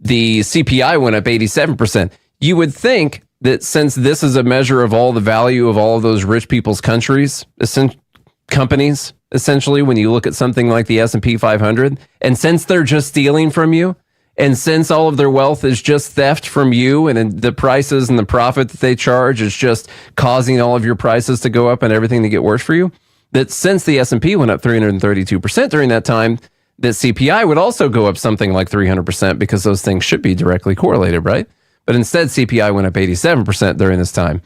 the CPI went up 87%. You would think that since this is a measure of all the value of all of those rich people's companies, essentially, when you look at something like the S&P 500, and since they're just stealing from you, and since all of their wealth is just theft from you, and the prices and the profit that they charge is just causing all of your prices to go up and everything to get worse for you, that since the S&P went up 332% during that time, that CPI would also go up something like 300% because those things should be directly correlated, right? But instead, CPI went up 87% during this time.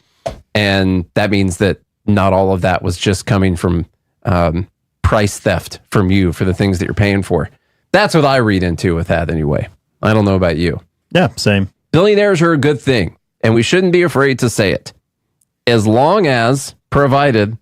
And that means that not all of that was just coming from price theft from you for the things that you're paying for. That's what I read into with that anyway. I don't know about you. Yeah, same. Billionaires are a good thing, and we shouldn't be afraid to say it. As long as, provided,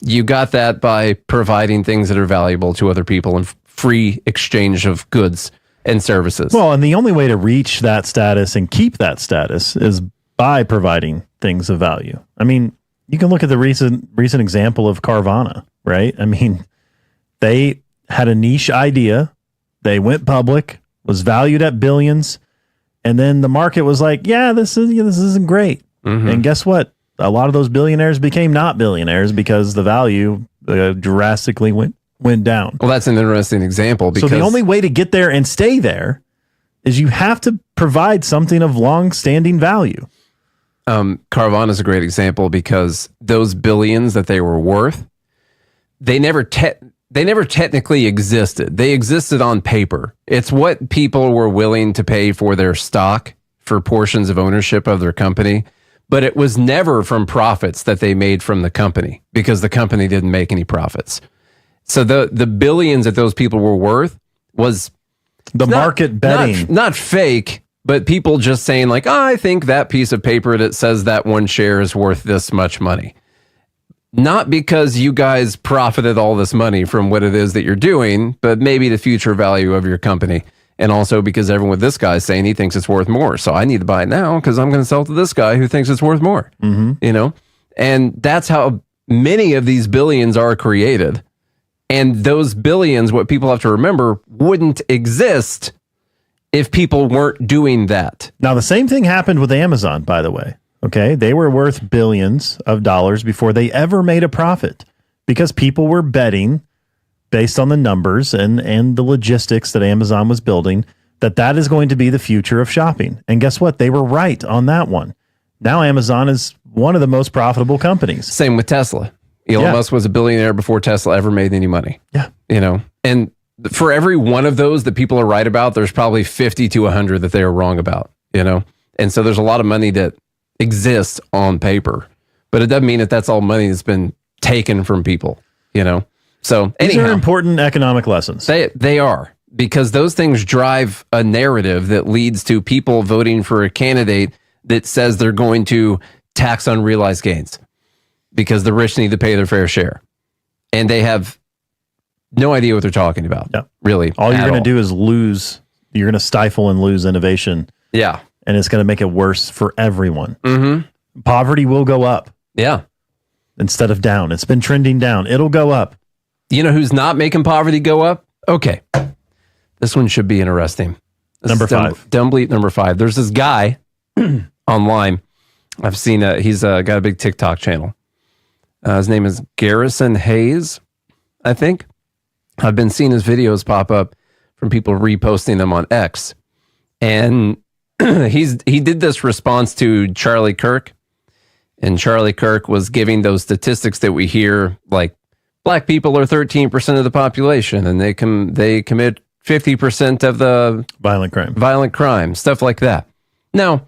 you got that by providing things that are valuable to other people and free exchange of goods and services. Well, and the only way to reach that status and keep that status is by providing things of value. I mean, you can look at the recent example of Carvana, right? I mean, they had a niche idea. They went public, was valued at billions, and then the market was like, yeah, this isn't great. Mm-hmm. And guess what? A lot of those billionaires became not billionaires because the value drastically went down. Well, that's an interesting example. Because so the only way to get there and stay there is you have to provide something of long-standing value. Carvana is a great example because those billions that they were worth, they never technically existed. They existed on paper. It's what people were willing to pay for their stock, for portions of ownership of their company. But it was never from profits that they made from the company because the company didn't make any profits. So the billions that those people were worth was the market betting. Not fake, but people just saying like, oh, I think that piece of paper that says that one share is worth this much money. Not because you guys profited all this money from what it is that you're doing, but maybe the future value of your company. And also because everyone with this guy is saying he thinks it's worth more. So I need to buy it now because I'm going to sell to this guy who thinks it's worth more. Mm-hmm. You know? And that's how many of these billions are created. And those billions, what people have to remember, wouldn't exist if people weren't doing that. Now, the same thing happened with Amazon, by the way. Okay, they were worth billions of dollars before they ever made a profit because people were betting based on the numbers and the logistics that Amazon was building that is going to be the future of shopping. And guess what? They were right on that one. Now Amazon is one of the most profitable companies. Same with Tesla. Elon Musk was a billionaire before Tesla ever made any money. Yeah. You know, and for every one of those that people are right about, there's probably 50 to 100 that they are wrong about, you know? And so there's a lot of money that exists on paper, but it doesn't mean that that's all money that's been taken from people, you know? So These anyhow, are important economic lessons. They are, because those things drive a narrative that leads to people voting for a candidate that says they're going to tax unrealized gains because the rich need to pay their fair share. And they have no idea what they're talking about. Yeah. Really. All you're going to do is lose. You're going to stifle and lose innovation. Yeah. And it's going to make it worse for everyone. Mm-hmm. Poverty will go up. Yeah. Instead of down. It's been trending down. It'll go up. You know who's not making poverty go up? Okay. This one should be interesting. Number 5. Dumb bleep number 5. There's this guy online. I've seen he's got a big TikTok channel. His name is Garrison Hayes, I think. I've been seeing his videos pop up from people reposting them on X. And he did this response to Charlie Kirk. And Charlie Kirk was giving those statistics that we hear, like black people are 13% of the population and they commit 50% of the violent crime, stuff like that. Now,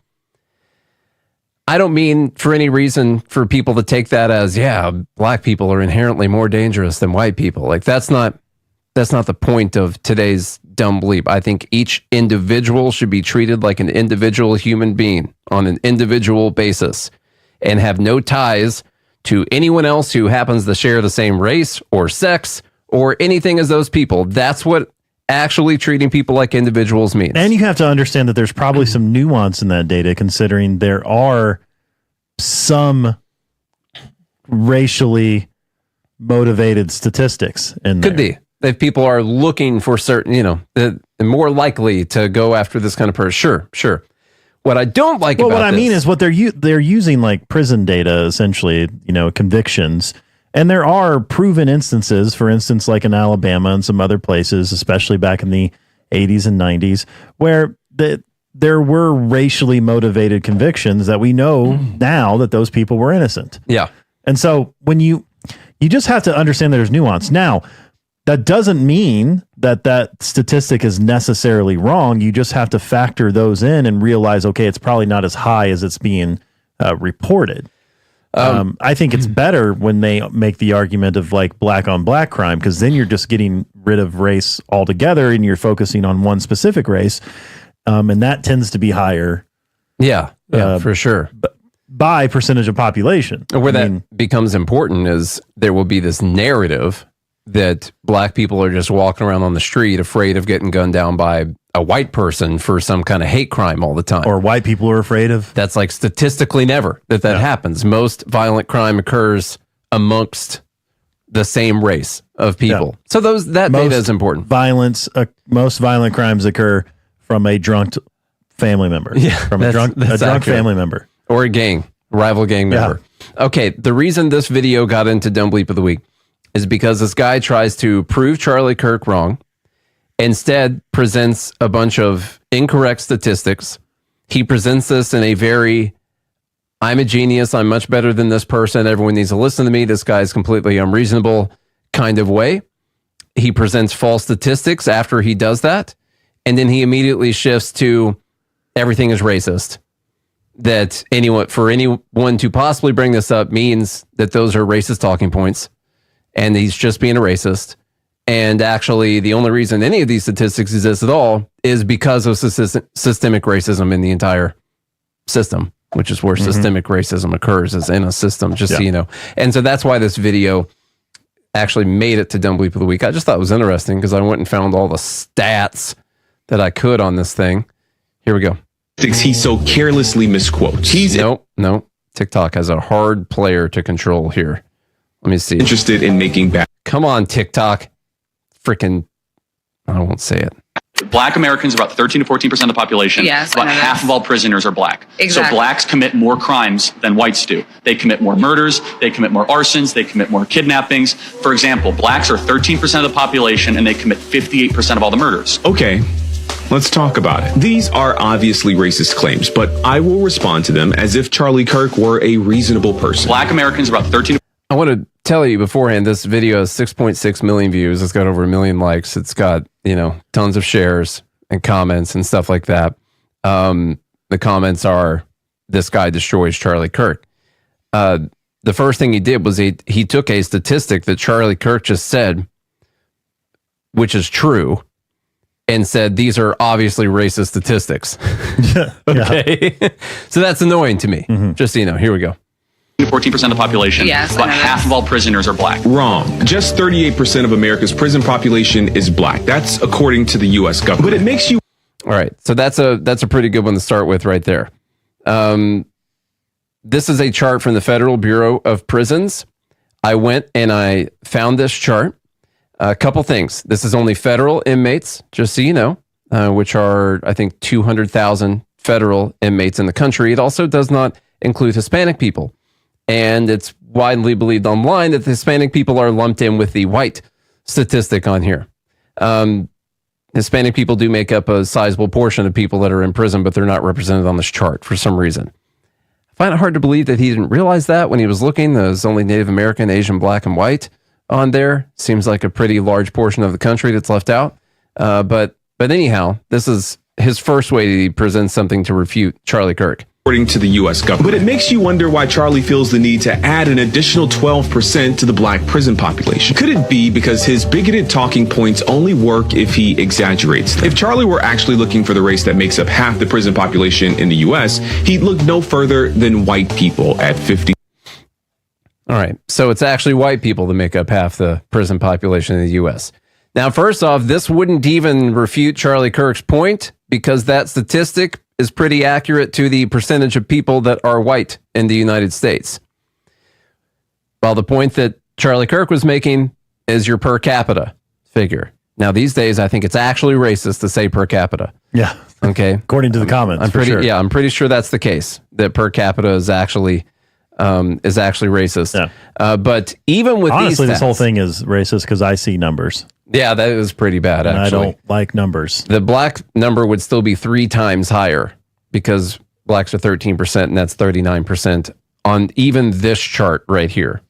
I don't mean for any reason for people to take that as, yeah, black people are inherently more dangerous than white people. Like that's not the point of today's dumb bleep. I think each individual should be treated like an individual human being on an individual basis and have no ties to anyone else who happens to share the same race or sex or anything as those people. That's what actually treating people like individuals means. And you have to understand that there's probably some nuance in that data, considering there are some racially motivated statistics in there. Could be. If people are looking for certain, you know, they're more likely to go after this kind of person. Sure. What I don't like about what I this, mean is what they're using like prison data, essentially, you know, convictions. And there are proven instances, for instance, like in Alabama and some other places, especially back in the 80s and 90s, where there were racially motivated convictions that we know now that those people were innocent. Yeah. And so when you just have to understand that there's nuance. Now, that doesn't mean that statistic is necessarily wrong. You just have to factor those in and realize, okay, it's probably not as high as it's being reported. I think it's better when they make the argument of like black on black crime, because then you're just getting rid of race altogether and you're focusing on one specific race. And that tends to be higher. Yeah, for sure. By percentage of population. Where that becomes important is there will be this narrative that black people are just walking around on the street afraid of getting gunned down by a white person for some kind of hate crime all the time. Or white people are afraid of. That's like statistically never that happens. Most violent crime occurs amongst the same race of people. So that data is important. Most violent crimes occur from a drunk family member. Yeah, from a drunk family member. Or a rival gang member. Okay, the reason this video got into Dumb Bleep of the Week is because this guy tries to prove Charlie Kirk wrong, instead presents a bunch of incorrect statistics. He presents this in a very, I'm a genius, I'm much better than this person, everyone needs to listen to me, this guy is completely unreasonable kind of way. He presents false statistics after he does that, and then he immediately shifts to everything is racist. That for anyone to possibly bring this up means that those are racist talking points, and he's just being a racist. And actually, the only reason any of these statistics exist at all is because of systemic racism in the entire system, which is where systemic racism occurs, is in a system, just so you know. And so that's why this video actually made it to Dumb Bleep of the Week. I just thought it was interesting because I went and found all the stats that I could on this thing. Here we go. He so carelessly misquotes. No. TikTok has a hard player to control here. Let me see. Interested in making back. Come on, TikTok. Freaking, I won't say it. Black Americans are about 13 to 14% of the population. Yes, about half of all prisoners are black. Exactly. So blacks commit more crimes than whites do. They commit more murders, they commit more arsons, they commit more kidnappings. For example, blacks are 13% of the population and they commit 58% of all the murders. Okay, let's talk about it. These are obviously racist claims, but I will respond to them as if Charlie Kirk were a reasonable person. Black Americans are about 13. I want to tell you beforehand, this video has 6.6 million views. It's got over 1 million likes. It's got, tons of shares and comments and stuff like that. The comments are, this guy destroys Charlie Kirk. The first thing he did was he took a statistic that Charlie Kirk just said, which is true, and said, these are obviously racist statistics. Okay. So that's annoying to me. Just so you know, here we go. 14% of the population, Yes, but half of all prisoners are black. Wrong. Just 38% of America's prison population is black. That's according to the U.S. government. But it makes you... All right. So that's a pretty good one to start with right there. This is a chart from the Federal Bureau of Prisons. I went and I found this chart. A couple things. This is only federal inmates, just so you know, which are, I think, 200,000 federal inmates in the country. It also does not include Hispanic people. And it's widely believed online that the Hispanic people are lumped in with the white statistic on here. Hispanic people do make up a sizable portion of people that are in prison, but they're not represented on this chart for some reason. I find it hard to believe that he didn't realize that when he was looking. There's only Native American, Asian, black, and white on there. Seems like a pretty large portion of the country that's left out. But anyhow, this is his first way to present something to refute Charlie Kirk. According to the U.S. government. But it makes you wonder why Charlie feels the need to add an additional 12% to the black prison population. Could it be because his bigoted talking points only work if he exaggerates them? If Charlie were actually looking for the race that makes up half the prison population in the U.S., he'd look no further than white people at 50. All right. So it's actually white people that make up half the prison population in the U.S. Now, first off, this wouldn't even refute Charlie Kirk's point because that statistic is pretty accurate to the percentage of people that are white in the United States. While the point that Charlie Kirk was making is your per capita figure. Now, these days, I think it's actually racist to say per capita. Yeah. Okay. According to the comments, I'm pretty sure that's the case, that per capita is actually racist. Yeah. But even with honestly, these this whole thing is racist because I see numbers. Yeah, that is pretty bad, and actually. I don't like numbers. The black number would still be 3 times higher because blacks are 13% and that's 39% on even this chart right here,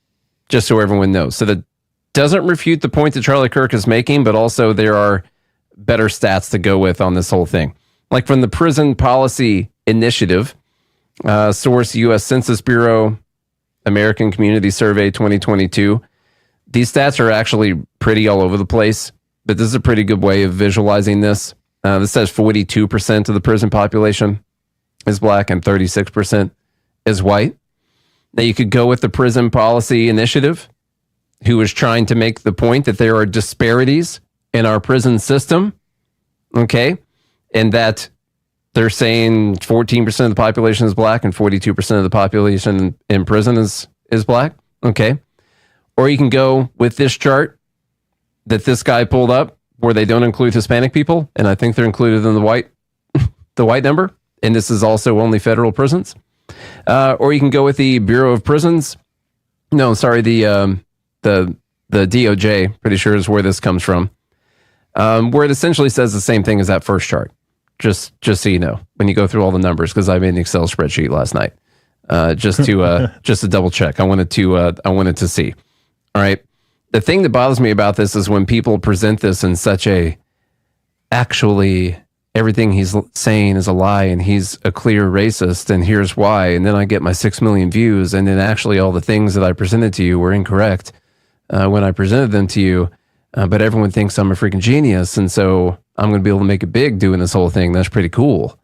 just so everyone knows. So that doesn't refute the point that Charlie Kirk is making, but also there are better stats to go with on this whole thing. Like from the Prison Policy Initiative, source U.S. Census Bureau, American Community Survey 2022. These stats are actually pretty all over the place, but this is a pretty good way of visualizing this. This says 42% of the prison population is black and 36% is white. Now you could go with the Prison Policy Initiative, who is trying to make the point that there are disparities in our prison system, okay, and that they're saying 14% of the population is black and 42% of the population in prison is black, okay. Or you can go with this chart that this guy pulled up where they don't include Hispanic people, and I think they're included in the white number, and this is also only federal prisons. Or you can go with the Bureau of Prisons. No, sorry, the DOJ, pretty sure is where this comes from, where it essentially says the same thing as that first chart. Just so you know, when you go through all the numbers, because I made an Excel spreadsheet last night, just to double check. I wanted to see. All right. The thing that bothers me about this is when people present this in such a, actually, everything he's saying is a lie and he's a clear racist and here's why. And then I get my 6 million views and then actually all the things that I presented to you were incorrect when I presented them to you. But everyone thinks I'm a freaking genius. And so I'm going to be able to make it big doing this whole thing. That's pretty cool.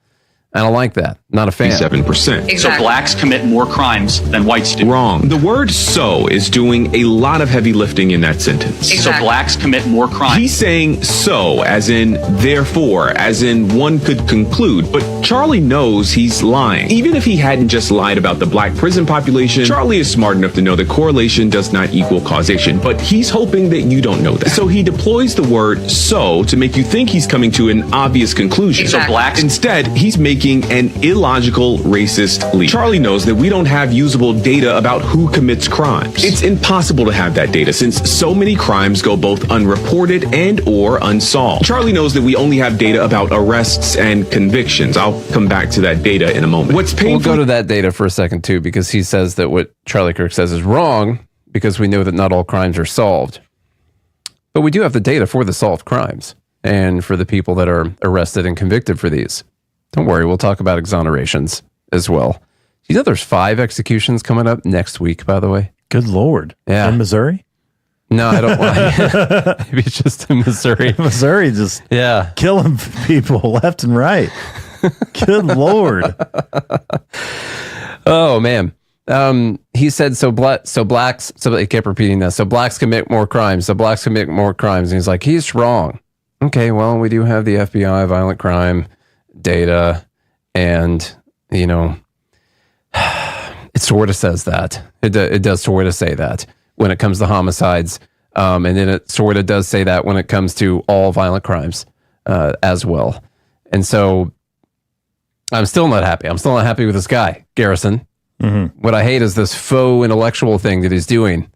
I don't like that. Not a fan. 7%. Exactly. So blacks commit more crimes than whites do. Wrong. The word "so" is doing a lot of heavy lifting in that sentence. Exactly. So blacks commit more crimes. He's saying "so" as in therefore, as in one could conclude. But Charlie knows he's lying. Even if he hadn't just lied about the black prison population, Charlie is smart enough to know that correlation does not equal causation. But he's hoping that you don't know that. So he deploys the word "so" to make you think he's coming to an obvious conclusion. Exactly. So blacks. Instead, he's making an illogical racist leap. Charlie knows that we don't have usable data about who commits crimes. It's impossible to have that data since so many crimes go both unreported and or unsolved. Charlie knows that we only have data about arrests and convictions. I'll come back to that data in a moment. What's painful... We'll go to that data for a second too, because he says that what Charlie Kirk says is wrong, because we know that not all crimes are solved. But we do have the data for the solved crimes and for the people that are arrested and convicted for these. Don't worry, we'll talk about exonerations as well. You know there's 5 executions coming up next week, by the way? Good Lord. Yeah. In Missouri? No, I don't want maybe it's just in Missouri. Missouri just yeah, killing people left and right. Good Lord. Oh, man. He said, so he kept repeating that. So blacks commit more crimes. So blacks commit more crimes. And he's like, he's wrong. Okay, well, we do have the FBI violent crime data. And, you know, it sort of says that. It does sort of say that when it comes to homicides. And then it sort of does say that when it comes to all violent crimes as well. And so I'm still not happy. I'm still not happy with this guy, Garrison. Mm-hmm. What I hate is this faux intellectual thing that he's doing.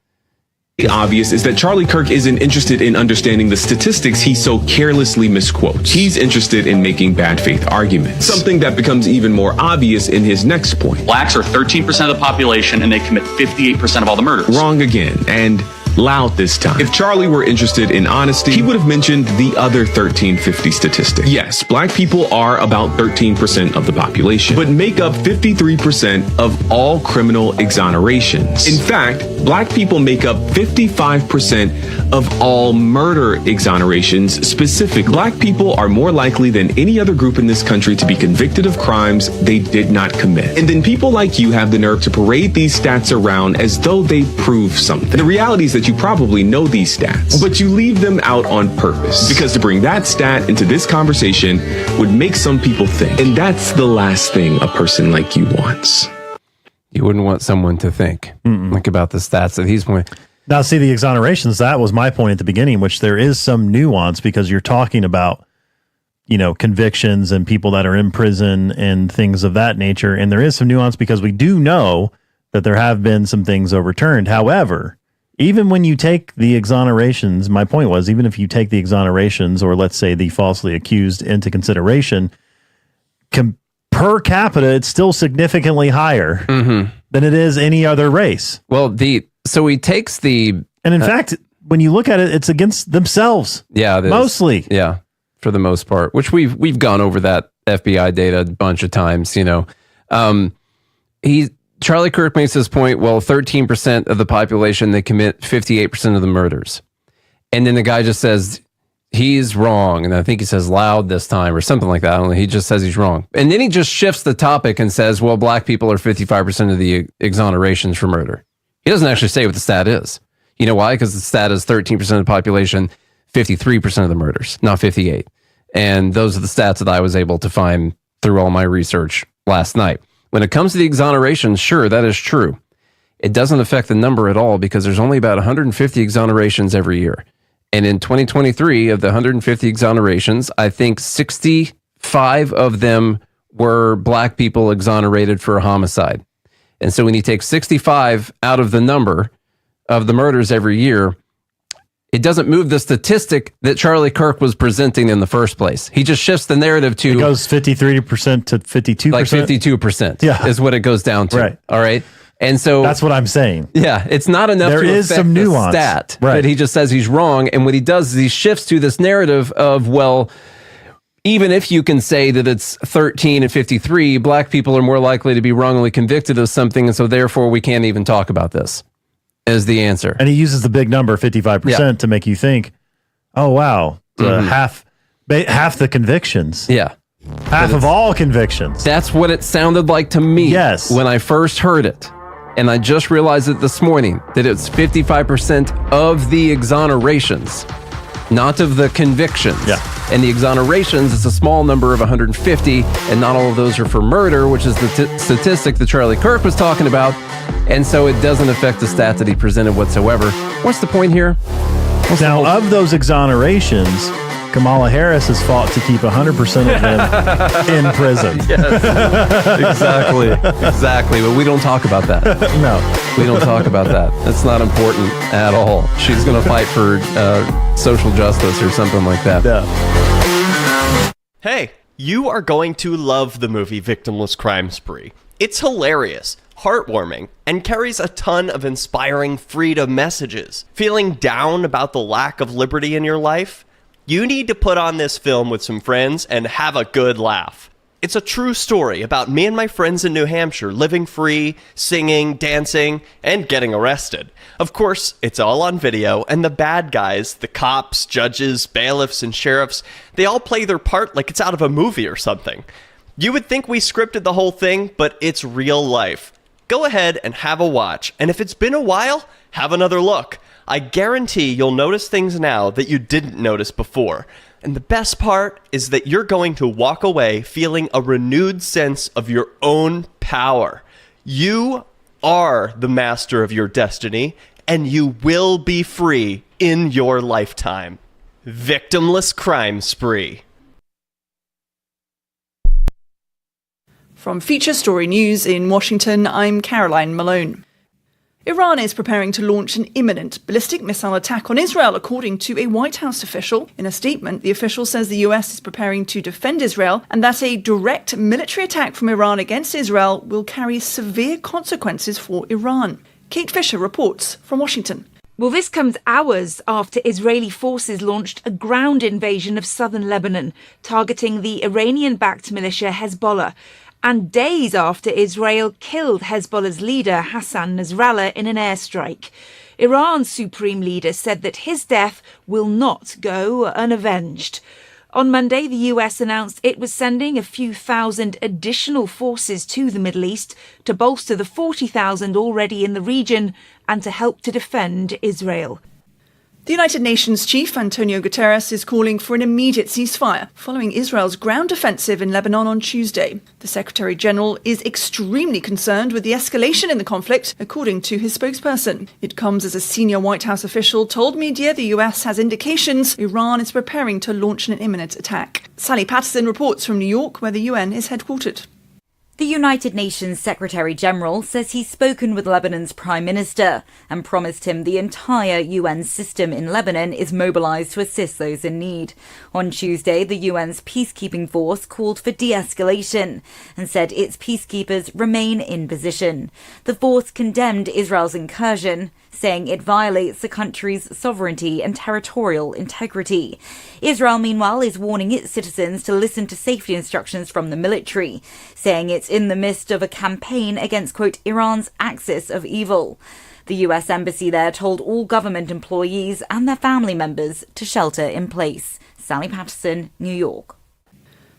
The obvious is that Charlie Kirk isn't interested in understanding the statistics he so carelessly misquotes. He's interested in making bad faith arguments. Something that becomes even more obvious in his next point. Blacks are 13% of the population and they commit 58% of all the murders. Wrong again, and loud this time. If Charlie were interested in honesty, he would have mentioned the other 1350 statistic. Yes, black people are about 13% of the population, but make up 53% of all criminal exonerations. In fact, black people make up 55% of all murder exonerations. Specifically, black people are more likely than any other group in this country to be convicted of crimes they did not commit. And then people like you have the nerve to parade these stats around as though they prove something. The reality is that you probably know these stats, but you leave them out on purpose because to bring that stat into this conversation would make some people think. And that's the last thing a person like you wants. You wouldn't want someone to think about the stats that he's pointing. Now, see, the exonerations, that was my point at the beginning, which there is some nuance because you're talking about, you know, convictions and people that are in prison and things of that nature. And there is some nuance because we do know that there have been some things overturned. However, even when you take the exonerations, my point was, even if you take the exonerations or let's say the falsely accused into consideration, per capita, it's still significantly higher than it is any other race. Well, so he takes the... And in fact, when you look at it, it's against themselves. Yeah, mostly. Yeah, for the most part, which we've gone over that FBI data a bunch of times, you know. Charlie Kirk makes this point, well, 13% of the population, they commit 58% of the murders. And then the guy just says, he's wrong. And I think he says loud this time or something like that. I don't know. He just says he's wrong. And then he just shifts the topic and says, well, black people are 55% of the exonerations for murder. He doesn't actually say what the stat is. You know why? Because the stat is 13% of the population, 53% of the murders, not 58. And those are the stats that I was able to find through all my research last night. When it comes to the exonerations, sure, that is true. It doesn't affect the number at all because there's only about 150 exonerations every year. And in 2023, of the 150 exonerations, I think 65 of them were black people exonerated for a homicide. And so when you take 65 out of the number of the murders every year, it doesn't move the statistic that Charlie Kirk was presenting in the first place. He just shifts the narrative to... It goes 53% to 52%? Like 52% is what it goes down to. Right. All right. And so... That's what I'm saying. Yeah. It's not enough there to is affect some the nuance. stat. Right. But he just says he's wrong. And what he does is he shifts to this narrative of, well, even if you can say that it's 13 and 53, black people are more likely to be wrongly convicted of something. And so therefore we can't even talk about this. Is the answer. And he uses the big number, 55%, to make you think, oh, wow, half the convictions. Yeah. Half of all convictions. That's what it sounded like to me when I first heard it. And I just realized it this morning that it's 55% of the exonerations, not of the convictions. Yeah. And the exonerations is a small number of 150, and not all of those are for murder, which is the statistic that Charlie Kirk was talking about. And so it doesn't affect the stats that he presented whatsoever. What's the point here? Now, of those exonerations, Kamala Harris has fought to keep 100% of them in prison. Yes, exactly. But we don't talk about that. No. We don't talk about that. That's not important at all. She's going to fight for social justice or something like that. Yeah. Hey, you are going to love the movie Victimless Crime Spree. It's hilarious. heartwarming, and carries a ton of inspiring freedom messages. Feeling down about the lack of liberty in your life? You need to put on this film with some friends and have a good laugh. It's a true story about me and my friends in New Hampshire living free, singing, dancing, and getting arrested. Of course, it's all on video, and the bad guys, the cops, judges, bailiffs, and sheriffs, they all play their part like it's out of a movie or something. You would think we scripted the whole thing, but it's real life. Go ahead and have a watch, and if it's been a while, have another look. I guarantee you'll notice things now that you didn't notice before. And the best part is that you're going to walk away feeling a renewed sense of your own power. You are the master of your destiny, and you will be free in your lifetime. Victimless Crime Spree. From Feature Story News in Washington, I'm Caroline Malone. Iran is preparing to launch an imminent ballistic missile attack on Israel, according to a White House official. In a statement, the official says the US is preparing to defend Israel and that a direct military attack from Iran against Israel will carry severe consequences for Iran. Kate Fisher reports from Washington. Well, this comes hours after Israeli forces launched a ground invasion of southern Lebanon, targeting the Iranian-backed militia Hezbollah, and days after Israel killed Hezbollah's leader Hassan Nasrallah in an airstrike. Iran's supreme leader said that his death will not go unavenged. On Monday, the US announced it was sending a few thousand additional forces to the Middle East to bolster the 40,000 already in the region and to help to defend Israel. The United Nations chief, Antonio Guterres, is calling for an immediate ceasefire following Israel's ground offensive in Lebanon on Tuesday. The Secretary General is extremely concerned with the escalation in the conflict, according to his spokesperson. It comes as a senior White House official told media the US has indications Iran is preparing to launch an imminent attack. Sally Patterson reports from New York, where the UN is headquartered. The United Nations Secretary General says he's spoken with Lebanon's Prime Minister and promised him the entire UN system in Lebanon is mobilized to assist those in need. On Tuesday, the UN's peacekeeping force called for de-escalation and said its peacekeepers remain in position. The force condemned Israel's incursion, saying it violates the country's sovereignty and territorial integrity. Israel, meanwhile, is warning its citizens to listen to safety instructions from the military, saying it's in the midst of a campaign against, quote, Iran's axis of evil. The US embassy there told all government employees and their family members to shelter in place. Sally Patterson, New York.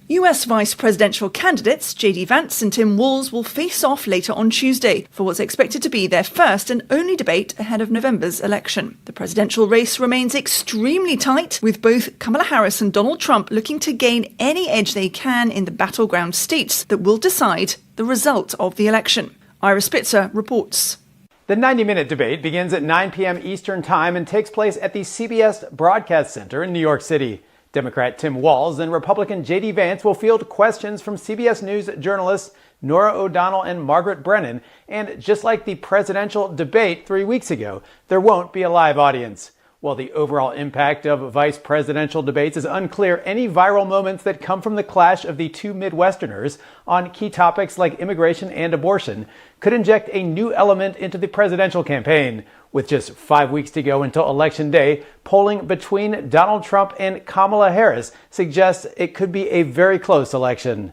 US vice presidential candidates J.D. Vance and Tim Walz will face off later on Tuesday for what's expected to be their first and only debate ahead of November's election. The presidential race remains extremely tight, with both Kamala Harris and Donald Trump looking to gain any edge they can in the battleground states that will decide the result of the election. Ira Spitzer reports. The 90-minute debate begins at 9 p.m. Eastern Time and takes place at the CBS Broadcast Center in New York City. Democrat Tim Walz and Republican J.D. Vance will field questions from CBS News journalists Norah O'Donnell and Margaret Brennan. And just like the presidential debate 3 weeks ago, there won't be a live audience. While the overall impact of vice presidential debates is unclear, any viral moments that come from the clash of the two Midwesterners on key topics like immigration and abortion could inject a new element into the presidential campaign. With just 5 weeks to go until Election Day, polling between Donald Trump and Kamala Harris suggests it could be a very close election.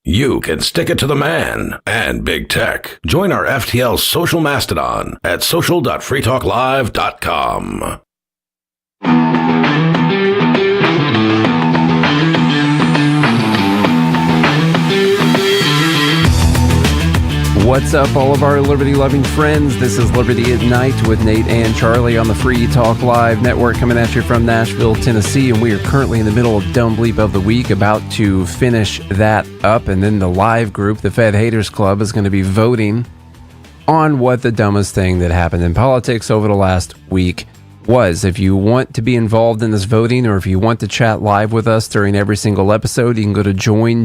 You can stick it to the man and big tech. Join our FTL social mastodon at social.freetalklive.com. What's up, all of our liberty-loving friends? This is Liberty at Night with Nate and Charlie on the Free Talk Live Network, coming at you from Nashville, Tennessee, and we are currently in the middle of Dumb Bleep of the Week, about to finish that up, and then the live group, the Fed Haters Club, is going to be voting on what the dumbest thing that happened in politics over the last week was. If you want to be involved in this voting, or if you want to chat live with us during every single episode, you can go to joingml.com.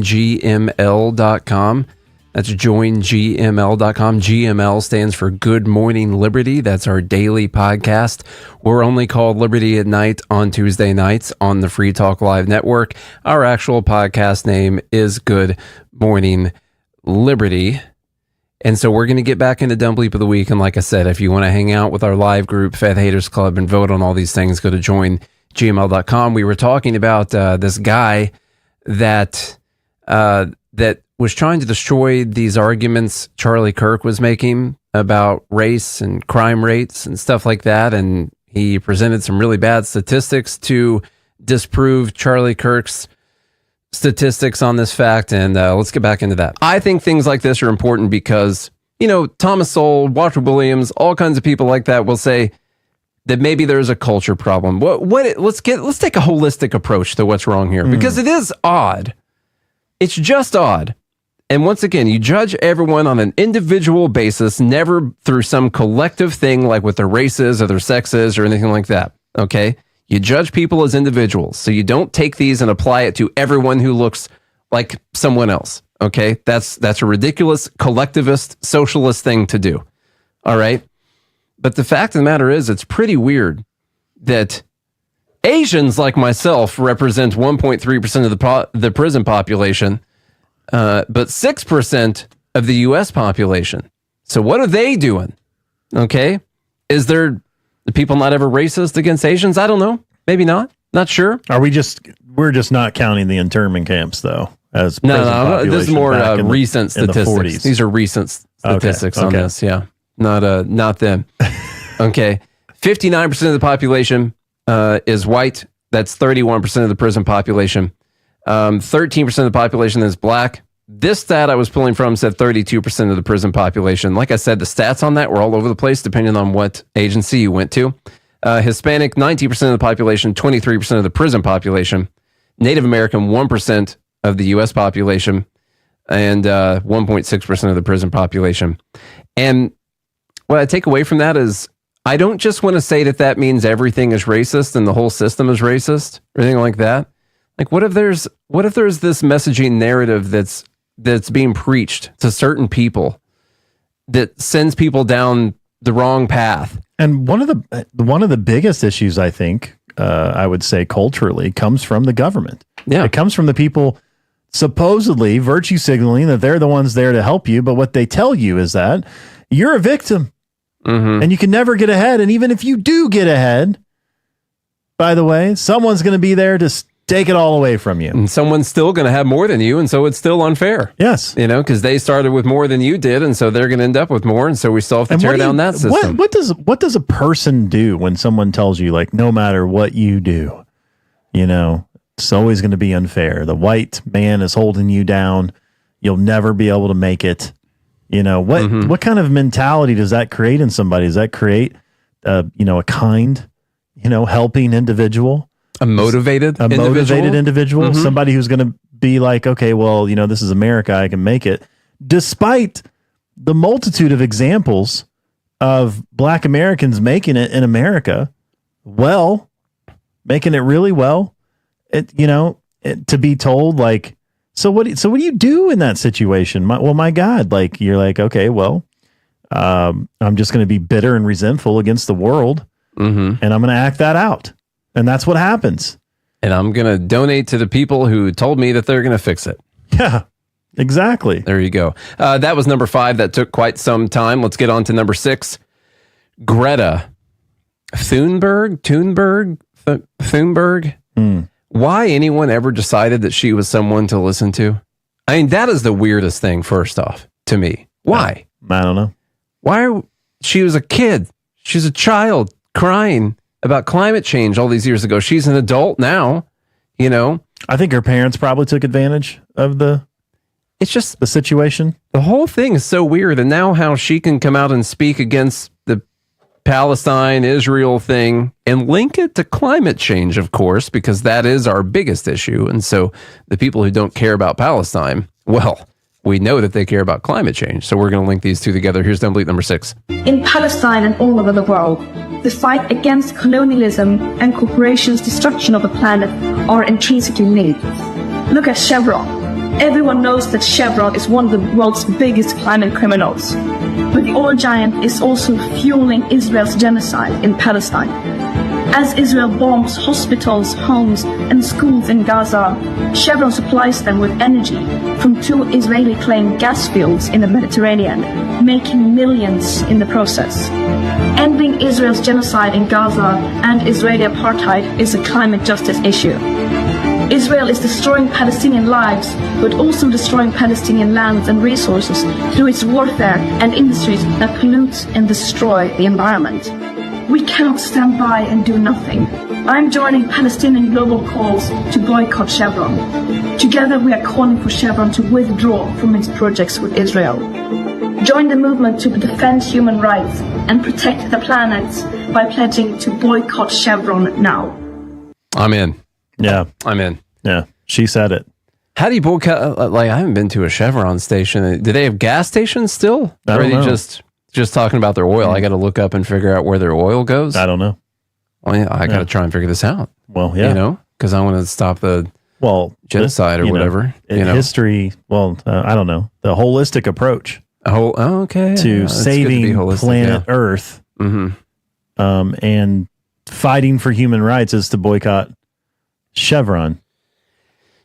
That's joingml.com. GML stands for Good Morning Liberty. That's our daily podcast. We're only called Liberty at Night on Tuesday nights on the Free Talk Live Network. Our actual podcast name is Good Morning Liberty. And so we're going to get back into Dumb Bleep of the Week. And like I said, if you want to hang out with our live group, Faith Haters Club, and vote on all these things, go to joingml.com. We were talking about this guy that was trying to destroy these arguments Charlie Kirk was making about race and crime rates and stuff like that. And he presented some really bad statistics to disprove Charlie Kirk's statistics on this fact, and let's get back into that. I think things like this are important because, Thomas Sowell, Walter Williams, all kinds of people like that will say that maybe there's a culture problem. Let's take a holistic approach to what's wrong here, because it is odd. It's just odd. And once again, you judge everyone on an individual basis, never through some collective thing like what their race is or their sex is or anything like that. Okay? You judge people as individuals, so you don't take these and apply it to everyone who looks like someone else, okay? That's a ridiculous collectivist, socialist thing to do, all right? But the fact of the matter is, it's pretty weird that Asians like myself represent 1.3% of the prison population, but 6% of the U.S. population. So what are they doing, okay? Is there... the people not ever racist against Asians? I don't know. Maybe not. Not sure. We're just not counting the internment camps though. As no. This is more recent statistics. These are recent statistics on this. Yeah, not them. Okay, 59% of the population is white. That's 31% of the prison population. 13% of the population is black. This stat I was pulling from said 32% of the prison population. Like I said, the stats on that were all over the place depending on what agency you went to. Hispanic, 19% of the population, 23% of the prison population. Native American, 1% of the U.S. population, and 1.6% of the prison population. And what I take away from that is I don't just want to say that means everything is racist and the whole system is racist or anything like that. Like, what if there's this messaging narrative that's being preached to certain people that sends people down the wrong path? And one of the biggest issues, I think, I would say culturally, comes from the government. Yeah, it comes from the people supposedly virtue signaling that they're the ones there to help you, but what they tell you is that you're a victim, and you can never get ahead. And even if you do get ahead, by the way, someone's going to be there to take it all away from you. And someone's still going to have more than you, and so it's still unfair. Yes. Because they started with more than you did, and so they're going to end up with more, and so we still have to tear down that system. What does a person do when someone tells you, like, no matter what you do, it's always going to be unfair. The white man is holding you down. You'll never be able to make it. What kind of mentality does that create in somebody? Does that create, a kind, helping individual? A motivated individual, somebody who's going to be like, okay, well, this is America, I can make it. Despite the multitude of examples of Black Americans making it in America, making it really well, to be told like, so what do you do in that situation? My God, like, you're like, okay, well, I'm just going to be bitter and resentful against the world, and I'm going to act that out. And that's what happens. And I'm going to donate to the people who told me that they're going to fix it. Yeah, exactly. There you go. That was number 5. That took quite some time. Let's get on to number 6. Greta Thunberg. Why anyone ever decided that she was someone to listen to? I mean, that is the weirdest thing, first off, to me. Why? I don't know. She was a kid. She's a child crying about climate change all these years ago. She's an adult now, I think her parents probably took advantage of the situation. The whole thing is so weird. And now how she can come out and speak against the Palestine-Israel thing and link it to climate change, of course, because that is our biggest issue. And so the people who don't care about Palestine, well, we know that they care about climate change. So we're going to link these two together. Here's Dumb Bleep number 6. In Palestine and all over the world, the fight against colonialism and corporations' destruction of the planet are intrinsically linked. Look at Chevron. Everyone knows that Chevron is one of the world's biggest climate criminals. But the oil giant is also fueling Israel's genocide in Palestine. As Israel bombs hospitals, homes, and schools in Gaza, Chevron supplies them with energy from 2 Israeli-claimed gas fields in the Mediterranean, making millions in the process. Ending Israel's genocide in Gaza and Israeli apartheid is a climate justice issue. Israel is destroying Palestinian lives, but also destroying Palestinian lands and resources through its warfare and industries that pollute and destroy the environment. We cannot stand by and do nothing. I'm joining Palestinian global calls to boycott Chevron. Together we are calling for Chevron to withdraw from its projects with Israel. Join the movement to defend human rights and protect the planet by pledging to boycott Chevron now. I'm in. Yeah. I'm in. Yeah. She said it. How do you boycott? Like, I haven't been to a Chevron station. Do they have gas stations still? I don't or are know. they just talking about their oil? I got to look up and figure out where their oil goes. I don't know. Well, yeah, I got to try and figure this out. Well, yeah. You know, because I want to stop the genocide or whatever. History, I don't know. The holistic approach. Okay. To It's good saving to be holistic, planet yeah. Earth Mm-hmm. and fighting for human rights is to boycott Chevron.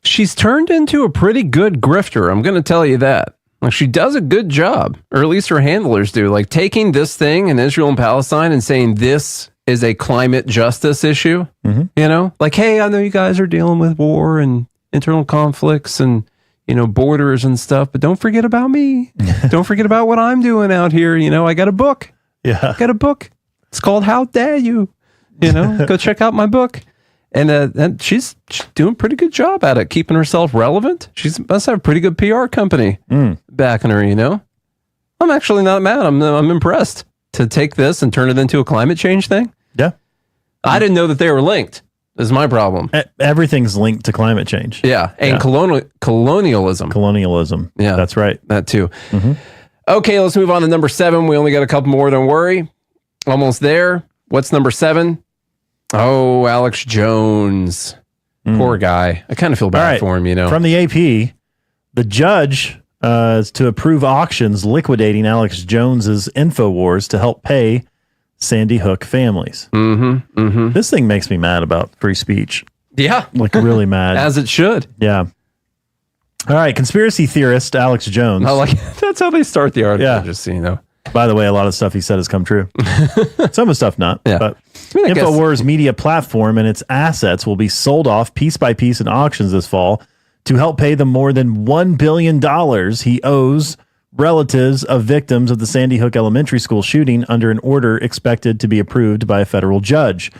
She's turned into a pretty good grifter. I'm going to tell you that. Like, she does a good job, or at least her handlers do. Like, taking this thing in Israel and Palestine and saying this is a climate justice issue. Mm-hmm. You know, like, hey, I know you guys are dealing with war and internal conflicts and, you know, borders and stuff, but don't forget about me. Don't forget about what I'm doing out here. You know, I got a book. Yeah. I got a book. It's called How Dare You? You know, go check out my book. And she's doing a pretty good job at it, keeping herself relevant. She must have a pretty good PR company backing her, you know? I'm actually not mad. I'm impressed to take this and turn it into a climate change thing. Yeah. I didn't know that they were linked, is my problem. Everything's linked to climate change. Yeah. And colonialism. Colonialism. Yeah. That's right. That too. Okay, let's move on to number 7. We only got a couple more, don't worry. Almost there. What's number 7? Oh, Alex Jones. Poor guy. I kind of feel bad for him, you know. From the AP, the judge is to approve auctions liquidating Alex Jones's InfoWars to help pay Sandy Hook families. This thing makes me mad about free speech. Yeah. Like, really mad. As it should. Yeah. All right. Conspiracy theorist Alex Jones. I like that's how they start the article, Yeah. just so you know. By the way, a lot of stuff he said has come true. Some of the stuff not. Yeah. But I guess- InfoWars media platform and its assets will be sold off piece by piece in auctions this fall to help pay the more than $1 billion he owes relatives of victims of the Sandy Hook Elementary School shooting under an order expected to be approved by a federal judge.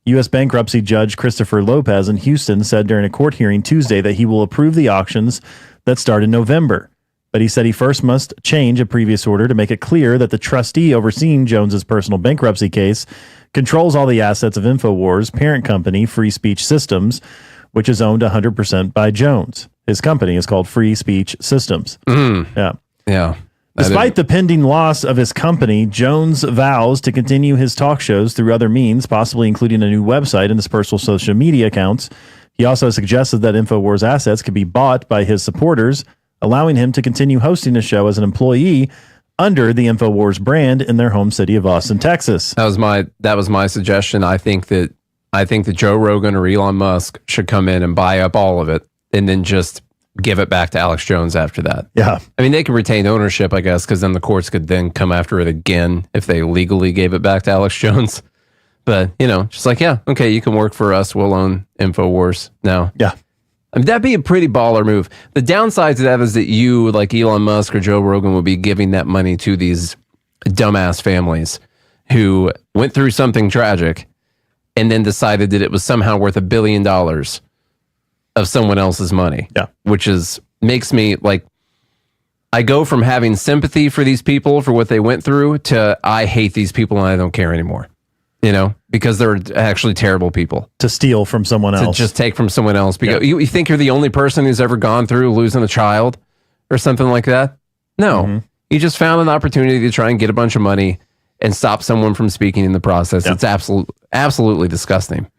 U.S. bankruptcy judge Christopher Lopez in Houston said during a court hearing Tuesday that he will approve the auctions that start in November. But he said he first must change a previous order to make it clear that the trustee overseeing Jones's personal bankruptcy case controls all the assets of InfoWars' parent company, Free Speech Systems, which is owned 100% by Jones. His company is called Free Speech Systems. Yeah. Yeah. Despite the pending loss of his company, Jones vows to continue his talk shows through other means, possibly including a new website and his personal social media accounts. He also suggested that InfoWars assets could be bought by his supporters, allowing him to continue hosting the show as an employee under the InfoWars brand in their home city of Austin, Texas. That was my suggestion. I think that Joe Rogan or Elon Musk should come in and buy up all of it and then just give it back to Alex Jones after that. Yeah. I mean, they could retain ownership, I guess, because then the courts could then come after it again if they legally gave it back to Alex Jones. But, you know, just like, yeah, okay, you can work for us. We'll own InfoWars now. Yeah. I mean, that'd be a pretty baller move. The downside to that is that you, like Elon Musk or Joe Rogan, would be giving that money to these dumbass families who went through something tragic and then decided that it was somehow worth $1 billion of someone else's money. Yeah. Which makes me like, I go from having sympathy for these people for what they went through to I hate these people and I don't care anymore. You know, because they're actually terrible people. To steal from someone else. To just take from someone else. Because you think you're the only person who's ever gone through losing a child or something like that? No. You just found an opportunity to try and get a bunch of money and stop someone from speaking in the process. It's absolutely disgusting.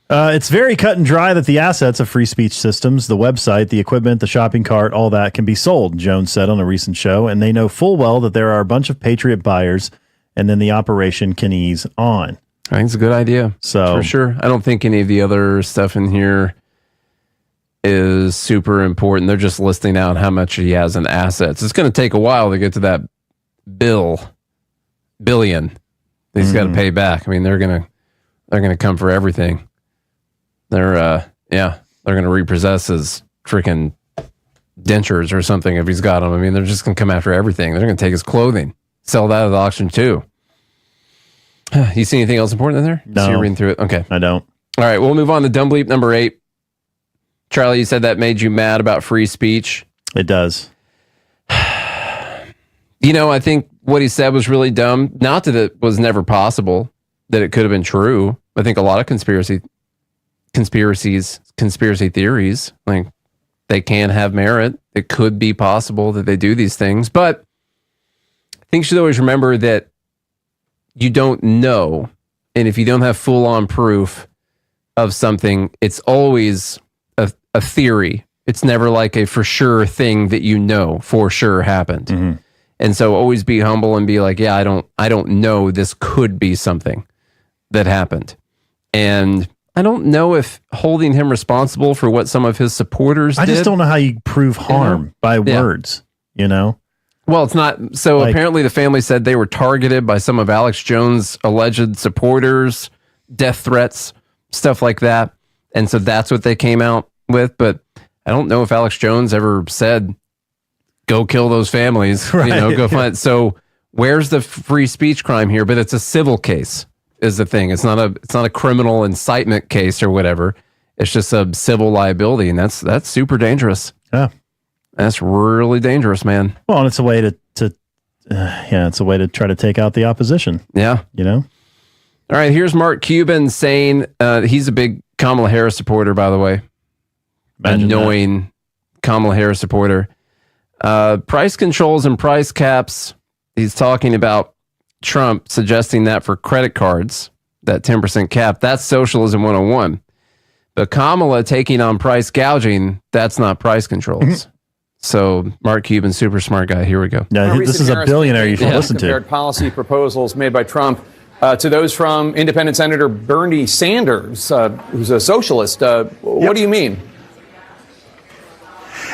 It's very cut and dry that the assets of Free Speech Systems, the website, the equipment, the shopping cart, all that can be sold, Jones said on a recent show. And they know full well that there are a bunch of Patriot buyers and then the operation can ease on. I think it's a good idea. So for sure. I don't think any of the other stuff in here is super important. They're just listing out how much he has in assets. It's going to take a while to get to that billion he's got to pay back. I mean, they're going to come for everything. They're going to repossess his freaking dentures or something if he's got them. I mean, they're just going to come after everything. They're going to take his clothing, sell that at the auction too. You see anything else important in there? No. So you're reading through it? Okay. I don't. All right, we'll move on to Dumb Bleep number 8. Charlie, you said that made you mad about free speech. It does. I think what he said was really dumb. Not that it was never possible, that it could have been true. I think a lot of conspiracy theories, like they can have merit. It could be possible that they do these things, but I think you should always remember that you don't know. And if you don't have full on proof of something, it's always a theory. It's never like a for sure thing that for sure happened. Mm-hmm. And so always be humble and be like, yeah, I don't know. This could be something that happened. And I don't know if holding him responsible for what some of his supporters I just don't know how you prove harm by words, Well, it's not. So apparently the family said they were targeted by some of Alex Jones' alleged supporters, death threats, stuff like that. And so that's what they came out with. But I don't know if Alex Jones ever said, go kill those families, Right. go find. So where's the free speech crime here? But it's a civil case is the thing. It's not a criminal incitement case or whatever. It's just a civil liability. And that's super dangerous. Yeah. That's really dangerous, man. Well, and it's a way to it's a way to try to take out the opposition. Yeah. All right, here's Mark Cuban saying he's a big Kamala Harris supporter, by the way. Annoying Kamala Harris supporter. Price controls and price caps. He's talking about Trump suggesting that for credit cards, that 10% cap. That's socialism 101. But Kamala taking on price gouging, that's not price controls. So Mark Cuban, super smart guy. Here we go. Yeah, this is a billionaire you should listen to. Compared policy proposals made by Trump to those from independent Senator Bernie Sanders, who's a socialist. What do you mean?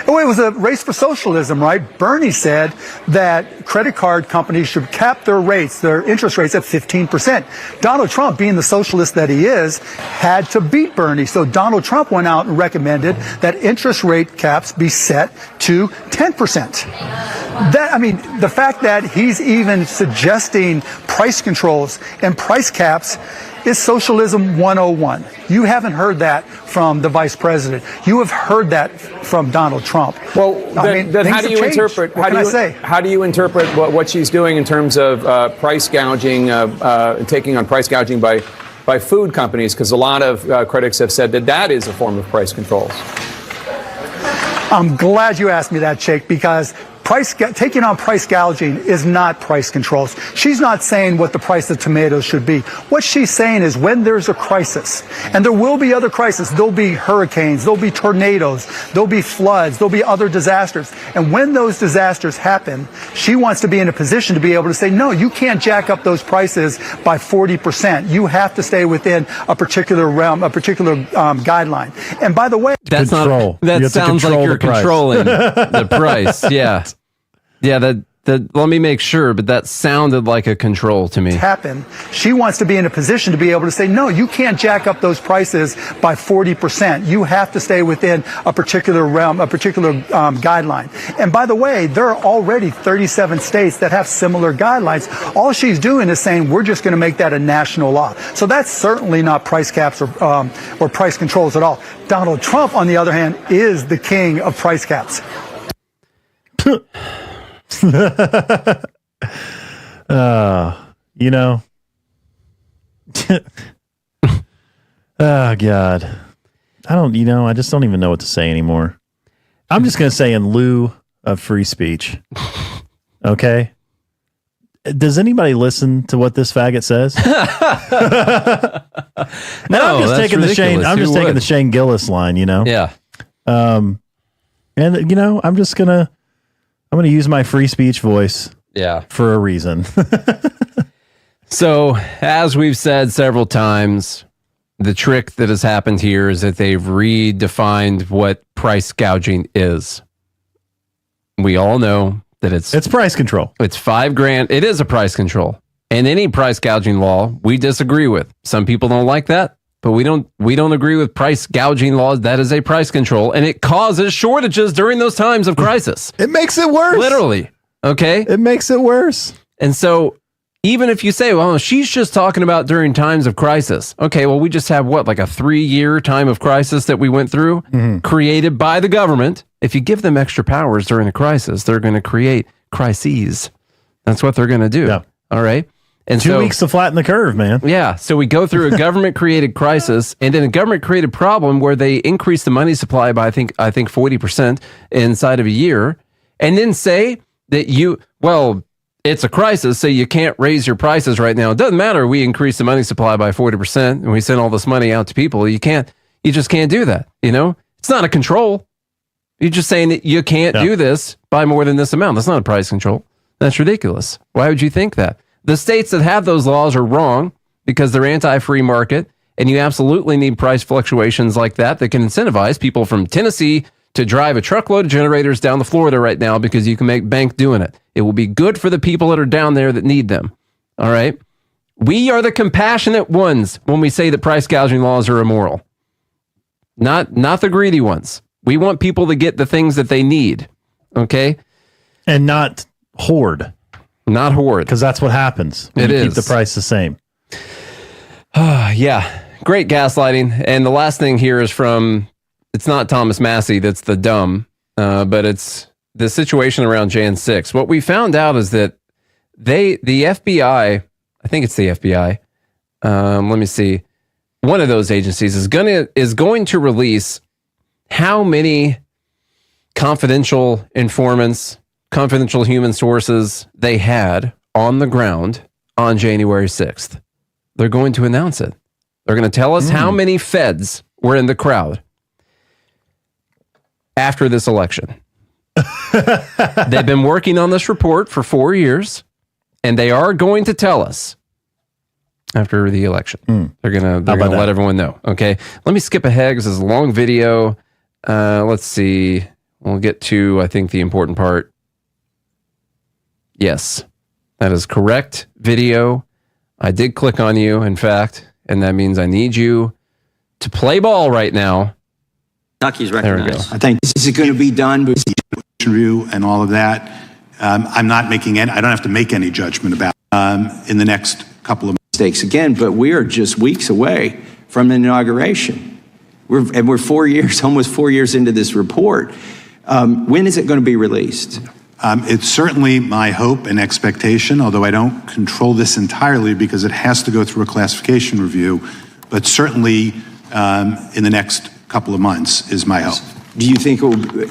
Oh, it was a race for socialism, right? Bernie said that credit card companies should cap their interest rates at 15%. Donald Trump, being the socialist that he is, had to beat Bernie. So Donald Trump went out and recommended that interest rate caps be set to 10%. The fact that he's even suggesting price controls and price caps is socialism 101. You haven't heard that from the vice president. You have heard that from Donald Trump. Well, then how do you interpret? How do you interpret what she's doing in terms of price gouging, taking on price gouging by food companies? Because a lot of critics have said that is a form of price controls. I'm glad you asked me that, Jake, because taking on price gouging is not price controls. She's not saying what the price of tomatoes should be. What she's saying is when there's a crisis, and there will be other crises, there'll be hurricanes, there'll be tornadoes, there'll be floods, there'll be other disasters. And when those disasters happen, she wants to be in a position to be able to say, no, you can't jack up those prices by 40%. You have to stay within a particular realm, a particular guideline. And by the way, that sounds like you're controlling the price. Yeah. Yeah, let me make sure, but that sounded like a control to me. She wants to be in a position to be able to say, no, you can't jack up those prices by 40%. You have to stay within a particular realm, a particular guideline. And by the way, there are already 37 states that have similar guidelines. All she's doing is saying, we're just going to make that a national law. So that's certainly not price caps or price controls at all. Donald Trump, on the other hand, is the king of price caps. Oh God, I just don't even know what to say anymore. I'm just going to say in lieu of free speech. Okay. Does anybody listen to what this faggot says? No, I'm just taking the Shane Gillis line, Yeah. And I'm going to use my free speech voice. Yeah. For a reason. So, as we've said several times, the trick that has happened here is that they've redefined what price gouging is. We all know that it's price control. It's $5,000. It is a price control. And any price gouging law, we disagree with. Some people don't like that, but we don't agree with price gouging laws. That is a price control, and it causes shortages during those times of crisis. It makes it worse. Literally. Okay? It makes it worse. And so even if you say, well, she's just talking about during times of crisis. Okay, well, we just have like a 3-year time of crisis that we went through, created by the government. If you give them extra powers during a crisis, they're going to create crises. That's what they're going to do. Yeah. All right. And 2 weeks to flatten the curve, man. Yeah. So we go through a government-created crisis and then a government-created problem where they increase the money supply by, I think 40% inside of a year, and then say that it's a crisis, so you can't raise your prices right now. It doesn't matter. We increase the money supply by 40% and we send all this money out to people. You just can't do that. It's not a control. You're just saying that you can't do this by more than this amount. That's not a price control. That's ridiculous. Why would you think that? The states that have those laws are wrong because they're anti-free market, and you absolutely need price fluctuations like that can incentivize people from Tennessee to drive a truckload of generators down to Florida right now because you can make bank doing it. It will be good for the people that are down there that need them. All right? We are the compassionate ones when we say that price gouging laws are immoral. Not the greedy ones. We want people to get the things that they need. Okay? And not hoard. Not hoard. Because that's what happens when you keep the price the same. Yeah. Great gaslighting. And the last thing here is it's not Thomas Massey that's the dumb, but it's the situation around Jan 6. What we found out is that the FBI, I think it's the FBI, let me see, one of those agencies is going to release how many confidential informants, confidential human sources they had on the ground on January 6th. They're going to announce it. They're going to tell us how many feds were in the crowd after this election. They've been working on this report for 4 years, and they are going to tell us after the election. They're going to let everyone know. Okay. Let me skip ahead because it's a long video. Let's see. We'll get to, I think, the important part. Yes, that is correct. Video. I did click on you, in fact, and that means I need you to play ball right now. Kentucky's recognized. There we go. I think this is going to be done with the review and all of that. I'm not making any. I don't have to make any judgment about in the next couple of mistakes again. But we are just weeks away from the inauguration. We're 4 years, almost 4 years into this report. When is it going to be released? It's certainly my hope and expectation, although I don't control this entirely because it has to go through a classification review. But certainly in the next couple of months is my hope. Do you think,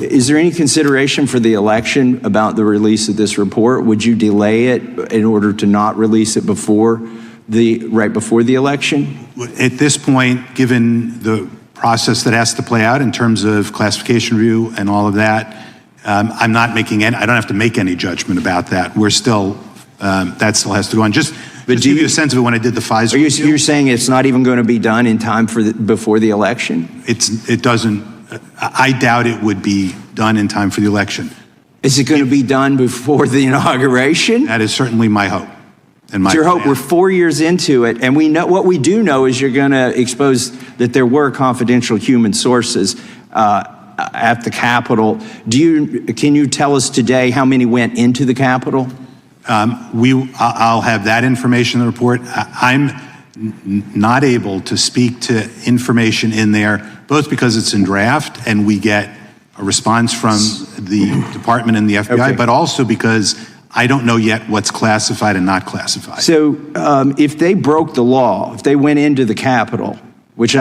is there any consideration for the election about the release of this report? Would you delay it in order to not release it right before the election? At this point, given the process that has to play out in terms of classification review and all of that, I'm not making any, I don't have to make any judgment about that. We're still, that still has to go on. Just to give you a sense of it, when I did the Pfizer review, you're saying it's not even going to be done in time for before the election? It doesn't, I doubt it would be done in time for the election. Is it going to be done before the inauguration? That is certainly my hope. And my hope. We're 4 years into it, and we know what we do know is you're going to expose that there were confidential human sources at the Capitol. Can you tell us today how many went into the Capitol? I'll have that information in the report. I'm not able to speak to information in there, both because it's in draft and we get a response from the department and the FBI, but also because I don't know yet what's classified and not classified. So if they broke the law, if they went into the Capitol, which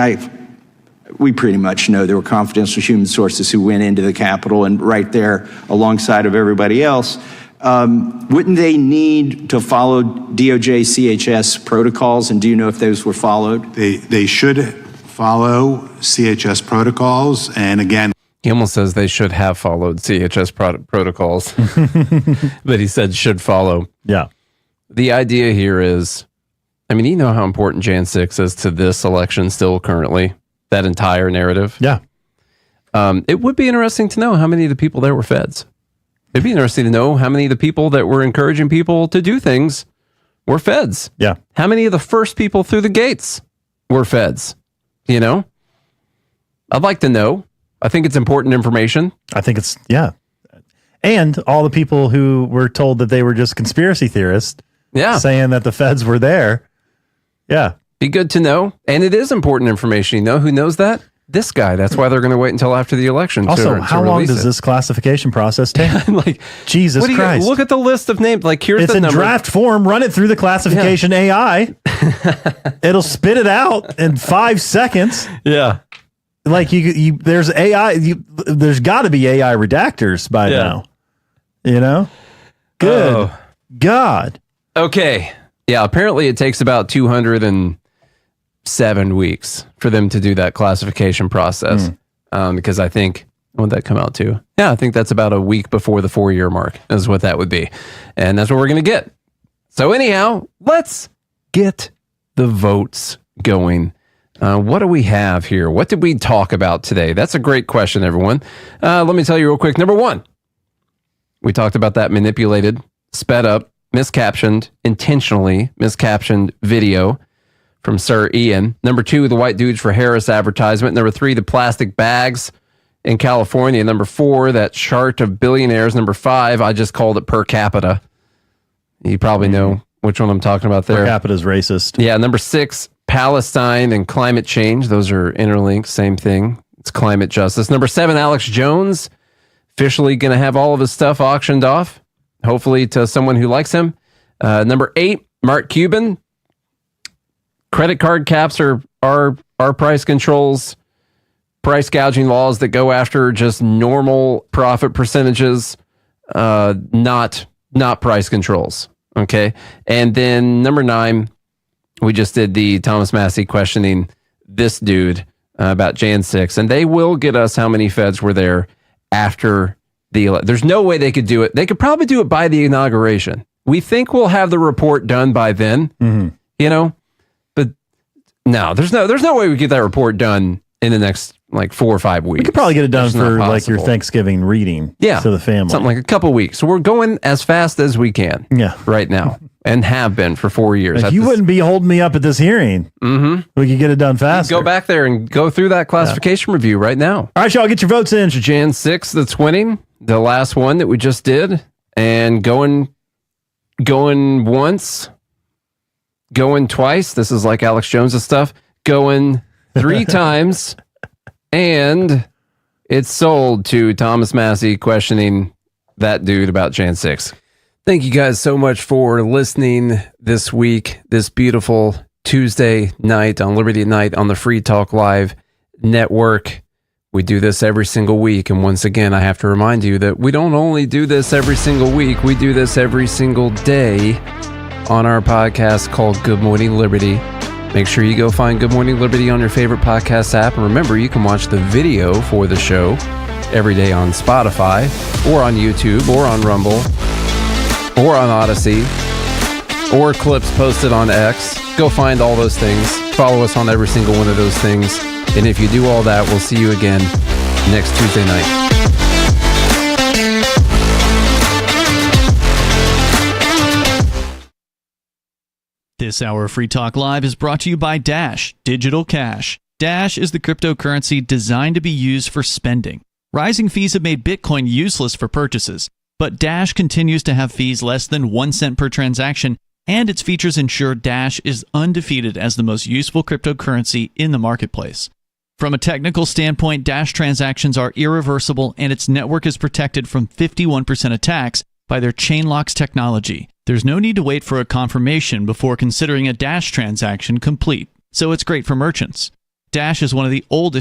we pretty much know there were confidential human sources who went into the Capitol and right there alongside of everybody else, wouldn't they need to follow DOJ CHS protocols? And do you know if those were followed? They should follow CHS protocols. And again, he almost says they should have followed CHS protocols, but he said should follow. Yeah. The idea here is I mean, you know how important Jan 6 is to this election still currently, that entire narrative. Yeah. It would be interesting to know how many of the people there were feds. It'd be interesting to know how many of the people that were encouraging people to do things were feds. Yeah. How many of the first people through the gates were feds? You know? I'd like to know. I think it's important information. I think it's, yeah. And all the people who were told that they were just conspiracy theorists saying that the feds were there. Yeah. Be good to know. And it is important information. You know who knows that? This guy. That's why they're going to wait until after the election. Also, how long does this classification process take? Like, Jesus Christ. Look at the list of names. Like, here's it's the in number. draft form. Run it through the classification AI. It'll spit it out in 5 seconds. Yeah. Like there's AI. There's got to be AI redactors by now. You know. Good God. Okay. Yeah. Apparently, it takes about 207 weeks for them to do that classification process. Because I think, what would that come out to? Yeah, I think that's about a week before the 4-year mark is what that would be. And that's what we're going to get. So anyhow, let's get the votes going. What do we have here? What did we talk about today? That's a great question, everyone. Let me tell you real quick. Number one, we talked about that manipulated, sped up, intentionally miscaptioned video from Sir Ian. Number two, the White Dudes for Harris advertisement. Number three, the plastic bags in California. Number four, that chart of billionaires. Number five, I just called it per capita. You probably know which one I'm talking about there. Per capita is racist. Yeah. Number six, Palestine and climate change. Those are interlinked. Same thing. It's climate justice. Number seven, Alex Jones. Officially going to have all of his stuff auctioned off, hopefully to someone who likes him. Number eight, Mark Cuban. Credit card caps are price controls, price gouging laws that go after just normal profit percentages, not price controls. Okay. And then number nine, we just did the Thomas Massie questioning this dude about Jan 6, and they will get us how many feds were there after the there's no way they could do it. They could probably do it by the inauguration. We think we'll have the report done by then, you know, but no, there's no way we get that report done in the next like 4 or 5 weeks. We could probably get it done for like your Thanksgiving reading to the family. Something like a couple weeks. So we're going as fast as we can right now and have been for 4 years. If you wouldn't be holding me up at this hearing, we could get it done faster. Go back there and go through that classification review right now. All right, y'all, get your votes in. Jan 6 that's winning, the last one that we just did, and going once, going twice. This is like Alex Jones' stuff. Going 3 times. And it's sold to Thomas Massie questioning that dude about Jan 6. Thank you guys so much for listening this week, this beautiful Tuesday night on Liberty at Night on the Free Talk Live network. We do this every single week. And once again, I have to remind you that we don't only do this every single week, we do this every single day on our podcast called Good Morning Liberty. Make sure you go find Good Morning Liberty on your favorite podcast app. And remember, you can watch the video for the show every day on Spotify or on YouTube or on Rumble or on Odyssey or clips posted on X. Go find all those things. Follow us on every single one of those things. And if you do all that, we'll see you again next Tuesday night. This hour of Free Talk Live is brought to you by Dash Digital Cash. Dash is the cryptocurrency designed to be used for spending. Rising fees have made Bitcoin useless for purchases, but Dash continues to have fees less than 1 cent per transaction, and its features ensure Dash is undefeated as the most useful cryptocurrency in the marketplace. From a technical standpoint, Dash transactions are irreversible, and its network is protected from 51% attacks by their Chainlocks technology. There's no need to wait for a confirmation before considering a Dash transaction complete, so it's great for merchants. Dash is one of the oldest